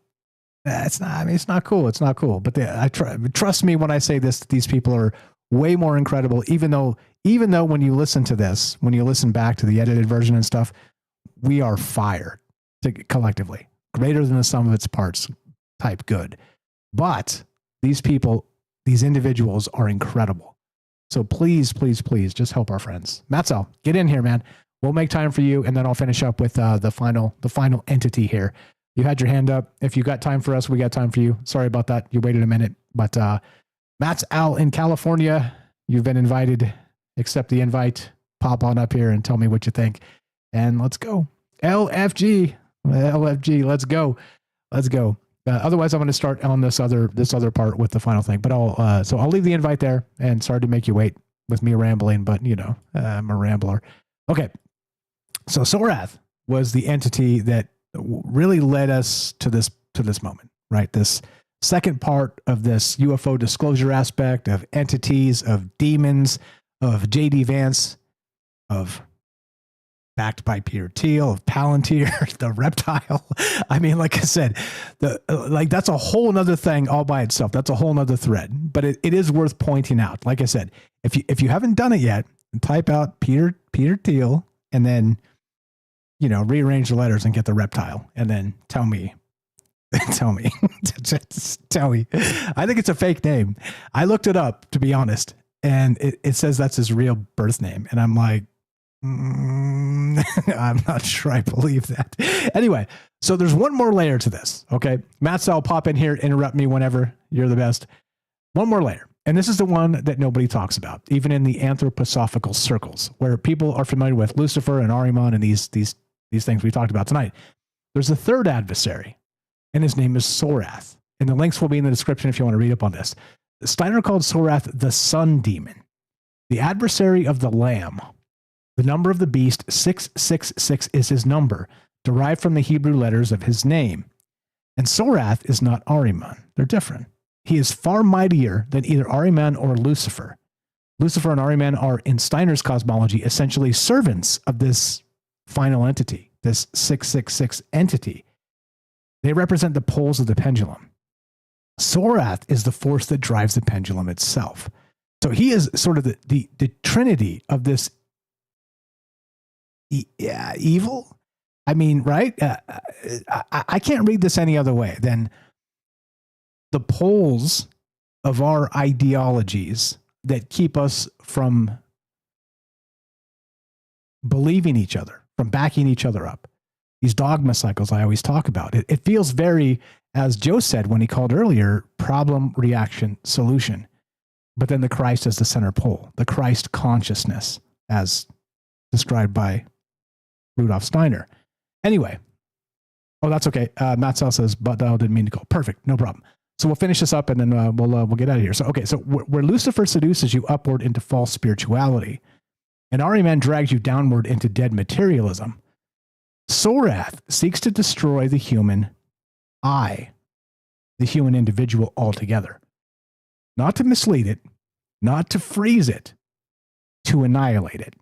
cool. It's not cool. But trust me when I say this, these people are way more incredible, even though when you listen to this, when you listen back to the edited version and stuff, we are fire collectively, greater than the sum of its parts type good. But these people, these individuals are incredible. So please, please, please just help our friends. Matzel, get in here, man. We'll make time for you. And then I'll finish up with the final entity here. You had your hand up. If you got time for us, we got time for you. Sorry about that. You waited a minute, but Matt's Al in California. You've been invited. Accept the invite. Pop on up here and tell me what you think. And let's go. LFG. Let's go. Let's go. Otherwise, I'm going to start on this other part with the final thing. But I'll leave the invite there. And sorry to make you wait with me rambling, but I'm a rambler. Okay. So Sorath was the entity that really led us to this moment, right? This second part of this UFO disclosure aspect of entities, of demons, of J.D. Vance, of backed by Peter Thiel, of Palantir, the reptile. I mean, like I said, that's a whole nother thing all by itself. That's a whole nother thread, but it is worth pointing out. Like I said, if you haven't done it yet, type out Peter Thiel and then, rearrange the letters and get the reptile and then tell me. Just tell me. I think it's a fake name. I looked it up, to be honest, and it says that's his real birth name. And I'm like, I'm not sure I believe that. Anyway, so there's one more layer to this. Okay. Matt Sal, pop in here, interrupt me whenever. You're the best. One more layer. And this is the one that nobody talks about, even in the anthroposophical circles, where people are familiar with Lucifer and Ahriman and these things we talked about tonight. There's a third adversary, and his name is Sorath. And the links will be in the description if you want to read up on this. Steiner called Sorath the sun demon, the adversary of the lamb. The number of the beast, 666, is his number, derived from the Hebrew letters of his name. And Sorath is not Ahriman. They're different. He is far mightier than either Ahriman or Lucifer. Lucifer and Ahriman are, in Steiner's cosmology, essentially servants of this final entity, this 666 entity. They represent the poles of the pendulum. Sorath is the force that drives the pendulum itself. So he is sort of the trinity of this evil. I mean, right? I can't read this any other way than the poles of our ideologies that keep us from believing each other, from backing each other up. These dogma cycles I always talk about. It feels very, as Joe said when he called earlier, problem, reaction, solution. But then the Christ as the center pole, the Christ consciousness as described by Rudolf Steiner. Anyway. Oh, that's okay. Matt Sell says, but I didn't mean to go. Perfect. No problem. So we'll finish this up and then we'll get out of here. So, okay. So where Lucifer seduces you upward into false spirituality and Ahriman drags you downward into dead materialism, Sorath seeks to destroy the human I, the human individual altogether. Not to mislead it, not to freeze it, to annihilate it.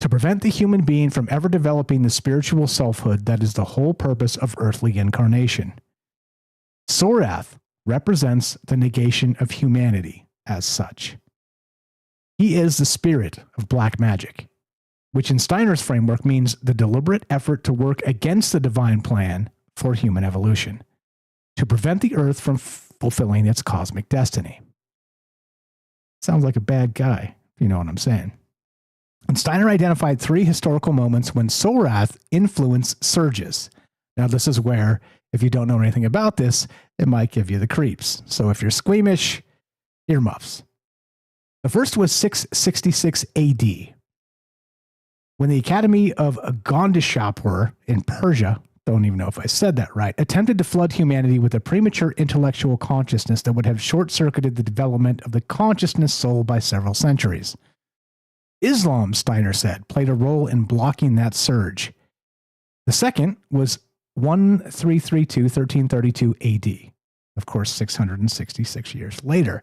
To prevent the human being from ever developing the spiritual selfhood that is the whole purpose of earthly incarnation. Sorath represents the negation of humanity as such. He is the spirit of black magic, which in Steiner's framework means the deliberate effort to work against the divine plan for human evolution, to prevent the earth from fulfilling its cosmic destiny. Sounds like a bad guy, if you know what I'm saying. And Steiner identified 3 historical moments when Sorath influence surges. Now, this is where, if you don't know anything about this, it might give you the creeps. So if you're squeamish, earmuffs. The first was 666 AD, when the Academy of Gondishapur in Persia, don't even know if I said that right, attempted to flood humanity with a premature intellectual consciousness that would have short-circuited the development of the consciousness soul by several centuries. Islam, Steiner said, played a role in blocking that surge. The second was 1332 AD, of course 666 years later,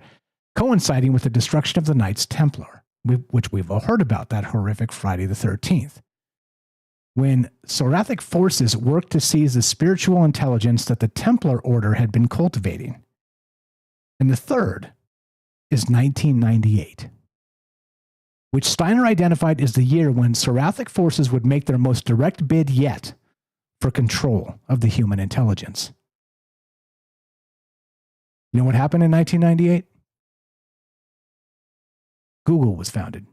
coinciding with the destruction of the Knights Templar, which we've all heard about, that horrific Friday the 13th, when Sorathic forces worked to seize the spiritual intelligence that the Templar order had been cultivating. And the third is 1998, which Steiner identified as the year when Sorathic forces would make their most direct bid yet for control of the human intelligence. You know what happened in 1998? Google was founded.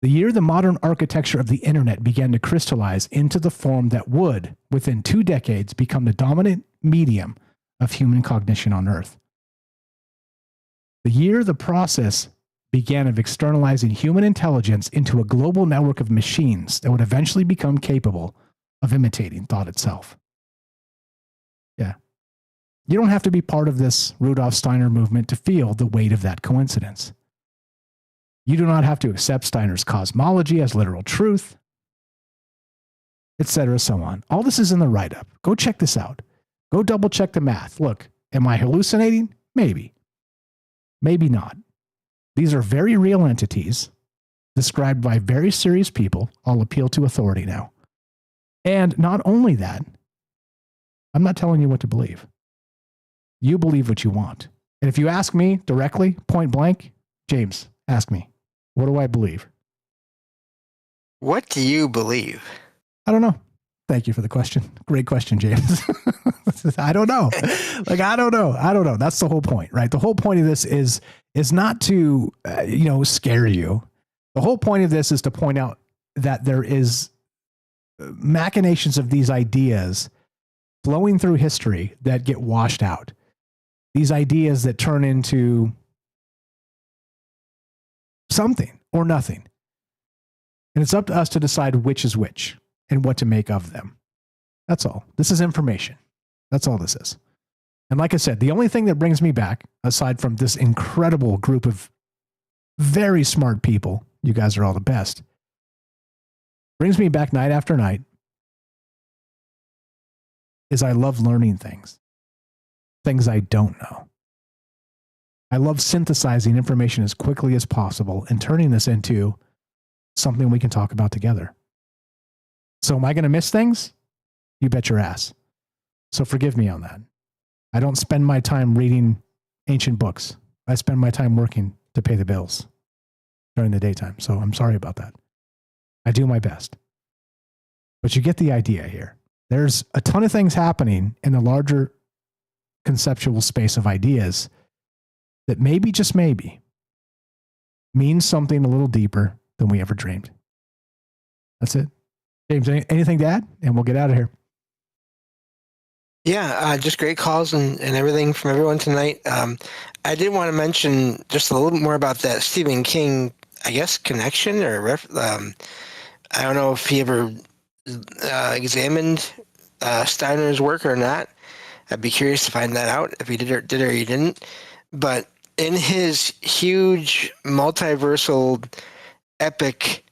The year the modern architecture of the internet began to crystallize into the form that would, within 2 decades, become the dominant medium of human cognition on Earth. The year the process began of externalizing human intelligence into a global network of machines that would eventually become capable of imitating thought itself. Yeah. You don't have to be part of this Rudolf Steiner movement to feel the weight of that coincidence. You do not have to accept Steiner's cosmology as literal truth, etc., so on. All this is in the write-up. Go check this out. Go double check the math. Look, am I hallucinating? Maybe. Maybe not. These are very real entities described by very serious people. I'll appeal to authority now. And not only that, I'm not telling you what to believe. You believe what you want. And if you ask me directly, point blank, James, ask me, what do I believe? What do you believe? I don't know. Thank you for the question. Great question, James. I don't know. I don't know. That's the whole point, right? The whole point of this is not to, scare you. The whole point of this is to point out that there is machinations of these ideas flowing through history that get washed out. These ideas that turn into something or nothing. And it's up to us to decide which is which and what to make of them. That's all. This is information. That's all this is. And like I said, the only thing that brings me back, aside from this incredible group of very smart people, you guys are all the best, brings me back night after night, is I love learning things I don't know. I love synthesizing information as quickly as possible and turning this into something we can talk about together. So am I going to miss things? You bet your ass. So forgive me on that. I don't spend my time reading ancient books. I spend my time working to pay the bills during the daytime. So I'm sorry about that. I do my best. But you get the idea here. There's a ton of things happening in the larger conceptual space of ideas that maybe, just maybe, means something a little deeper than we ever dreamed. That's it. James, anything to add? And we'll get out of here. Yeah, just great calls and everything from everyone tonight. I did want to mention just a little bit more about that Stephen King, I guess, connection or I don't know if he ever examined Steiner's work or not. I'd be curious to find that out if he did or he didn't. But in his huge multiversal epic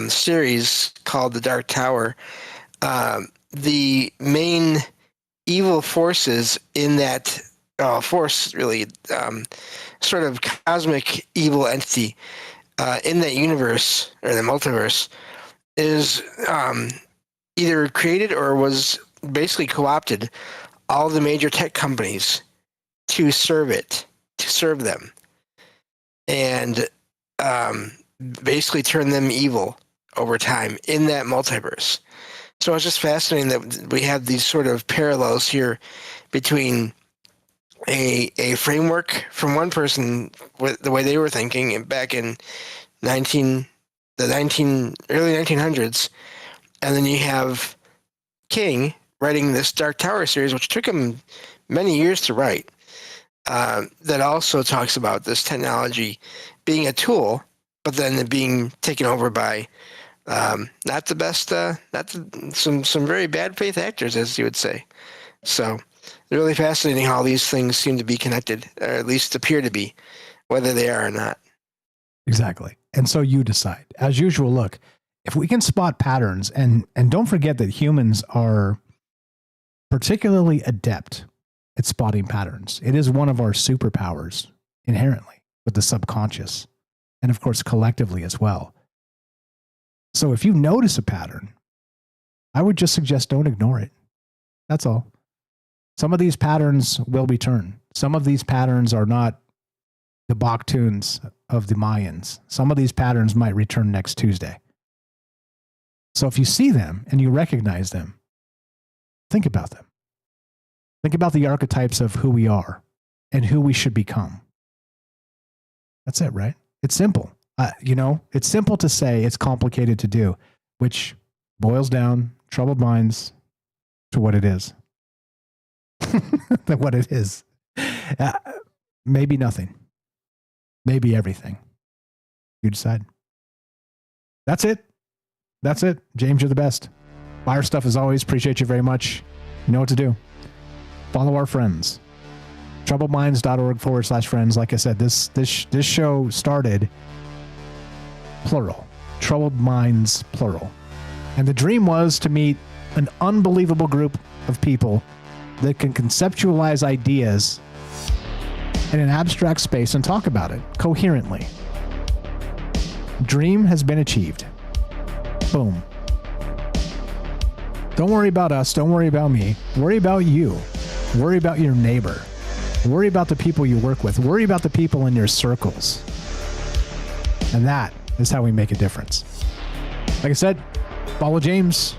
series called The Dark Tower, the main evil forces in that force, really, sort of cosmic evil entity in that universe or the multiverse is either created or was basically co-opted all the major tech companies to serve them, and basically turn them evil over time in that multiverse. So it's just fascinating that we have these sort of parallels here between a framework from one person with the way they were thinking back in early 1900s, and then you have King writing this Dark Tower series, which took him many years to write, that also talks about this technology being a tool, but then it being taken over by not the best, some very bad faith actors, as you would say. So it's really fascinating how these things seem to be connected, or at least appear to be, whether they are or not. Exactly. And so you decide. As usual, look, if we can spot patterns, and don't forget that humans are particularly adept at spotting patterns. It is one of our superpowers inherently with the subconscious, and of course collectively as well. So if you notice a pattern, I would just suggest don't ignore it. That's all. Some of these patterns will return. Some of these patterns are not the Bach tunes of the Mayans. Some of these patterns might return next Tuesday. So if you see them and you recognize them, think about them. Think about the archetypes of who we are and who we should become. That's it, right? It's simple. It's simple to say, it's complicated to do, which boils down troubled minds to what it is. What it is. Maybe nothing. Maybe everything. You decide. That's it. That's it. James, you're the best. Fire stuff as always. Appreciate you very much. You know what to do. Follow our friends. troubledminds.org/friends. Like I said, this show started plural. Troubled Minds, plural. And the dream was to meet an unbelievable group of people that can conceptualize ideas in an abstract space and talk about it coherently. Dream has been achieved. Boom. Don't worry about us. Don't worry about me. Worry about you. Worry about your neighbor. Worry about the people you work with. Worry about the people in your circles. And that is how we make a difference. Like I said, follow James,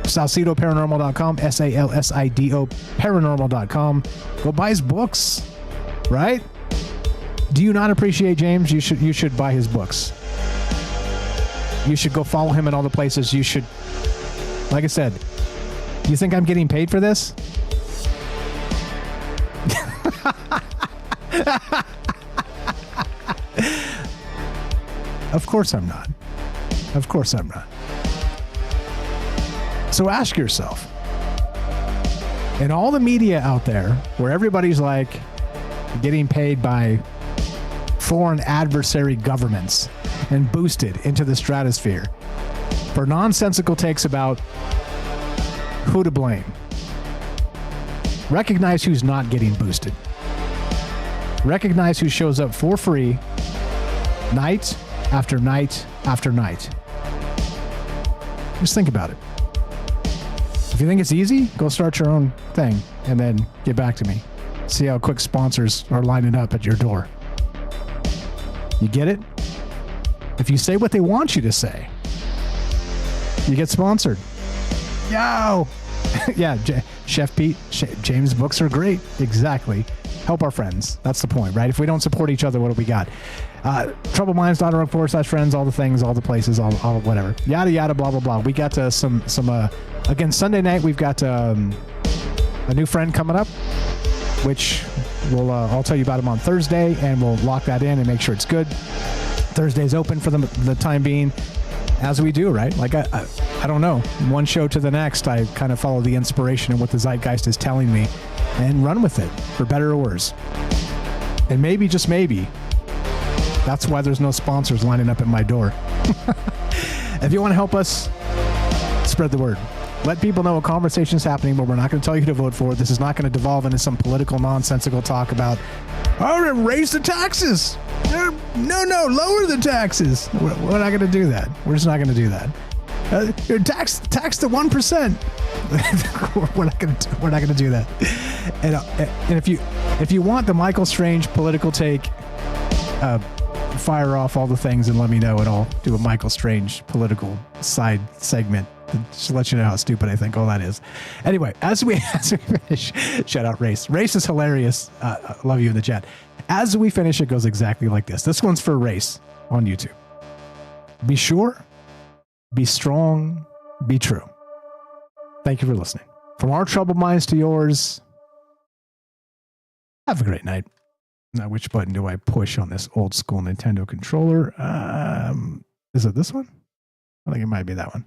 salsidoparanormal.com, SALSIDO paranormal.com. Go buy his books, right? Do you not appreciate James? You should buy his books. You should go follow him in all the places. You should, like I said, you think I'm getting paid for this? Of course I'm not. Of course I'm not. So ask yourself, And all the media out there where everybody's like getting paid by foreign adversary governments and boosted into the stratosphere for nonsensical takes about who to blame. Recognize who's not getting boosted. Recognize who shows up for free night after night after night. Just think about it. If you think it's easy, go start your own thing and then get back to me. See how quick sponsors are lining up at your door. You get it? If you say what they want you to say, you get sponsored. Yo! Yeah, Chef Pete, James' books are great. Exactly. Help our friends. That's the point, right? If we don't support each other, what do we got? TroubledMinds.org/friends, all the things, all the places, all whatever. Yada, yada, blah, blah, blah. We got some again, Sunday night, we've got a new friend coming up, which I'll tell you about him on Thursday, and we'll lock that in and make sure it's good. Thursday's open for the time being, as we do, right? Like, I don't know. One show to the next, I kind of follow the inspiration and what the zeitgeist is telling me and run with it, for better or worse. And maybe, just maybe, that's why there's no sponsors lining up at my door. If you want to help us, spread the word. Let people know a conversation's happening, but we're not going to tell you who to vote for. This is not going to devolve into some political nonsensical talk about, raise the taxes. No, lower the taxes. We're not going to do that. We're just not going to do that. Tax the 1%. We're not going to do that. And if you want the Michael Strange political take, fire off all the things and let me know, and I'll do a Michael Strange political side segment. Just to let you know how stupid I think all that is. Anyway, as we finish, shout out Race. Race is hilarious. Love you in the chat. As we finish, it goes exactly like this. This one's for Race on YouTube. Be sure, be strong, be true. Thank you for listening. From our troubled minds to yours, have a great night. Now, which button do I push on this old school Nintendo controller? Is it this one? I think it might be that one.